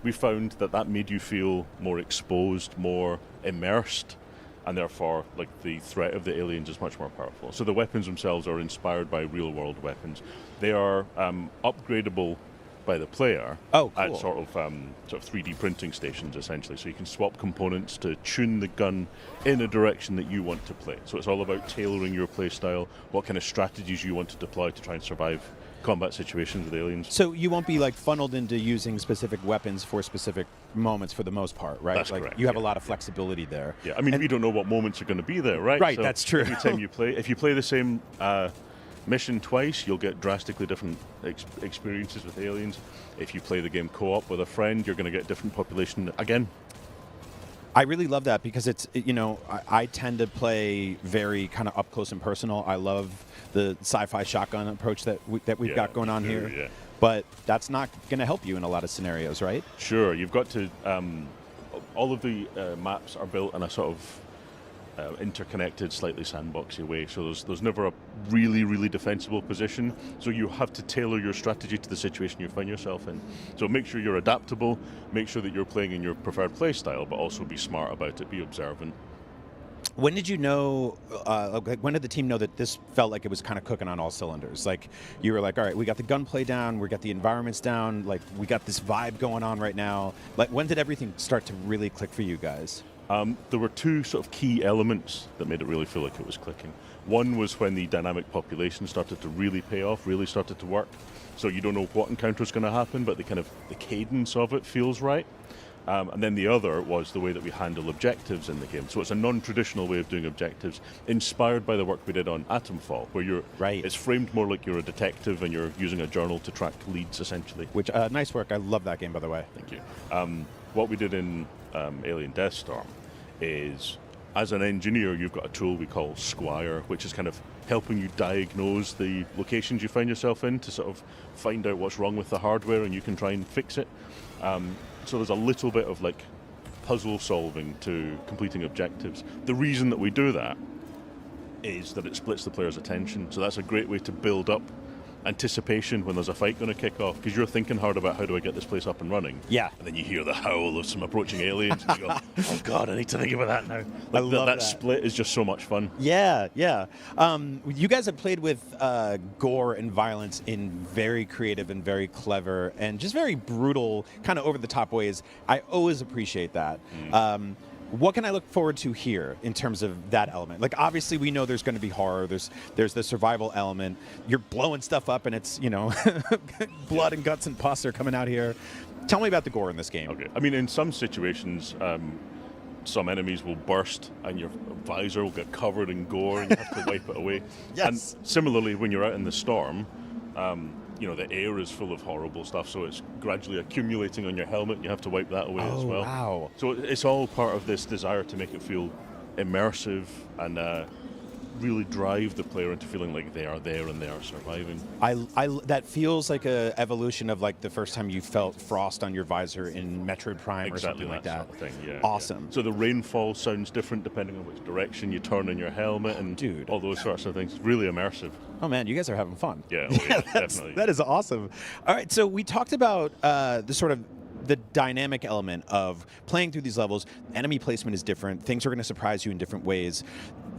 we found that made you feel more exposed, more immersed. and therefore like the threat of the aliens is much more powerful. So the weapons themselves are inspired by real-world weapons. They are upgradable by the player at sort of 3D printing stations, essentially. So you can swap components to tune the gun in a direction that you want to play. So it's all about tailoring your play style, what kind of strategies you want to deploy to try and survive combat situations with aliens. So you won't be like funneled into using specific weapons for specific moments for the most part, right? That's like correct, you have a lot of flexibility there. Yeah, I mean, we don't know what moments are going to be there, right? Right, So that's true. Every time you play, if you play the same mission twice, you'll get drastically different experiences with aliens. If you play the game co-op with a friend, you're going to get different population again. I really love that because it's, you know, I tend to play very kind of up close and personal. I love the sci-fi shotgun approach that we've got going on here. Yeah. But that's not going to help you in a lot of scenarios, right? Sure, you've got to. All of the maps are built in a sort of interconnected, slightly sandboxy way. So there's never a really defensible position. So you have to tailor your strategy to the situation you find yourself in. So make sure you're adaptable. Make sure that you're playing in your preferred play style, but also be smart about it. Be observant. When did you know, when did the team know that this felt like it was kind of cooking on all cylinders? Like, you were like, all right, we got the gunplay down, we got the environments down, like, we got this vibe going on right now. Like, when did everything start to really click for you guys? There were two sort of key elements that made it really feel like it was clicking. One was when the dynamic population started to really pay off, really started to work. So you don't know what encounter is going to happen, but the cadence of it feels right. And then the other was the way that we handle objectives in the game. So it's a non-traditional way of doing objectives, inspired by the work we did on Atomfall, where it's framed more like you're a detective and you're using a journal to track leads, essentially. Which, nice work. I love that game, by the way. Thank you. What we did in Alien Deathstorm is, as an engineer, you've got a tool we call Squire, which is kind of helping you diagnose the locations you find yourself in to sort of find out what's wrong with the hardware, and you can try and fix it. So there's a little bit of like puzzle solving to completing objectives. The reason that we do that is that it splits the player's attention. So that's a great way to build up anticipation when there's a fight going to kick off, because you're thinking hard about how do I get this place up and running. Yeah. And then you hear the howl of some approaching aliens and you go, oh God, I need to think about that now. Like I love that split is just so much fun. Yeah. You guys have played with gore and violence in very creative and very clever and just very brutal, kind of over-the-top ways. I always appreciate that. What can I look forward to here in terms of that element? Like, obviously, we know there's going to be horror. There's the survival element. You're blowing stuff up, and it's, you know, blood and guts and pus are coming out here. Tell me about the gore in this game. Okay. I mean, in some situations, some enemies will burst, and your visor will get covered in gore, and you have to wipe it away. Yes. And similarly, when you're out in the storm, you know, the air is full of horrible stuff, so it's gradually accumulating on your helmet, and you have to wipe that away as well. Wow. So it's all part of this desire to make it feel immersive and really drive the player into feeling like they are there and they are surviving. That feels like a evolution of like the first time you felt frost on your visor in Metroid Prime or something like that. Sort of thing, yeah. Awesome. Yeah. So the rainfall sounds different depending on which direction you turn in your helmet and all those sorts of things. Really immersive. Oh man, you guys are having fun. Yeah, definitely. That is awesome. All right, so we talked about the sort of the dynamic element of playing through these levels. Enemy placement is different. Things are going to surprise you in different ways.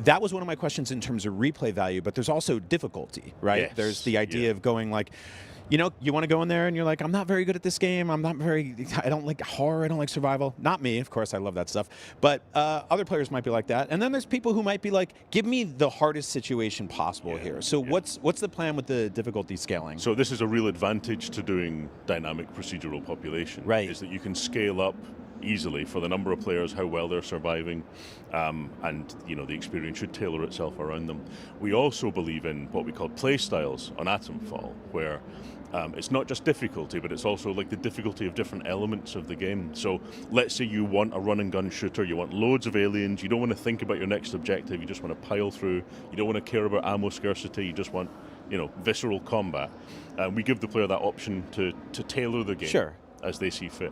That was one of my questions in terms of replay value, but there's also difficulty, right? Yes. There's the idea of going like, you know, you want to go in there and you're like, I'm not very good at this game. I don't like horror. I don't like survival. Not me, of course. I love that stuff. But other players might be like that. And then there's people who might be like, give me the hardest situation possible here. So what's the plan with the difficulty scaling? So this is a real advantage to doing dynamic procedural population. Right. Is that you can scale up easily for the number of players, how well they're surviving, and you know the experience should tailor itself around them. We also believe in what we call play styles on Atomfall, where it's not just difficulty, but it's also like the difficulty of different elements of the game. So let's say you want a run and gun shooter, you want loads of aliens, you don't want to think about your next objective, you just want to pile through, you don't want to care about ammo scarcity, you just want, you know, visceral combat. We give the player that option to tailor the game as they see fit.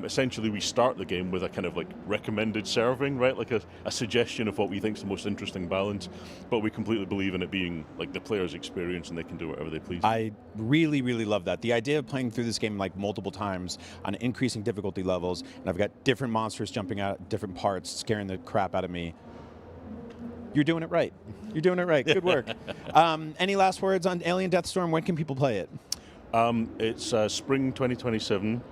Essentially, we start the game with a kind of like recommended serving, right? Like a suggestion of what we think is the most interesting balance, but we completely believe in it being like the player's experience and they can do whatever they please. I really, really love that. The idea of playing through this game like multiple times on increasing difficulty levels, and I've got different monsters jumping out at different parts, scaring the crap out of me. You're doing it right. You're doing it right. Good work. Any last words on Alien Deathstorm? When can people play it? It's spring 2027,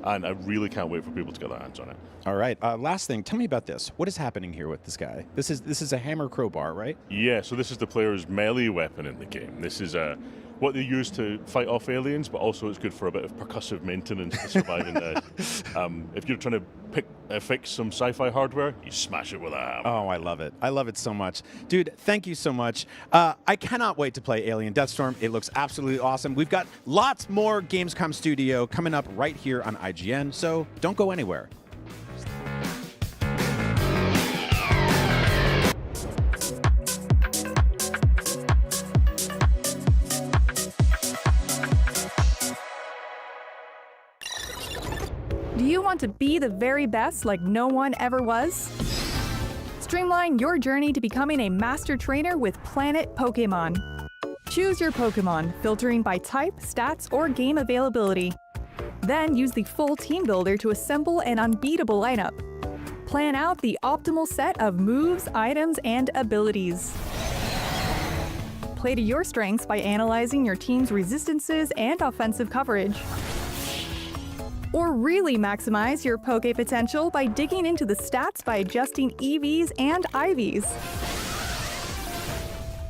and I really can't wait for people to get their hands on it. All right. Last thing. Tell me about this. What is happening here with this guy? This is a hammer crowbar, right? Yeah, so this is the player's melee weapon in the game. This is what they use to fight off aliens, but also it's good for a bit of percussive maintenance to survive in there. If you're trying to fix some sci-fi hardware, you smash it with a hammer. Oh, I love it. I love it so much. Dude, thank you so much. I cannot wait to play Alien Deathstorm. It looks absolutely awesome. We've got lots more Gamescom Studio coming up right here on IGN, so don't go anywhere. Do you want to be the very best like no one ever was? Streamline your journey to becoming a master trainer with Planet Pokemon. Choose your Pokemon, filtering by type, stats, or game availability. Then use the full team builder to assemble an unbeatable lineup. Plan out the optimal set of moves, items, and abilities. Play to your strengths by analyzing your team's resistances and offensive coverage. Or really maximize your Poke potential by digging into the stats by adjusting EVs and IVs.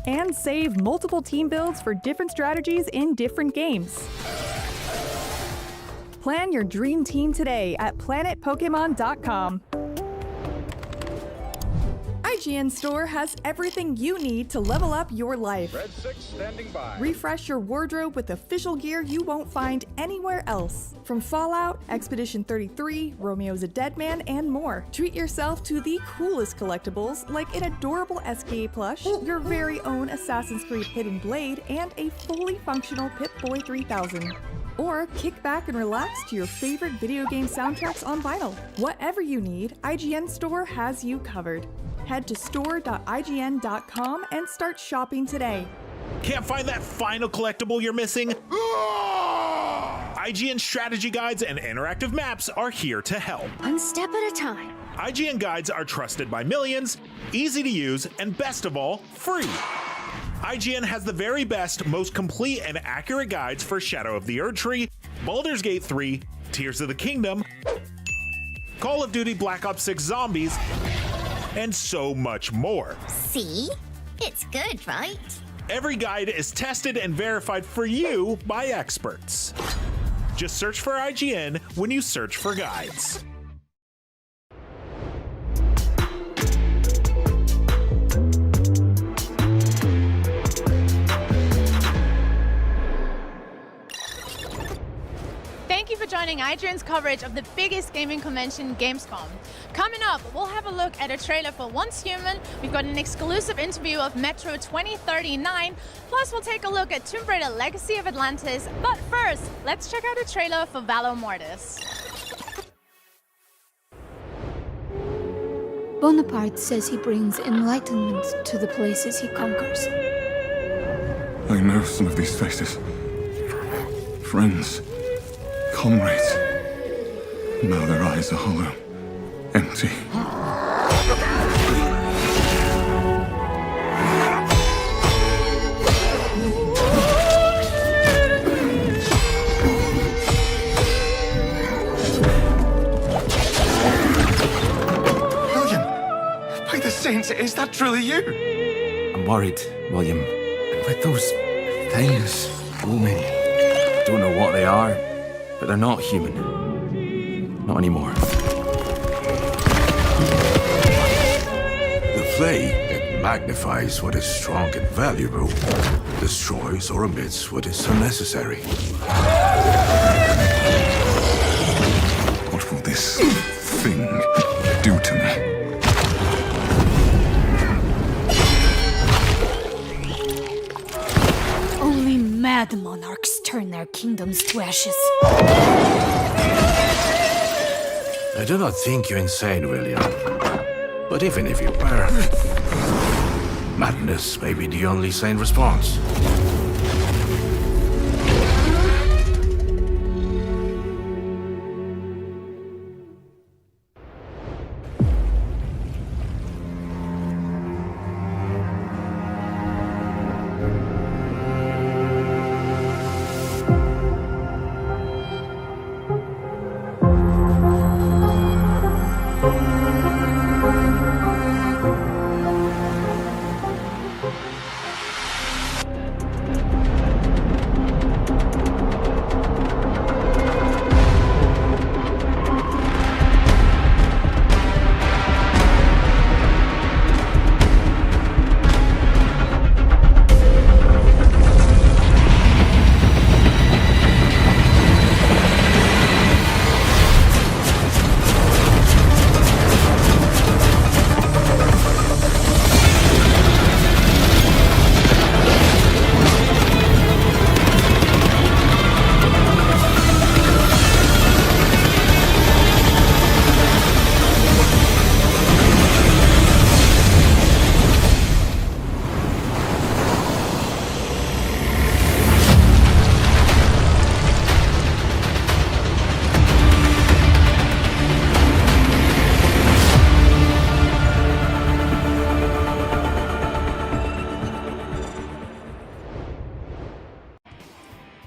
And save multiple team builds for different strategies in different games. Plan your dream team today at planetpokemon.com. IGN Store has everything you need to level up your life. Red 6 standing by. Refresh your wardrobe with official gear you won't find anywhere else. From Fallout, Expedition 33, Romeo's a Dead Man, and more. Treat yourself to the coolest collectibles like an adorable SKA plush, your very own Assassin's Creed Hidden Blade, and a fully functional Pip-Boy 3000. Or kick back and relax to your favorite video game soundtracks on vinyl. Whatever you need, IGN Store has you covered. Head to store.ign.com and start shopping today. Can't find that final collectible you're missing? IGN strategy guides and interactive maps are here to help. One step at a time. IGN guides are trusted by millions, easy to use, and best of all, free. IGN has the very best, most complete and accurate guides for Shadow of the Erdtree, Baldur's Gate 3, Tears of the Kingdom, Call of Duty Black Ops 6 Zombies, and so much more. See? It's good, right? Every guide is tested and verified for you by experts. Just search for IGN when you search for guides. Thank you for joining IGN's coverage of the biggest gaming convention, Gamescom. Coming up, we'll have a look at a trailer for Once Human, we've got an exclusive interview of Metro 2039, plus we'll take a look at Tomb Raider Legacy of Atlantis. But first, let's check out a trailer for Valor Mortis. Bonaparte says he brings enlightenment to the places he conquers. I know some of these faces. Friends. Comrades. Now their eyes are hollow. Empty. William! By the saints, is that truly you? I'm worried, William. And with those things looming, I don't know what they are. But they're not human. Not anymore. The flame, it magnifies what is strong and valuable, destroys or omits what is unnecessary. What will this thing do to me? Only mad monarchs turn their kingdoms to ashes. I do not think you insane, William. But even if you were, madness may be the only sane response.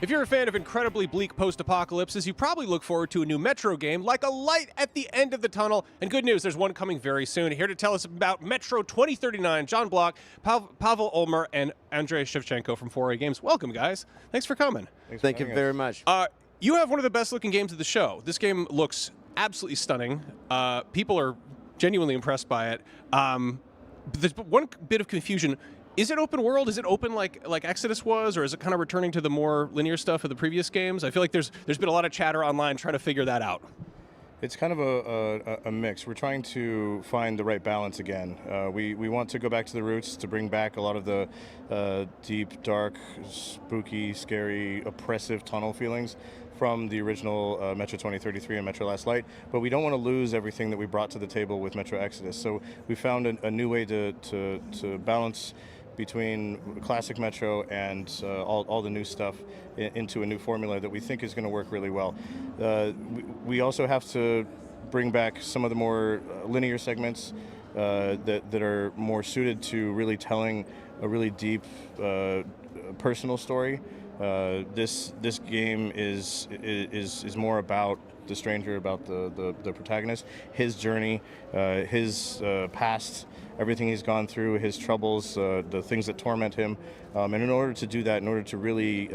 If you're a fan of incredibly bleak post-apocalypses, you probably look forward to a new Metro game like a light at the end of the tunnel. And good news, there's one coming very soon. Here to tell us about Metro 2039, John Block, Pavel Ulmer, and Andrei Shevchenko from 4A Games. Welcome, guys. Thanks for coming. Thank you very much. You have one of the best-looking games of the show. This game looks absolutely stunning. People are genuinely impressed by it. There's one bit of confusion. Is it open world? Is it open like Exodus was, or is it kind of returning to the more linear stuff of the previous games? I feel like there's been a lot of chatter online trying to figure that out. It's kind of a mix. We're trying to find the right balance again. We want to go back to the roots, to bring back a lot of the deep, dark, spooky, scary, oppressive tunnel feelings from the original Metro 2033 and Metro Last Light, but we don't want to lose everything that we brought to the table with Metro Exodus. So we found a new way to balance between classic Metro and all the new stuff into a new formula that we think is going to work really well. We also have to bring back some of the more linear segments that are more suited to really telling a really deep personal story. This game is more about the stranger, about the protagonist, his journey, his past, everything he's gone through, his troubles, the things that torment him. And in order to do that, in order to really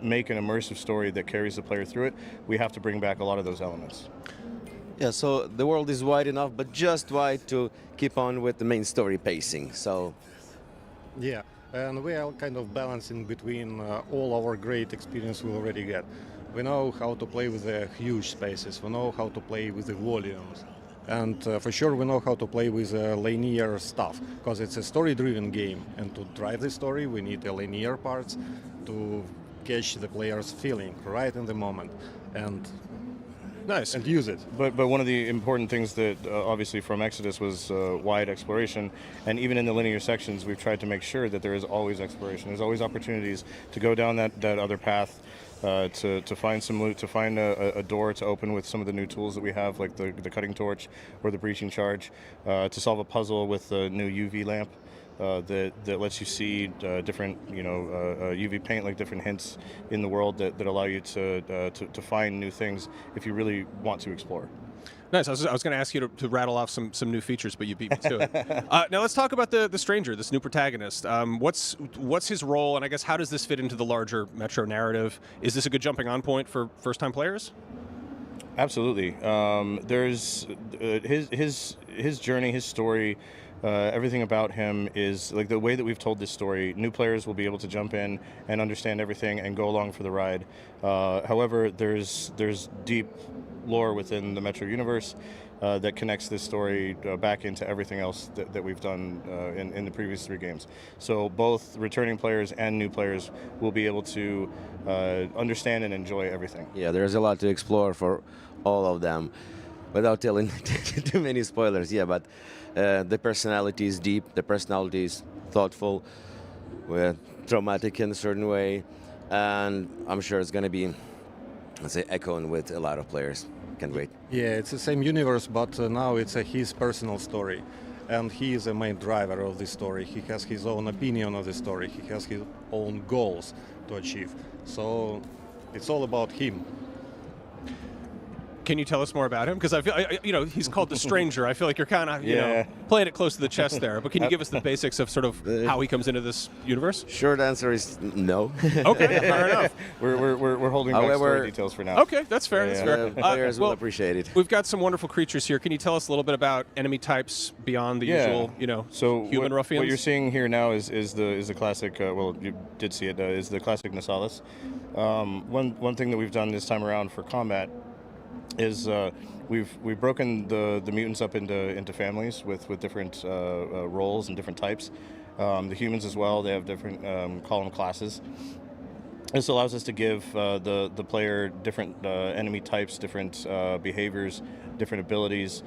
make an immersive story that carries the player through it, we have to bring back a lot of those elements. Yeah, so the world is wide enough, but just wide to keep on with the main story pacing. So, yeah, and we are kind of balancing between all our great experience we already get. We know how to play with the huge spaces. We know how to play with the volumes. And for sure we know how to play with linear stuff, because it's a story-driven game. And to drive the story, we need the linear parts to catch the player's feeling right in the moment. And nice. And use it. But one of the important things that obviously from Exodus was wide exploration, and even in the linear sections we've tried to make sure that there is always exploration. There's always opportunities to go down that other path, to find some loot, to find a door to open with some of the new tools that we have, like the cutting torch or the breaching charge, to solve a puzzle with the new UV lamp. That lets you see different, UV paint, like different hints in the world that allow you to find new things if you really want to explore. Nice. I was going to ask you to rattle off some new features, but you beat me to it. Now let's talk about the stranger, this new protagonist. What's his role, and I guess how does this fit into the larger Metro narrative? Is this a good jumping on point for first-time players? Absolutely. There's his journey, his story. Everything about him is like the way that we've told this story. New players will be able to jump in and understand everything and go along for the ride. However, there's deep lore within the Metro universe that connects this story back into everything else that we've done in the previous 3 games. So both returning players and new players will be able to understand and enjoy everything. yeah, there's a lot to explore for all of them, without telling too many spoilers. Yeah, but the personality is deep, the personality is thoughtful, traumatic in a certain way, and I'm sure it's going to be, let's say, echoing with a lot of players. Can't wait. Yeah, it's the same universe, but now it's his personal story. And he is the main driver of the story. He has his own opinion of the story. He has his own goals to achieve. So it's all about him. Can you tell us more about him? Because I feel, he's called the Stranger. I feel like you're kind of, playing it close to the chest there. But can you give us the basics of sort of how he comes into this universe? Short answer is no. Okay, fair enough. We're holding back story details for now. Okay, that's fair. That's fair. Players will appreciate it. We've got some wonderful creatures here. Can you tell us a little bit about enemy types beyond the usual, so human ruffians? What you're seeing here now is the classic. Well, you did see it. Is the classic Nasalis. One thing that we've done this time around for combat is we've broken the mutants up into families with different roles and different types. The humans as well, they have different column classes. This allows us to give the player different enemy types, different behaviors, different abilities,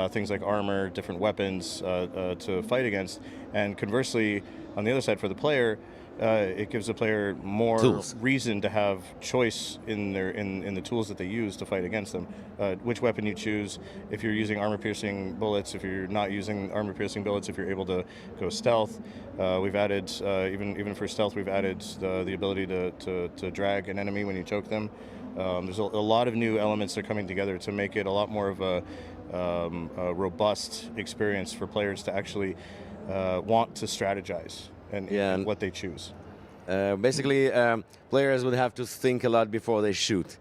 things like armor, different weapons to fight against. And conversely, on the other side for the player, it gives the player more Tools. reason to have choice in the tools that they use to fight against them. Which weapon you choose, if you're using armor-piercing bullets, if you're not using armor-piercing bullets, if you're able to go stealth. We've added even for stealth, we've added the ability to drag an enemy when you choke them. There's a lot of new elements that are coming together to make it a lot more of a robust experience for players to actually want to strategize and what they choose. Basically, players would have to think a lot before they shoot.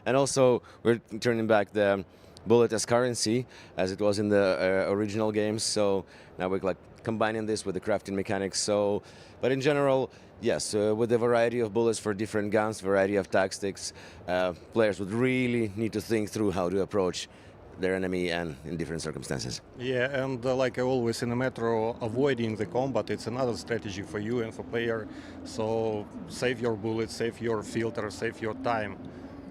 And also, we're turning back the bullet as currency, as it was in the original games. So now we're like combining this with the crafting mechanics. So, but in general, yes, with the variety of bullets for different guns, variety of tactics, players would really need to think through how to approach their enemy and in different circumstances. Yeah, and like always in a Metro, avoiding the combat, it's another strategy for you and for player. So save your bullets, save your filter, save your time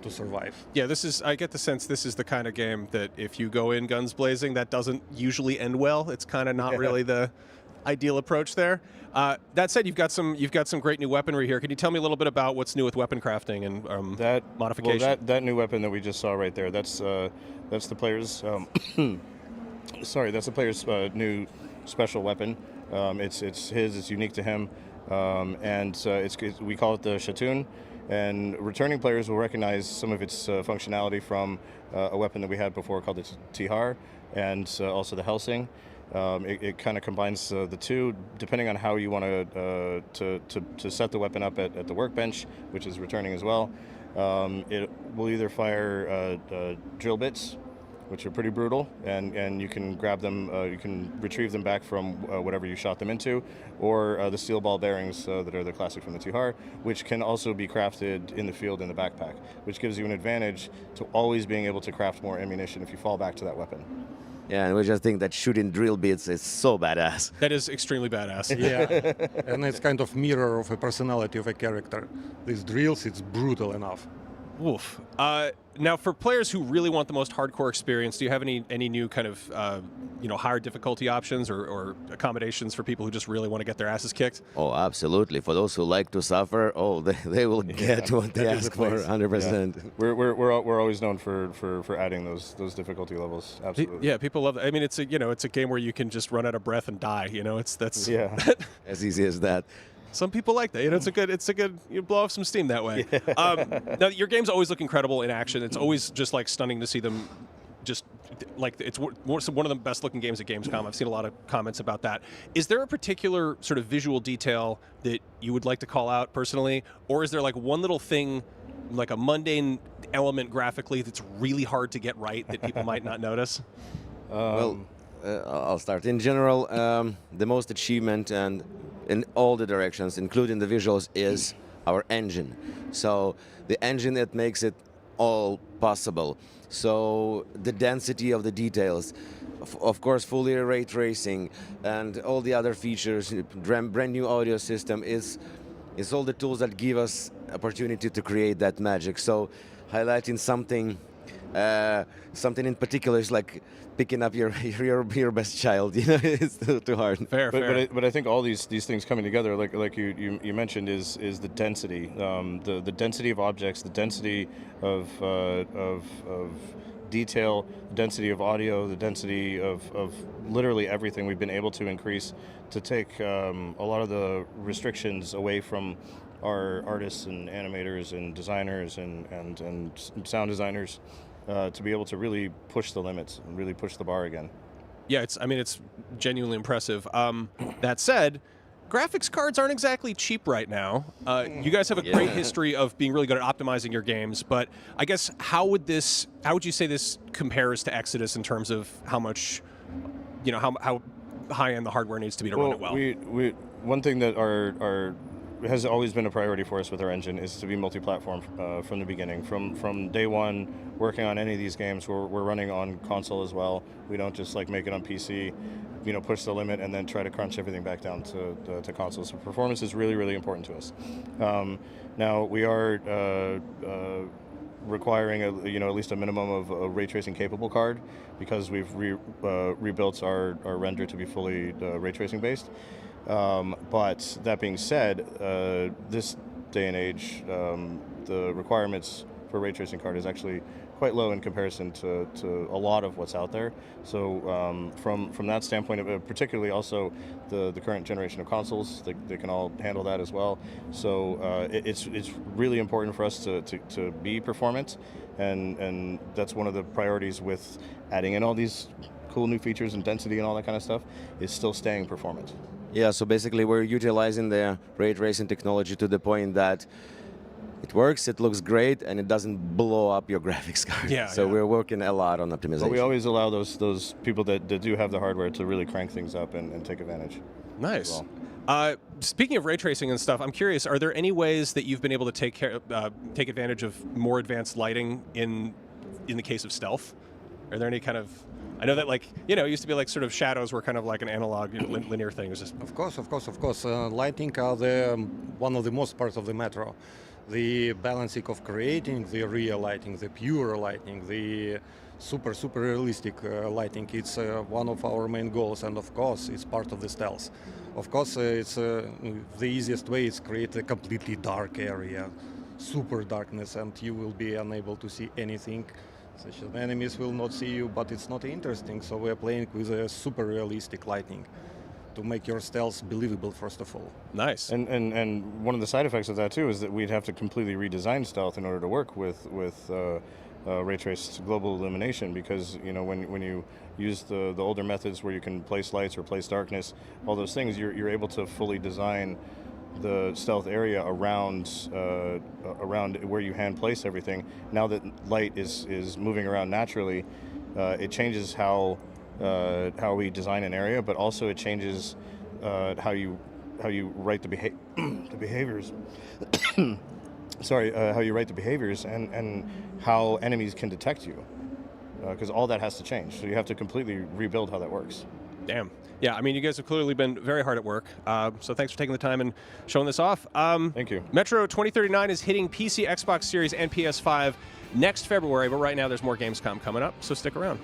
to survive. Yeah, I get the sense this is the kind of game that if you go in guns blazing, that doesn't usually end well. It's kind of not really the ideal approach there. That said, you've got some great new weaponry here. Can you tell me a little bit about what's new with weapon crafting and modification? Well, that new weapon that we just saw right there, that's the player's that's the player's new special weapon. It's unique to him, and we call it the Shatoon. And returning players will recognize some of its functionality from a weapon that we had before called the Tihar, and also the Helsing. It kind of combines the two, depending on how you want to set the weapon up at the workbench, which is returning as well. It will either fire drill bits, which are pretty brutal, and you can grab them, you can retrieve them back from whatever you shot them into, or the steel ball bearings that are the classic from the Tihar, which can also be crafted in the field in the backpack, which gives you an advantage to always being able to craft more ammunition if you fall back to that weapon. Yeah, and we just think that shooting drill bits is so badass. That is extremely badass. Yeah, and it's kind of mirror of a personality of a character. These drills, it's brutal enough. Oof. Now, for players who really want the most hardcore experience, do you have any new kind of higher difficulty options or accommodations for people who just really want to get their asses kicked? Oh, absolutely. For those who like to suffer, they will get what they ask for, 100%. Yeah. We're always known for adding those difficulty levels. Absolutely. Yeah, people love that. I mean, it's a game where you can just run out of breath and die. That's as easy as that. Some people like that. It's a good. You blow off some steam that way. Now, your games always look incredible in action. It's always just like stunning to see them. Just like it's one of the best looking games at Gamescom. I've seen a lot of comments about that. Is there a particular sort of visual detail that you would like to call out personally, or is there like one little thing, like a mundane element graphically that's really hard to get right that people might not notice? I'll start. In general, the most achievement and in all the directions, including the visuals, is our engine. So the engine that makes it all possible. So the density of the details, of course, fully ray tracing and all the other features, brand new audio system is all the tools that give us opportunity to create that magic. So highlighting something in particular is like picking up your best child. It's too hard. Fair. But I think all these things coming together, like you mentioned, is the density, the density of objects, the density of detail, the density of audio, the density of literally everything we've been able to increase to take a lot of the restrictions away from our artists and animators and designers and sound designers. To be able to really push the limits and really push the bar again. Yeah, it's genuinely impressive. That said, graphics cards aren't exactly cheap right now. You guys have a great history of being really good at optimizing your games, but I guess how would you say this compares to Exodus in terms of how much, how high end the hardware needs to be to run it well? We one thing that has always been a priority for us with our engine is to be multi-platform from the beginning. From day one, working on any of these games, we're running on console as well. We don't just like make it on PC, push the limit and then try to crunch everything back down to console. So performance is really, really important to us. Now we are requiring at least a minimum of a ray tracing capable card because we've rebuilt our render to be fully ray tracing based. But that being said, this day and age, the requirements for a ray tracing card is actually quite low in comparison to a lot of what's out there. So from that standpoint, particularly also the current generation of consoles, they can all handle that as well. So it's really important for us to be performant, and that's one of the priorities with adding in all these cool new features and density and all that kind of stuff, is still staying performant. Yeah, so basically we're utilizing the ray tracing technology to the point that it works, it looks great, and it doesn't blow up your graphics card. Yeah, so we're working a lot on optimization. But we always allow those people that do have the hardware to really crank things up and take advantage. Nice. Well. Speaking of ray tracing and stuff, I'm curious, are there any ways that you've been able to take advantage of more advanced lighting in the case of stealth? Are there any kind of... I know that, like, you know, it used to be like sort of shadows were kind of like an analog, linear thing. It was just... Of course. Lighting are one of the most parts of the metro. The balancing of creating the real lighting, the pure lighting, the super realistic lighting, it's one of our main goals, and of course it's part of the stealth. Of course, it's the easiest way is create a completely dark area, super darkness, and you will be unable to see anything. Such that enemies will not see you, but it's not interesting. So we're playing with a super realistic lighting to make your stealth believable, first of all. Nice. And one of the side effects of that too is that we'd have to completely redesign stealth in order to work with ray traced global illumination, because when you use the older methods where you can place lights or place darkness, all those things, you're able to fully design the stealth area around where you hand place everything. Now that light is moving around naturally, it changes how we design an area, but also it changes how you write the behaviors. Sorry, how you write the behaviors and how enemies can detect you, because all that has to change. So you have to completely rebuild how that works. Damn. Yeah, I mean, you guys have clearly been very hard at work. So thanks for taking the time and showing this off. Thank you. Metro 2039 is hitting PC, Xbox Series, and PS5 next February, but right now there's more Gamescom coming up, so stick around.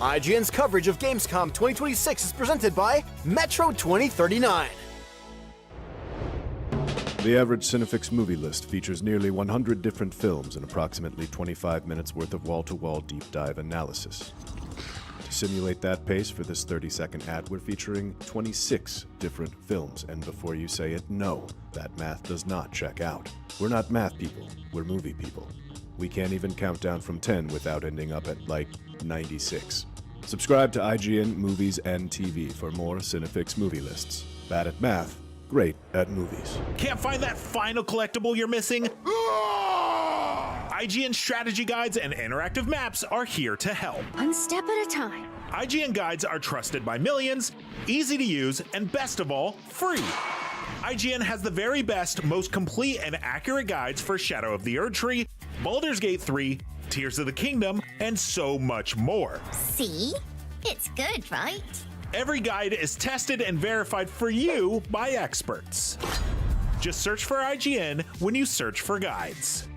IGN's coverage of Gamescom 2026 is presented by Metro 2039. The average Cinefix movie list features nearly 100 different films and approximately 25 minutes worth of wall-to-wall deep dive analysis. To simulate that pace for this 30-second ad, we're featuring 26 different films, and before you say it, no, that math does not check out. We're not math people, we're movie people. We can't even count down from 10 without ending up at, like, 96. Subscribe to IGN Movies and TV for more Cinefix movie lists. Bad at math, great at movies. Can't find that final collectible you're missing? IGN strategy guides and interactive maps are here to help. One step at a time. IGN guides are trusted by millions, easy to use, and best of all, free. IGN has the very best, most complete and accurate guides for Shadow of the Erdtree, Baldur's Gate 3, Tears of the Kingdom, and so much more. See? It's good, right? Every guide is tested and verified for you by experts. Just search for IGN when you search for guides.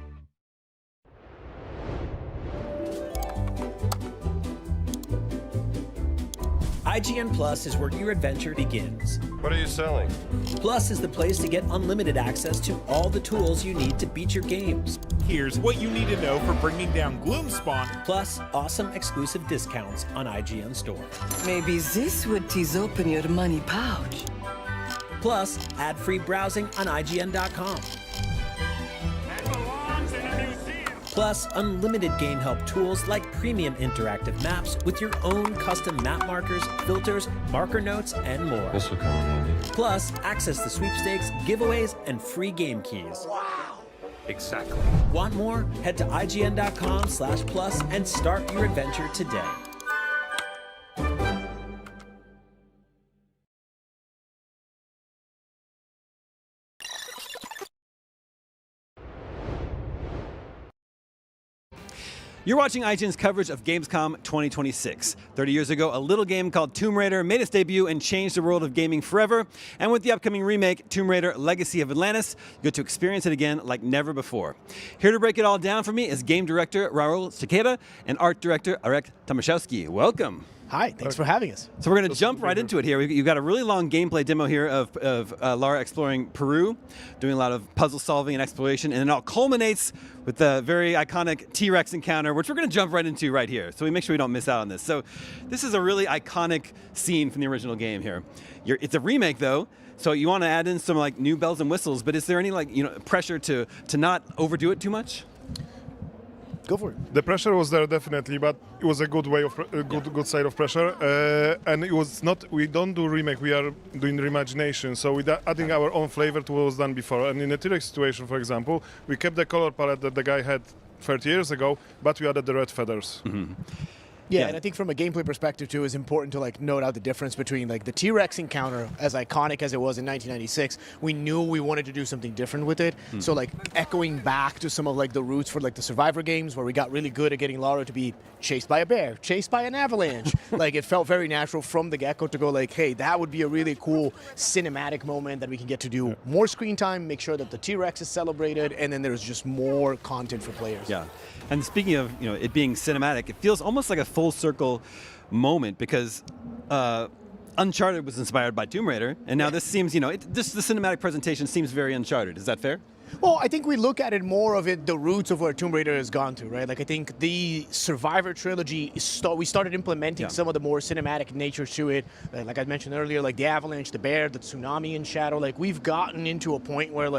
IGN Plus is where your adventure begins. What are you selling? Plus is the place to get unlimited access to all the tools you need to beat your games. Here's what you need to know for bringing down Gloomspawn. Plus awesome exclusive discounts on IGN Store. Maybe this would tease open your money pouch. Plus ad-free browsing on IGN.com. Plus, unlimited game help tools like premium interactive maps with your own custom map markers, filters, marker notes, and more. This will come in handy. Plus, access to sweepstakes, giveaways, and free game keys. Wow! Exactly. Want more? Head to IGN.com/plus and start your adventure today. You're watching IGN's coverage of Gamescom 2026. 30 years ago, a little game called Tomb Raider made its debut and changed the world of gaming forever. And with the upcoming remake, Tomb Raider Legacy of Atlantis, you get to experience it again like never before. Here to break it all down for me is game director Raul Cicada and art director Arek Tomaszewski. Welcome. Hi, thanks for having us. So we're going to jump right into it here. You've got a really long gameplay demo here of Lara exploring Peru, doing a lot of puzzle solving and exploration, and it all culminates with the very iconic T-Rex encounter, which we're going to jump right into right here. So we make sure we don't miss out on this. So this is a really iconic scene from the original game here. It's a remake though, so you want to add in some like new bells and whistles. But is there any pressure to not overdo it too much? Go for it. The pressure was there definitely, but it was a good way of good side of pressure, and it was not. We don't do remake. We are doing reimagination. So we're adding our own flavor to what was done before. And in the T-Rex situation, for example, we kept the color palette that the guy had 30 years ago, but we added the red feathers. Mm-hmm. Yeah, and I think from a gameplay perspective too, it's important to note out the difference between the T-Rex encounter, as iconic as it was in 1996. We knew we wanted to do something different with it. Mm. So echoing back to some of the roots for the Survivor games, where we got really good at getting Lara to be chased by a bear, chased by an avalanche. It felt very natural from the get-go to go hey, that would be a really cool cinematic moment that we can get to do more screen time, make sure that the T-Rex is celebrated, and then there's just more content for players. Yeah. And speaking of it being cinematic, it feels almost like a full circle moment because Uncharted was inspired by Tomb Raider, and now this seems the cinematic presentation seems very Uncharted. Is that fair? Well, I think we look at it more of the roots of where Tomb Raider has gone to, right? I think the Survivor trilogy, we started implementing some of the more cinematic nature to it. Like I mentioned earlier, the avalanche, the bear, the tsunami in Shadow. We've gotten into a point where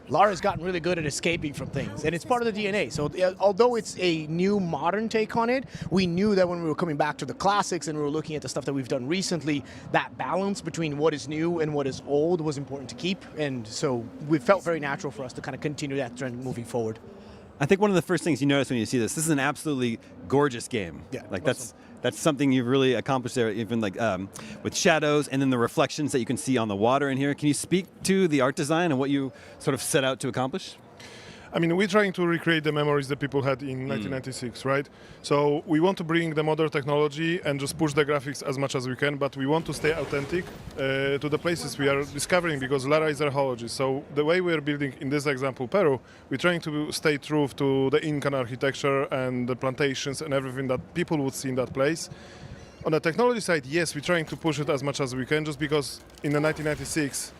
Lara's gotten really good at escaping from things, and it's part of the DNA. So although it's a new modern take on it, we knew that when we were coming back to the classics and we were looking at the stuff that we've done recently, that balance between what is new and what is old was important to keep. And so we felt very natural for us to kind of continue that trend moving forward. I think one of the first things you notice when you see this is an absolutely gorgeous game. Yeah, that's something you've really accomplished there, even with shadows and then the reflections that you can see on the water in here. Can you speak to the art design and what you sort of set out to accomplish? I mean, we're trying to recreate the memories that people had in 1996, right? So we want to bring the modern technology and just push the graphics as much as we can, but we want to stay authentic to the places we are discovering, because Lara is archaeologist. So the way we're building, in this example, Peru, we're trying to stay true to the Incan architecture and the plantations and everything that people would see in that place. On the technology side, yes, we're trying to push it as much as we can, just because in the 1996,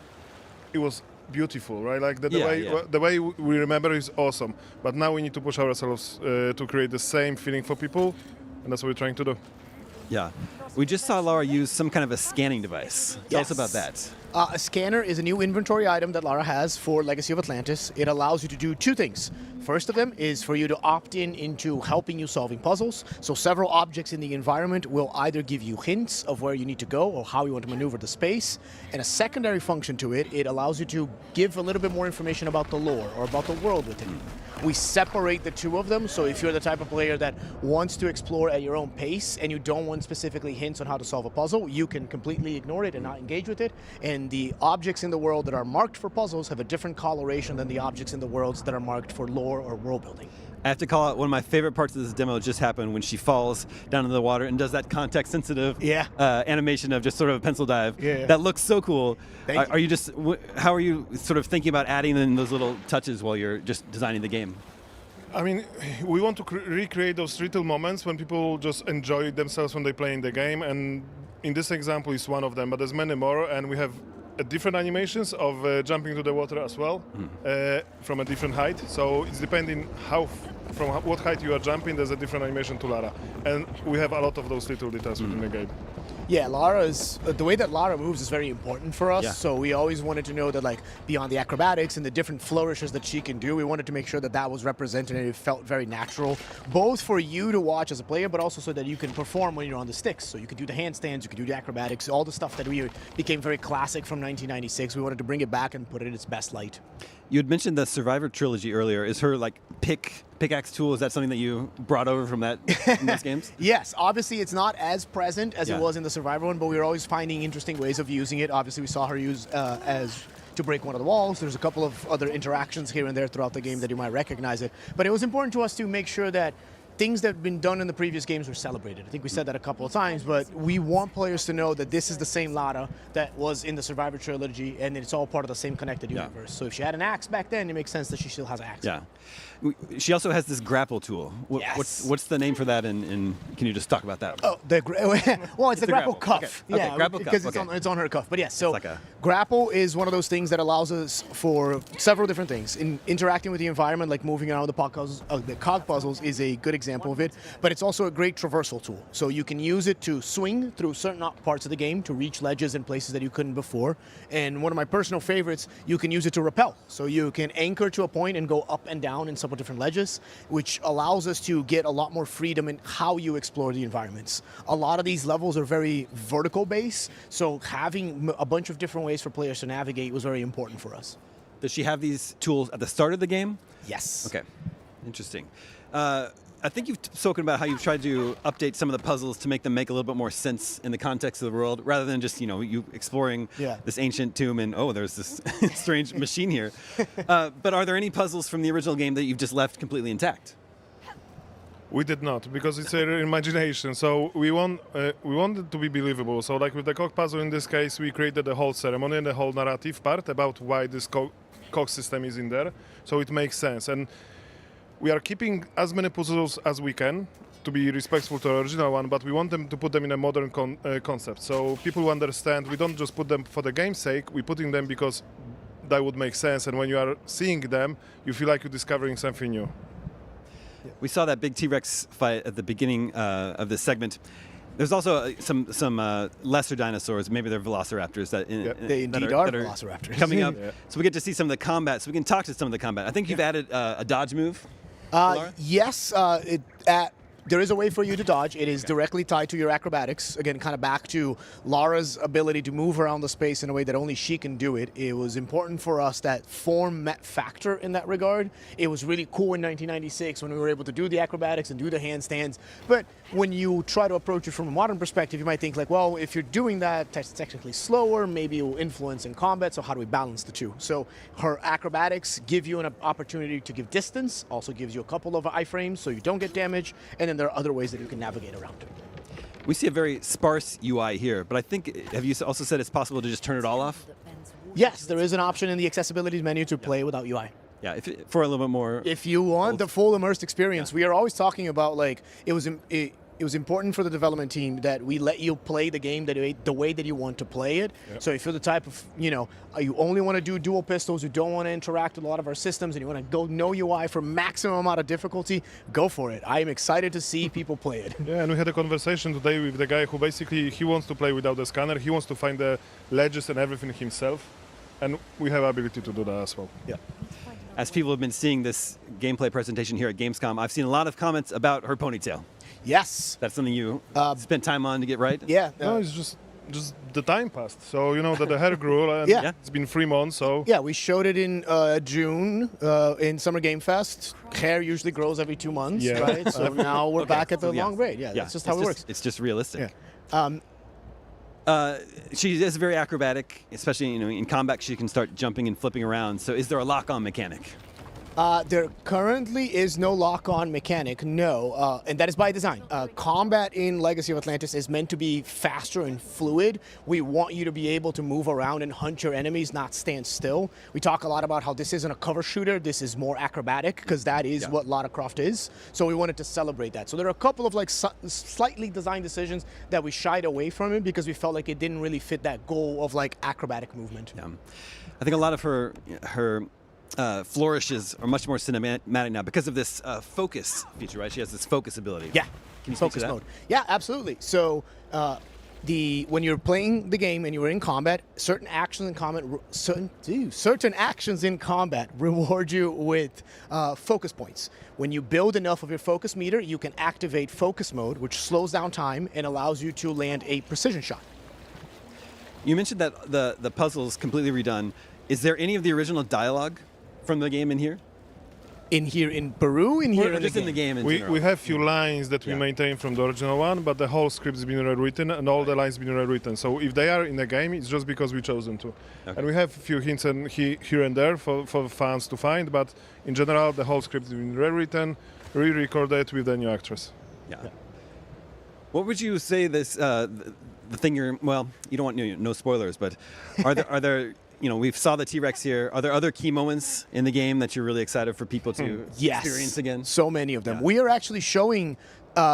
it was beautiful, right? The way we remember is awesome. But now we need to push ourselves to create the same feeling for people, and that's what we're trying to do. Yeah. We just saw Lara use some kind of a scanning device. Tell us about that. A scanner is a new inventory item that Lara has for Legacy of Atlantis. It allows you to do two things. First of them is for you to opt in into helping you solving puzzles. So several objects in the environment will either give you hints of where you need to go or how you want to maneuver the space. And a secondary function to it, it allows you to give a little bit more information about the lore or about the world within it. We separate the two of them, so if you're the type of player that wants to explore at your own pace and you don't want specifically hints on how to solve a puzzle, you can completely ignore it and not engage with it. And the objects in the world that are marked for puzzles have a different coloration than the objects in the worlds that are marked for lore or world building. I have to call out one of my favorite parts of this demo just happened when she falls down into the water and does that context-sensitive animation of just sort of a pencil dive. Yeah. That looks so cool. Thank you. How are you sort of thinking about adding in those little touches while you're just designing the game? I mean, we want to recreate those little moments when people just enjoy themselves when they play in the game, and in this example is one of them, but there's many more, and we have different animations of jumping to the water as well, from a different height. So it's depending from what height you are jumping, there's a different animation to Lara. And we have a lot of those little details within the game. Yeah, the way that Lara moves is very important for us. So we always wanted to know that beyond the acrobatics and the different flourishes that she can do, we wanted to make sure that that was represented and it felt very natural, both for you to watch as a player, but also so that you can perform when you're on the sticks. So you can do the handstands, you can do the acrobatics, all the stuff that became very classic from 1996. We wanted to bring it back and put it in its best light. You had mentioned the Survivor trilogy earlier. Is her pickaxe tool, is that something that you brought over from those games? Yes, obviously it's not as present as it was in the Survivor one, but we were always finding interesting ways of using it. Obviously we saw her use to break one of the walls. There's a couple of other interactions here and there throughout the game that you might recognize it. But it was important to us to make sure that things that have been done in the previous games were celebrated. I think we said that a couple of times, but we want players to know that this is the same Lara that was in the Survivor trilogy, and it's all part of the same connected universe. So if she had an axe back then, it makes sense that she still has an axe. Yeah. She also has this grapple tool. Yes. What's the name for that? And can you just talk about that? Oh, well, it's the grapple cuff. Okay. Yeah, grapple cuff. because Okay. it's on her cuff. But yes, so like a- grapple is one of those things that allows us for several different things. In interacting with the environment, like moving around the cog puzzles is a good example of it. But it's also a great traversal tool. So you can use it to swing through certain parts of the game to reach ledges and places that you couldn't before. And one of my personal favorites, you can use it to rappel. So you can anchor to a point and go up and down in several different ledges, which allows us to get a lot more freedom in how you explore the environments. A lot of these levels are very vertical based, so having a bunch of different ways for players to navigate was very important for us. Does she have these tools at the start of the game? Yes. Okay. Interesting. I think you've spoken about how you've tried to update some of the puzzles to make them make a little bit more sense in the context of the world, rather than just, you exploring this ancient tomb and, oh, there's this strange machine here. But are there any puzzles from the original game that you've just left completely intact? We did not, because it's our imagination. So we want it to be believable. So like with the cock puzzle in this case, we created the whole ceremony and the whole narrative part about why this cock system is in there. So it makes sense. And we are keeping as many puzzles as we can to be respectful to the original one, but we want them to put them in a modern concept. So people understand we don't just put them for the game's sake, we're putting them because that would make sense. And when you are seeing them, you feel like you're discovering something new. We saw that big T-Rex fight at the beginning of this segment. There's also some lesser dinosaurs, maybe they're velociraptors They indeed are velociraptors. coming up. So we get to see some of the combat, so we can talk to some of the combat. I think you've added a dodge move. Yes, there is a way for you to dodge. It is directly tied to your acrobatics. Again, kind of back to Lara's ability to move around the space in a way that only she can do it. It was important for us that form met factor in that regard. It was really cool in 1996 when we were able to do the acrobatics and do the handstands. But when you try to approach it from a modern perspective, you might think like, well, if you're doing that, that's technically slower, maybe it will influence in combat, so how do we balance the two? So her acrobatics give you an opportunity to give distance, also gives you a couple of iframes so you don't get damage, and then there are other ways that you can navigate around it. We see a very sparse UI here, but I think, have you also said it's possible to just turn it all off? Yes, there is an option in the accessibility menu to play without UI. Yeah, for a little bit more. If you want the full immersed experience, we are always talking about like it was important for the development team that we let you play the game the way that you want to play it. Yep. So if you're the type of, you only want to do dual pistols, you don't want to interact with a lot of our systems, and you want to go no UI for maximum amount of difficulty, go for it. I am excited to see people play it. Yeah, and we had a conversation today with the guy who basically, he wants to play without the scanner, he wants to find the ledges and everything himself, and we have ability to do that as well. Yeah. As people have been seeing this gameplay presentation here at Gamescom, I've seen a lot of comments about her ponytail. Yes. That's something you spent time on to get right? Yeah. No, it's just the time passed. So, that the hair grew, and it's been 3 months, so... Yeah, we showed it in June in Summer Game Fest. Hair usually grows every 2 months, right? So now we're back at the long braid. Yeah, that's just how it works. It's just realistic. Yeah. She is very acrobatic, especially in combat. She can start jumping and flipping around. So, is there a lock-on mechanic? There currently is no lock-on mechanic, no, and that is by design. Combat in Legacy of Atlantis is meant to be faster and fluid. We want you to be able to move around and hunt your enemies, not stand still. We talk a lot about how this isn't a cover shooter, this is more acrobatic, because that is what Lara Croft is. So we wanted to celebrate that. So there are a couple of slightly designed decisions that we shied away from it because we felt like it didn't really fit that goal of acrobatic movement. Yeah. I think a lot of her flourishes are much more cinematic now because of this focus feature, right? She has this focus ability. Yeah, can you speak to that? Mode. Yeah, absolutely. So when you're playing the game and you're in combat, certain actions in combat reward you with focus points. When you build enough of your focus meter, you can activate focus mode, which slows down time and allows you to land a precision shot. You mentioned that the puzzle's completely redone. Is there any of the original dialogue from the game in here? In here in Peru? In here just in the game in general? We have few lines that we maintain from the original one, but the whole script's been rewritten and all the lines been rewritten. So if they are in the game, it's just because we chose them to. Okay. And we have a few hints here and there for fans to find, but in general, the whole script has been rewritten. re-record it with a new actress. Yeah. What would you say this the thing you're you don't want no spoilers, but are there we saw the T-Rex here. Are there other key moments in the game that you're really excited for people to experience again? So many of them. We are actually showing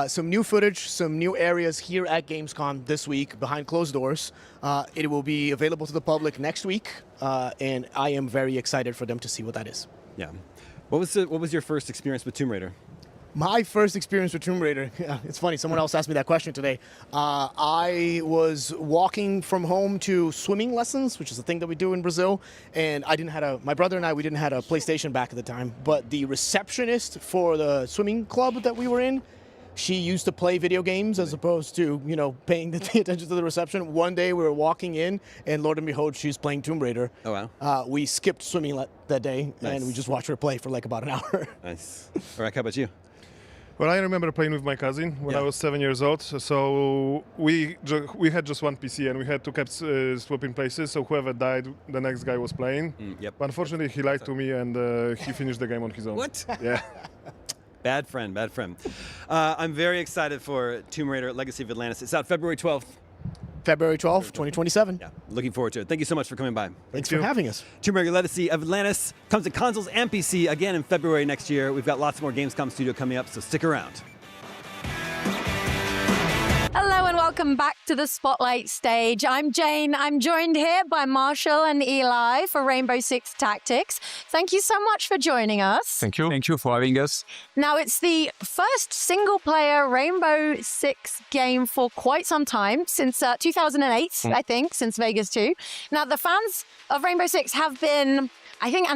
some new footage, some new areas here at Gamescom this week behind closed doors. It will be available to the public next week, and I am very excited for them to see what that is. Yeah. What was your first experience with Tomb Raider? My first experience with Tomb Raider, it's funny, someone else asked me that question today. I was walking from home to swimming lessons, which is a thing that we do in Brazil, and my brother and we didn't have a PlayStation back at the time, but the receptionist for the swimming club that we were in, she used to play video games as opposed to, paying attention to the reception. One day we were walking in, and Lord and behold, she's playing Tomb Raider. Oh, wow. We skipped swimming that day, and we just watched her play for like about an hour. Nice. All right, how about you? Well, I remember playing with my cousin when I was 7 years old. So we had just one PC and we had to keep swapping places. So whoever died, the next guy was playing. Yep. But unfortunately, he lied to me and he finished the game on his own. What? Yeah. Bad friend. I'm very excited for Tomb Raider: Legacy of Atlantis. It's out February 12th. February 12th, 2027. Yeah, looking forward to it. Thank you so much for coming by. Thanks for having us. Tomb Raider: Legacy of Atlantis comes to consoles and PC again in February next year. We've got lots more Gamescom Studio coming up, so stick around. Hello and welcome back to the Spotlight stage. I'm Jane. I'm joined here by Marshall and Eli for Rainbow Six Tactics. Thank you so much for joining us. Thank you. Thank you for having us. Now, it's the first single-player Rainbow Six game for quite some time, since 2008, I think, since Vegas 2. Now, the fans of Rainbow Six have been, I think,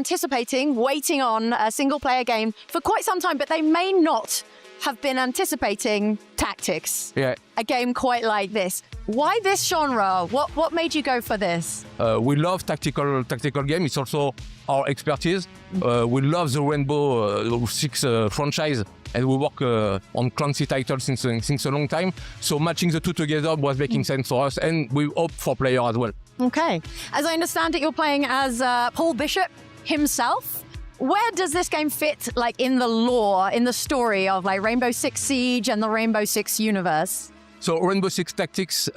waiting on a single-player game for quite some time, but they may not have been anticipating Tactics, a game quite like this. Why this genre? What made you go for this? We love tactical game. It's also our expertise. We love the Rainbow Six franchise, and we work on Clancy titles since a long time. So matching the two together was making sense for us, and we hope for players as well. Okay. As I understand it, you're playing as Paul Bishop himself. Where does this game fit, like, in the lore, in the story of like Rainbow Six Siege and the Rainbow Six universe? So Rainbow Six Tactics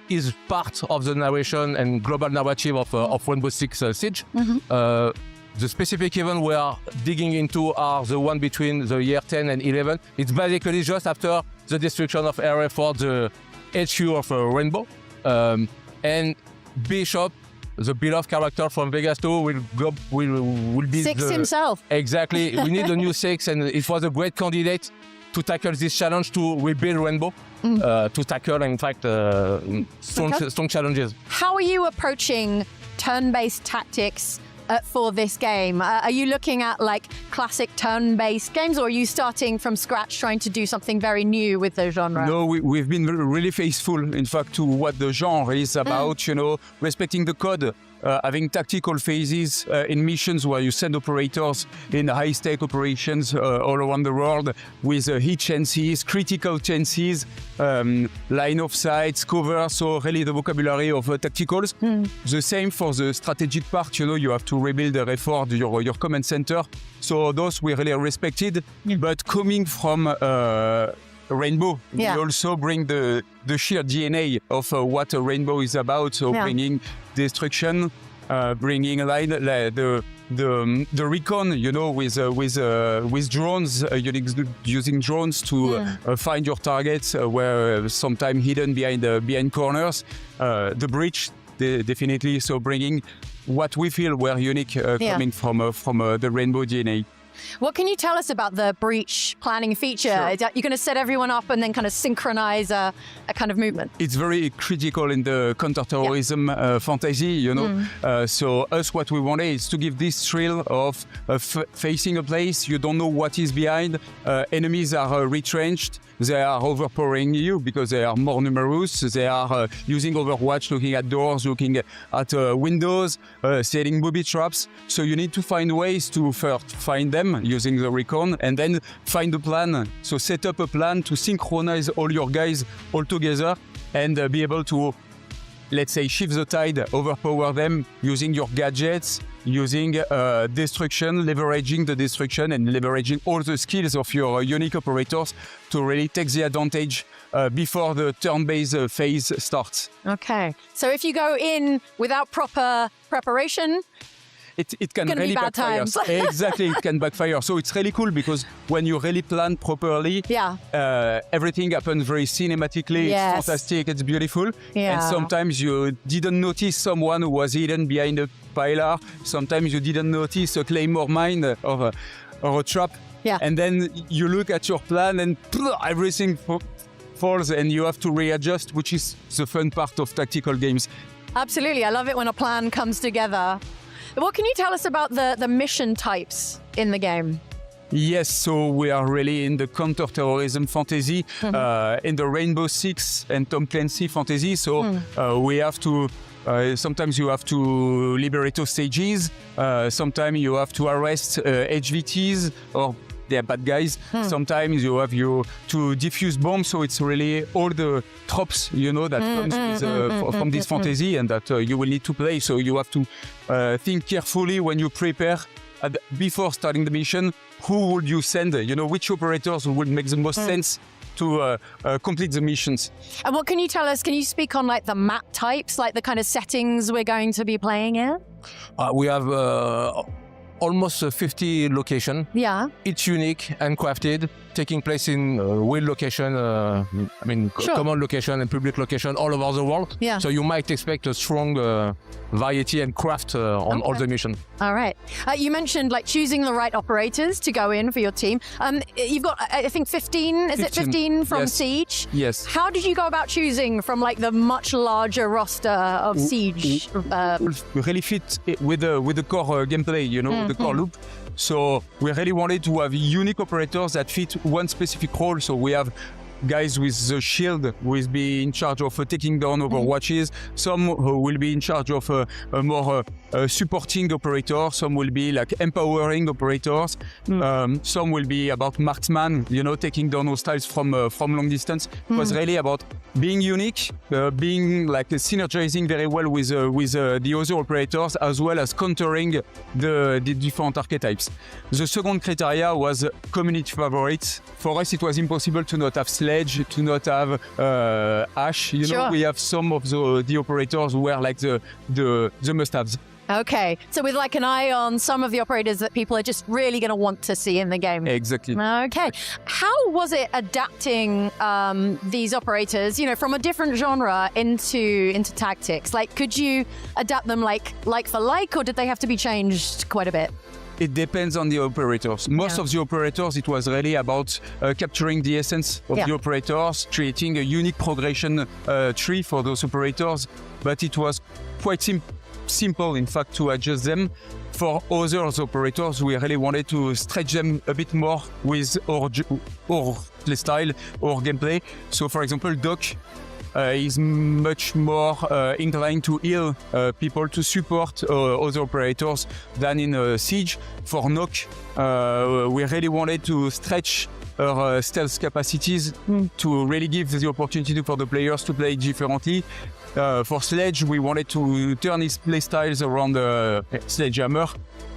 is part of the narration and global narrative of Rainbow Six Siege. The specific event we are digging into are the one between the year 10 and 11. It's basically just after the destruction of Area 4, the HQ of Rainbow. And Bishop, the beloved character from Vegas 2, will be Six himself. Exactly. We need a new Six, and it was a great candidate to tackle this challenge to rebuild Rainbow, to tackle, in fact, strong challenges. How are you approaching turn-based tactics for this game? Are you looking at like classic turn-based games, or are you starting from scratch trying to do something very new with the genre? No, we've been really faithful, in fact, to what the genre is about, respecting the code, having tactical phases in missions where you send operators in high-stake operations all around the world with hit chances, critical chances, line of sights, cover, so really the vocabulary of tacticals. The same for the strategic part, you have to rebuild the effort, your command center. So those we really respected, but coming from Rainbow, we also bring the sheer DNA of what a Rainbow is about, so bringing destruction, bringing the recon, with drones, using drones to find your targets where sometimes hidden behind corners. The breach, definitely, so bringing what we feel were unique coming from the Rainbow DNA. What can you tell us about the breach planning feature? Sure. You're going to set everyone up and then kind of synchronize a kind of movement. It's very critical in the counterterrorism fantasy, So what we wanted is to give this thrill of facing a place, you don't know what is behind, enemies are retrenched, they are overpowering you because they are more numerous, they are using Overwatch, looking at doors, looking at windows, setting booby traps. So you need to find ways to first find them using the recon and then find a plan. So set up a plan to synchronize all your guys all together and be able to, let's say, shift the tide, overpower them using your gadgets, using destruction, leveraging the destruction and leveraging all the skills of your unique operators to really take the advantage before the turn-based phase starts. Okay. So if you go in without proper preparation, it can gonna really be bad backfire. times. Exactly, it can backfire. So it's really cool because when you really plan properly, everything happens very cinematically. Yes. It's fantastic. It's beautiful. Yeah. And sometimes you didn't notice someone who was hidden behind a pillar. Sometimes you didn't notice a claymore mine or a trap. Yeah. And then you look at your plan and everything falls, and you have to readjust, which is the fun part of tactical games. Absolutely. I love it when a plan comes together. What can you tell us about the mission types in the game? Yes, so we are really in the counter-terrorism fantasy, in the Rainbow Six and Tom Clancy fantasy. So we have to, sometimes you have to liberate hostages, sometimes you have to arrest HVTs or they're bad guys. Sometimes you have to defuse bombs. So it's really all the tropes, that comes with, from this fantasy and that you will need to play. So you have to think carefully when you prepare before starting the mission. Who would you send? Which operators would make the most sense to complete the missions. And what can you tell us? Can you speak on like the map types, like the kind of settings we're going to be playing in? We have almost 50 locations. Yeah. Each unique and crafted, taking place in real location, common location and public location all over the world. Yeah. So you might expect a strong variety and craft on all the missions. All right. You mentioned like choosing the right operators to go in for your team. You've got, I think, 15. Is it 15 from Siege? Yes. How did you go about choosing from like the much larger roster of Siege? Really fit with the core gameplay, the core loop. So we really wanted to have unique operators that fit one specific role. So we have guys with the shield who will be in charge of taking down overwatches. Some who will be in charge of more supporting operators. Some will be like empowering operators. Some will be about marksman, taking down hostiles from long distance. It was really about being unique, being like synergizing very well with the other operators, as well as countering the different archetypes. The second criteria was community favorites. For us, it was impossible to not have Sledge, to not have Ash. We have some of the operators who were like the must-haves. Okay, so with like an eye on some of the operators that people are just really going to want to see in the game. Exactly. Okay. How was it adapting these operators, from a different genre into tactics? Like, could you adapt them like for like, or did they have to be changed quite a bit? It depends on the operators. Most of the operators, it was really about capturing the essence of the operators, creating a unique progression tree for those operators. But it was quite simple, in fact, to adjust them. For other operators, we really wanted to stretch them a bit more with our playstyle or gameplay. So, for example, Doc is much more inclined to heal people, to support other operators than in Siege. For Nock, we really wanted to stretch our stealth capacities to really give the opportunity for the players to play differently. For Sledge, we wanted to turn his playstyles around Sledgehammer.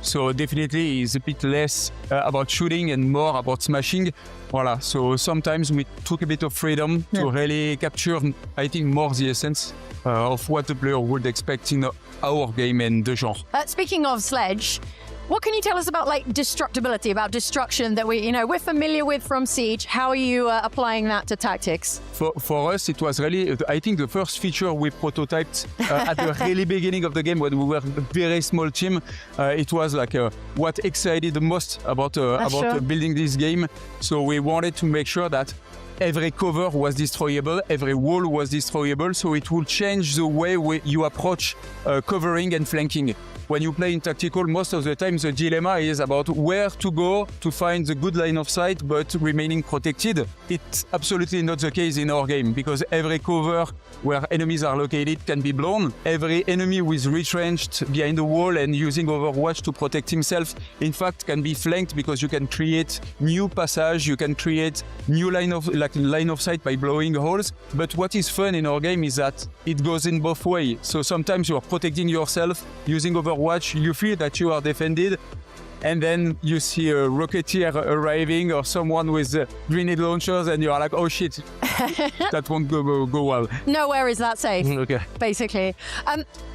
So definitely it's a bit less about shooting and more about smashing. Voilà. So sometimes we took a bit of freedom to really capture, I think, more the essence of what the player would expect in our game and the genre. Speaking of Sledge, what can you tell us about like destructibility, about destruction that we're familiar with from Siege? How are you applying that to tactics? For us, it was really, I think, the first feature we prototyped at the really beginning of the game when we were a very small team. It was like what excited the most about building this game. So we wanted to make sure that every cover was destroyable, every wall was destroyable, so it will change the way you approach covering and flanking. When you play in tactical, most of the time the dilemma is about where to go to find the good line of sight but remaining protected. It's absolutely not the case in our game, because every cover where enemies are located can be blown. Every enemy who is retrenched behind the wall and using Overwatch to protect himself, in fact, can be flanked, because you can create new passage, you can create new line like line of sight by blowing holes. But what is fun in our game is that it goes in both ways. So sometimes you are protecting yourself using Overwatch. You feel that you are defended. And then you see a Rocketeer arriving or someone with grenade launchers and you are like, oh shit, that won't go well. Nowhere is that safe, Okay. basically.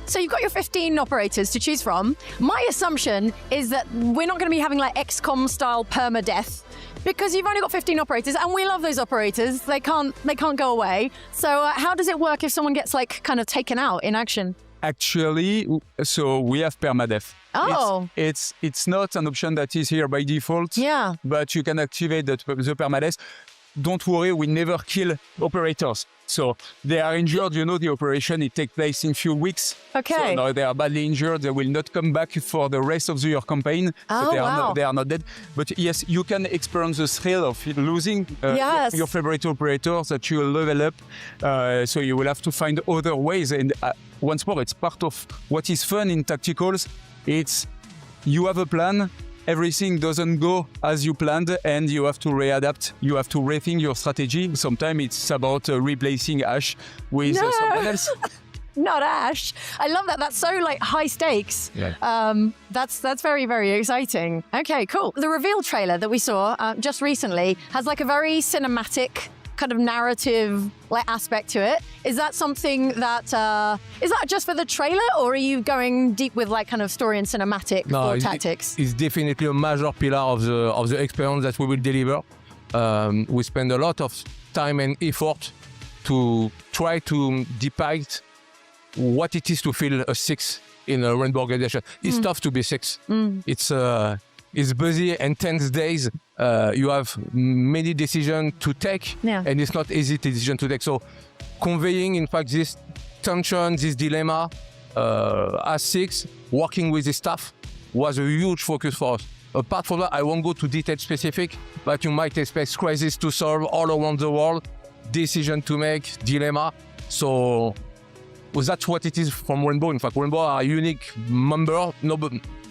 So you've got your 15 operators to choose from. My assumption is that we're not going to be having like XCOM style permadeath because you've only got 15 operators and we love those operators. They can't go away. So how does it work if someone gets like kind of taken out in action? Actually, so we have permadeath. Oh. It's not an option that is here by default. Yeah. But you can activate the permadeath. Don't worry, we never kill operators. So they are injured, the operation, it takes place in few weeks. Okay. So now they are badly injured, they will not come back for the rest of your campaign. Oh, so wow. They are not dead. But yes, you can experience the thrill of losing Yes. your favorite operators that you will level up. So you will have to find other ways. And once more, it's part of what is fun in tacticals. It's you have a plan, everything doesn't go as you planned, and you have to readapt. You have to rethink your strategy. Sometimes it's about replacing Ash with someone else. Not Ash. I love that. That's so like high stakes. Yeah. That's very, very exciting. Okay, cool. The reveal trailer that we saw just recently has like a very cinematic kind of narrative like aspect to it. Is that something that is that just for the trailer, or are you going deep with like kind of story and cinematic or tactics? It's definitely a major pillar of the experience that we will deliver. We spend a lot of time and effort to try to depict what it is to feel a 6 in a Rainbow organization. It's tough to be 6. It's busy, intense days. You have many decisions to take, and it's not easy decision to take. So conveying, in fact, this tension, this dilemma as 6, working with the staff was a huge focus for us. Apart from that, I won't go to detail specific, but you might expect crises to solve all around the world, decision to make, dilemma. So that's what it is from Rainbow. In fact, Rainbow are a unique member.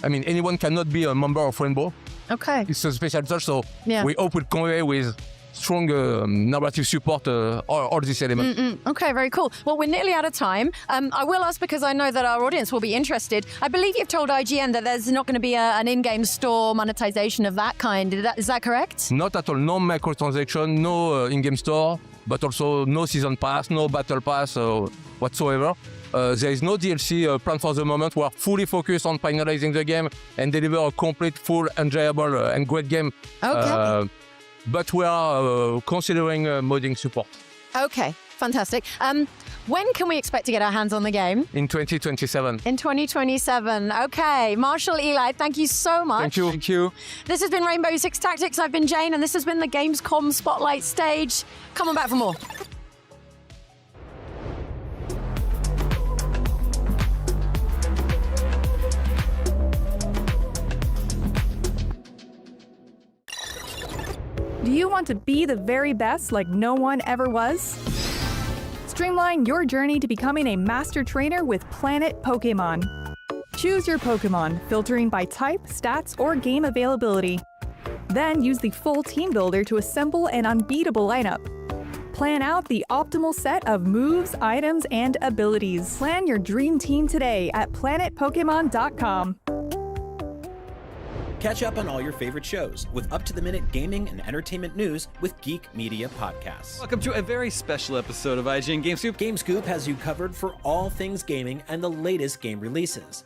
Anyone cannot be a member of Rainbow. Okay. It's a special touch, so Yeah. we hope we'll convey with strong narrative support all these elements. Okay, very cool. Well, we're nearly out of time. I will ask because I know that our audience will be interested. I believe you've told IGN that there's not going to be an in-game store monetization of that kind. Is that correct? Not at all. No microtransaction, no in-game store, but also no season pass, no battle pass whatsoever. There is no DLC planned for the moment. We are fully focused on finalizing the game and deliver a complete, full, enjoyable, and great game. Okay. But we are considering modding support. Okay, fantastic. When can we expect to get our hands on the game? In 2027. In 2027. Okay. Marshall, Eli, thank you so much. Thank you. Thank you. This has been Rainbow Six Tactics. I've been Jane, and this has been the Gamescom Spotlight stage. Come on back for more. Do you want to be the very best like no one ever was? Streamline your journey to becoming a master trainer with Planet Pokemon. Choose your Pokemon, filtering by type, stats, or game availability. Then use the full team builder to assemble an unbeatable lineup. Plan out the optimal set of moves, items, and abilities. Plan your dream team today at planetpokemon.com. Catch up on all your favorite shows with up-to-the-minute gaming and entertainment news with Geek Media Podcasts. Welcome to a very special episode of IGN GameScoop. GameScoop has you covered for all things gaming and the latest game releases.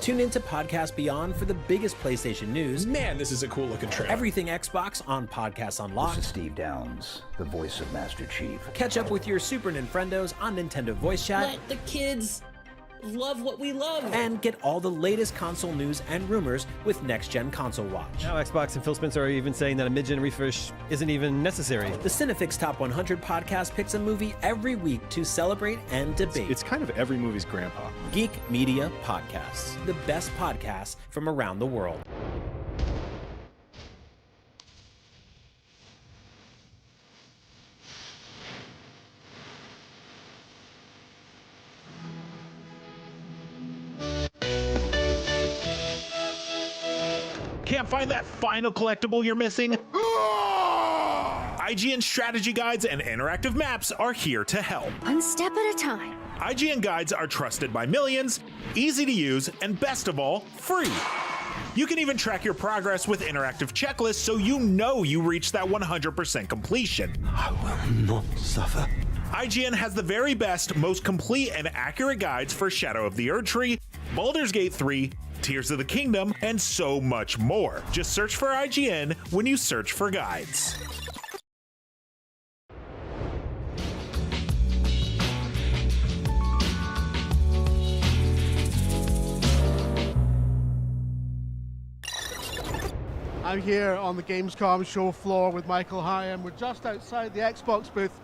Tune into Podcast Beyond for the biggest PlayStation news. Man, this is a cool looking trailer. Everything Xbox on Podcasts Unlocked. This is Steve Downs, the voice of Master Chief. Catch up with your Super Nintendos on Nintendo Voice Chat. Let the kids love what we love. And get all the latest console news and rumors with Next Gen Console Watch. Now Xbox and Phil Spencer are even saying that a mid-gen refresh isn't even necessary. The Cinefix Top 100 podcast picks a movie every week to celebrate and debate. It's kind of every movie's grandpa. Geek Media Podcasts, the best podcasts from around the world. Can't find that final collectible you're missing? IGN strategy guides and interactive maps are here to help. One step at a time. IGN guides are trusted by millions, easy to use, and best of all, free. You can even track your progress with interactive checklists so you know you reached that 100% completion. I will not suffer. IGN has the very best, most complete and accurate guides for Shadow of the Erdtree, Baldur's Gate 3, Tears of the Kingdom, and so much more. Just search for IGN when you search for guides. I'm here on the Gamescom show floor with Michael Hyam. We're just outside the Xbox booth,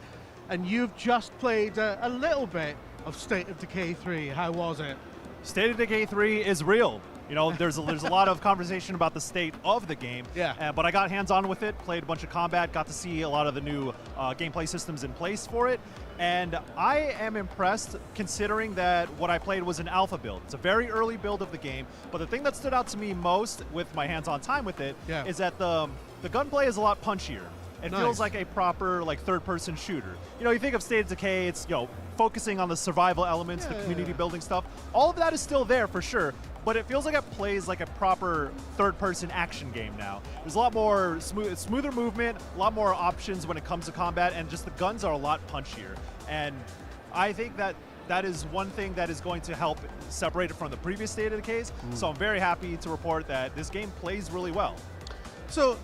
and you've just played a little bit of State of Decay 3. How was it? State of Decay 3 is real. You know, there's a lot of conversation about the state of the game. Yeah. But I got hands-on with it, played a bunch of combat, got to see a lot of the new gameplay systems in place for it. And I am impressed considering that what I played was an alpha build. It's a very early build of the game, but the thing that stood out to me most with my hands-on time with it is that the gunplay is a lot punchier. It feels like a proper third-person shooter. You know, you think of State of Decay, it's focusing on the survival elements, the community building stuff. All of that is still there for sure, but it feels like it plays like a proper third-person action game now. There's a lot more smoother movement, a lot more options when it comes to combat, and just the guns are a lot punchier. And I think that is one thing that is going to help separate it from the previous State of Decays. So I'm very happy to report that this game plays really well. So,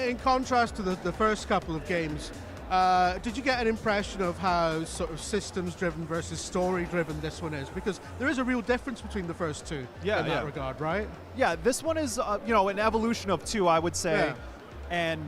in contrast to the first couple of games, did you get an impression of how sort of systems-driven versus story-driven this one is? Because there is a real difference between the first two in that regard, right? Yeah, this one is an evolution of two, I would say. Yeah. And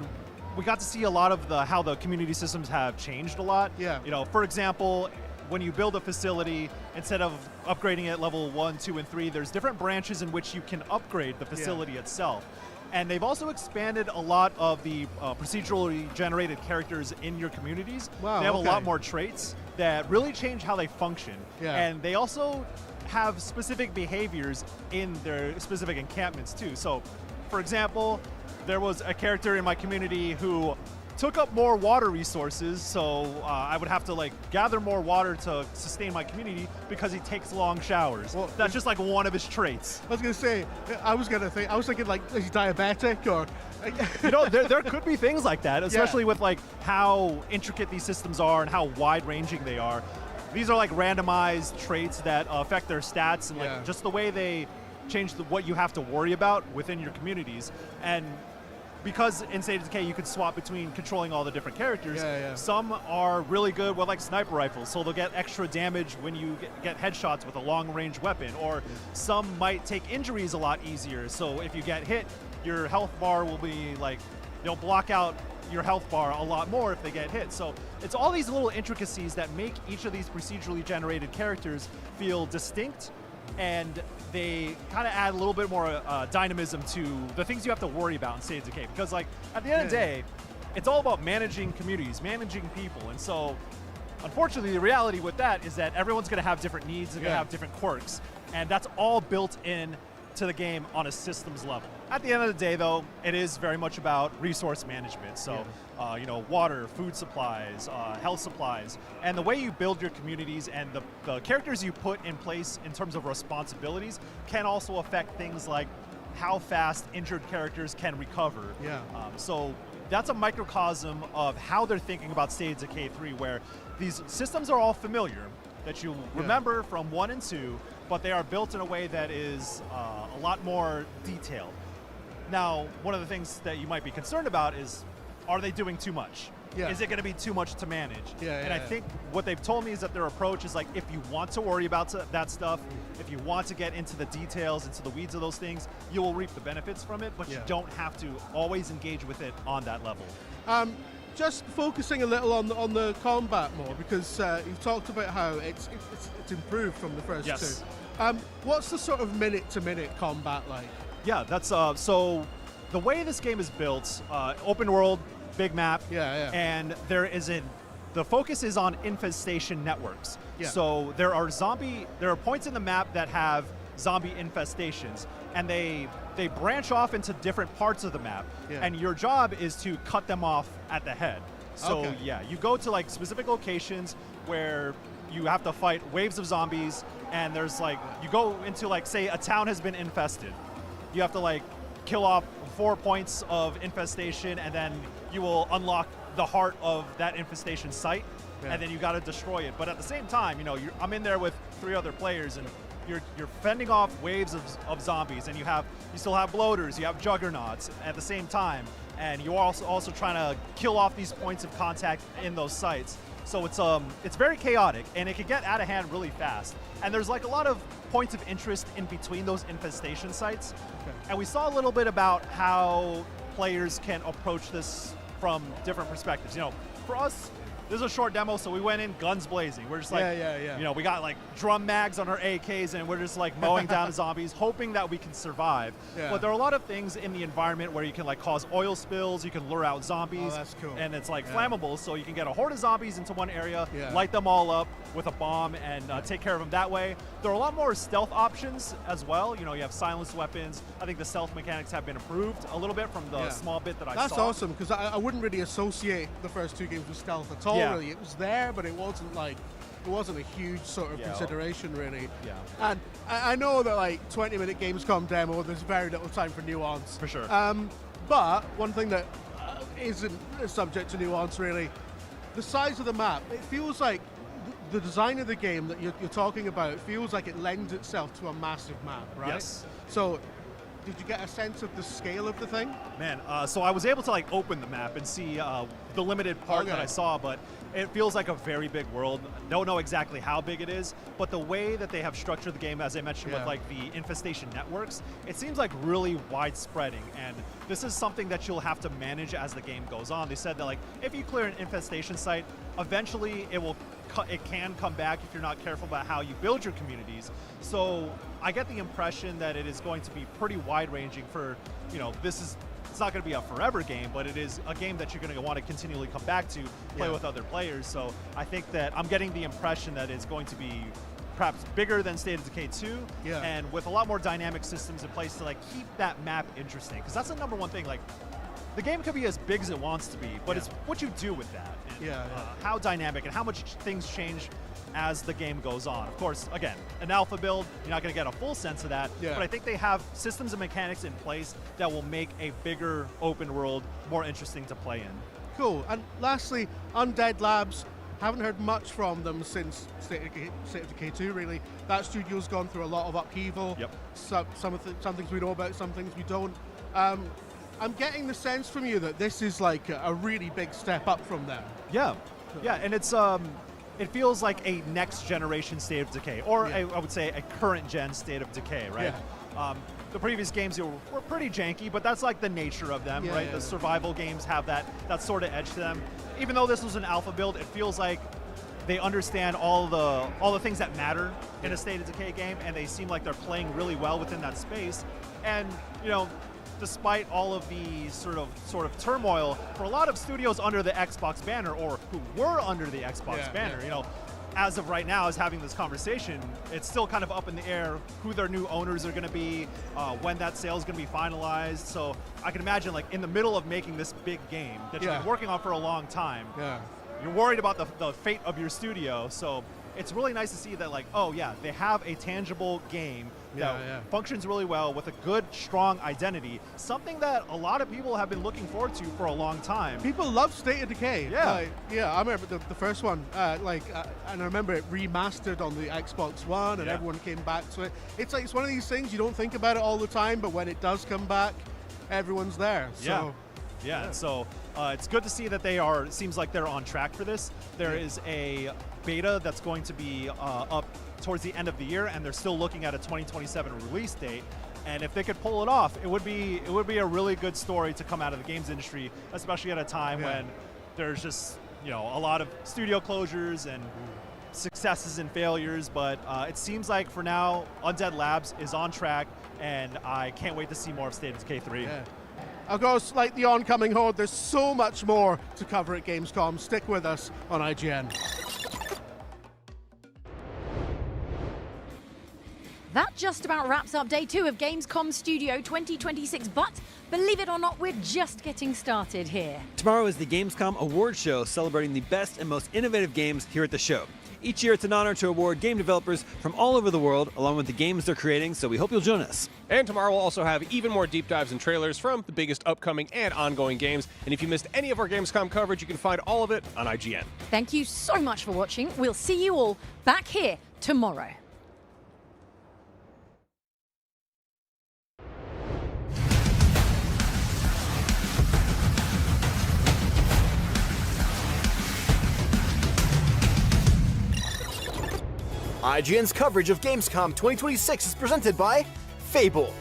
we got to see a lot of how the community systems have changed a lot. Yeah. You know, for example, when you build a facility, instead of upgrading it level 1, 2, and 3, there's different branches in which you can upgrade the facility itself. And they've also expanded a lot of the procedurally generated characters in your communities. Wow, they have a lot more traits that really change how they function. Yeah. And they also have specific behaviors in their specific encampments too. So, for example, there was a character in my community who took up more water resources, so I would have to gather more water to sustain my community because he takes long showers. Well, that's just one of his traits. I was gonna say, I was thinking is he diabetic or? You know, there could be things like that, especially with how intricate these systems are and how wide-ranging they are. These are randomized traits that affect their stats and just the way they change what you have to worry about within your communities. And because in State of Decay you could swap between controlling all the different characters, some are really good with sniper rifles, so they'll get extra damage when you get headshots with a long-range weapon, or some might take injuries a lot easier, so if you get hit, your health bar will be they'll block out your health bar a lot more if they get hit. So it's all these little intricacies that make each of these procedurally generated characters feel distinct, and they kind of add a little bit more dynamism to the things you have to worry about in State of Decay. Because at the end of the day, it's all about managing communities, managing people. And so, unfortunately, the reality with that is that everyone's going to have different needs, they're going to have different quirks. And that's all built in to the game on a systems level. At the end of the day, though, it is very much about resource management. So, water, food supplies, health supplies, and the way you build your communities and the characters you put in place in terms of responsibilities can also affect things like how fast injured characters can recover. So that's a microcosm of how they're thinking about State of Decay 3, where these systems are all familiar, that you remember from 1 and 2, but they are built in a way that is a lot more detailed. Now, one of the things that you might be concerned about is, are they doing too much? Is it going to be too much to manage? And I think what they've told me is that their approach is if you want to worry about that stuff, if you want to get into the details, into the weeds of those things, you will reap the benefits from it, but you don't have to always engage with it on that level. Just focusing a little on the combat more, because you've talked about how it's improved from the first two. What's the sort of minute-to-minute combat like? Yeah, that's so the way this game is built, open world, big map, and the focus is on infestation networks. So there are points in the map that have zombie infestations, and they branch off into different parts of the map, and your job is to cut them off at the head. So Okay. yeah, you go to like specific locations where you have to fight waves of zombies, and there's like, you go into like, say a town has been infested. You have to like kill off 4 points of infestation, and then you will unlock the heart of that infestation site, and then you got to destroy it. But at the same time, I'm in there with 3 other players, and you're fending off waves of zombies, and you still have bloaters, you have juggernauts at the same time, and you're also trying to kill off these points of contact in those sites. So it's very chaotic, and it can get out of hand really fast. And there's like a lot of points of interest in between those infestation sites. Okay. And we saw a little bit about how players can approach this from different perspectives. For us, this is a short demo, so we went in guns blazing. We're just like, we got like drum mags on our AKs, and we're just like mowing down zombies, hoping that we can survive. Yeah. But there are a lot of things in the environment where you can like cause oil spills, you can lure out zombies. Oh, that's cool. And it's like flammable, so you can get a horde of zombies into one area, light them all up with a bomb, and take care of them that way. There are a lot more stealth options as well. You have silenced weapons. I think the stealth mechanics have been improved a little bit from the small bit that I saw. That's awesome, because I wouldn't really associate the first 2 games with stealth at all. Really, it was there, but it wasn't a huge sort of consideration, really. Yeah. And I know that like 20-minute Gamescom demo, there's very little time for nuance. For sure. But one thing that isn't subject to nuance, really, the size of the map. It feels like the design of the game that you're talking about feels like it lends itself to a massive map, right? Yes. So, did you get a sense of the scale of the thing? Man, so I was able to like open the map and see the limited part that I saw, but it feels like a very big world. Don't know exactly how big it is, but the way that they have structured the game, as I mentioned, with like the infestation networks, it seems like really widespreading, and this is something that you'll have to manage as the game goes on. They said that like if you clear an infestation site, eventually it can come back if you're not careful about how you build your communities. So I get the impression that it is going to be pretty wide-ranging for, it's not going to be a forever game, but it is a game that you're going to want to continually come back to, play with other players. So I think that I'm getting the impression that it's going to be perhaps bigger than State of Decay 2, and with a lot more dynamic systems in place to like keep that map interesting. Because that's the number one thing. Like, the game could be as big as it wants to be, but it's what you do with that, and how dynamic and how much things change as the game goes on. Of course, again, an alpha build, you're not going to get a full sense of that, but I think they have systems and mechanics in place that will make a bigger open world more interesting to play in. Cool. And lastly, Undead Labs. Haven't heard much from them since State of Decay 2, really. That studio's gone through a lot of upheaval. Yep. Some things we know about, some things we don't. I'm getting the sense from you that this is like a really big step up from them. Yeah, and it's it feels like a next generation State of Decay, or I would say a current gen State of Decay, right? The previous games were pretty janky, but that's like the nature of them, right? The survival games have that sort of edge to them. Even though this was an alpha build, it feels like they understand all the things that matter in a State of Decay game, and they seem like they're playing really well within that space. And despite all of the sort of turmoil for a lot of studios under the Xbox banner, or who were under the Xbox banner, as of right now, as having this conversation, it's still kind of up in the air who their new owners are going to be, when that sale is going to be finalized. So I can imagine, like, in the middle of making this big game that you've been working on for a long time, you're worried about the fate of your studio. So it's really nice to see that, like, oh yeah, they have a tangible game that functions really well with a good, strong identity, something that a lot of people have been looking forward to for a long time. People love State of Decay. Yeah. I remember the first one, and I remember it remastered on the Xbox One, and everyone came back to it. It's like, it's one of these things, you don't think about it all the time, but when it does come back, everyone's there. So, so it's good to see that seems like they're on track for this. There is a beta that's going to be up towards the end of the year, and they're still looking at a 2027 release date. And if they could pull it off, it would be a really good story to come out of the games industry, especially at a time when there's just a lot of studio closures and successes and failures. But it seems like for now, Undead Labs is on track, and I can't wait to see more of State of Decay 3. Of course, like the oncoming horde, there's so much more to cover at Gamescom. Stick with us on IGN. That just about wraps up day 2 of Gamescom Studio 2026, but believe it or not, we're just getting started here. Tomorrow is the Gamescom Award Show, celebrating the best and most innovative games here at the show. Each year, it's an honor to award game developers from all over the world, along with the games they're creating, so we hope you'll join us. And tomorrow we'll also have even more deep dives and trailers from the biggest upcoming and ongoing games. And if you missed any of our Gamescom coverage, you can find all of it on IGN. Thank you so much for watching. We'll see you all back here tomorrow. IGN's coverage of Gamescom 2026 is presented by Fable.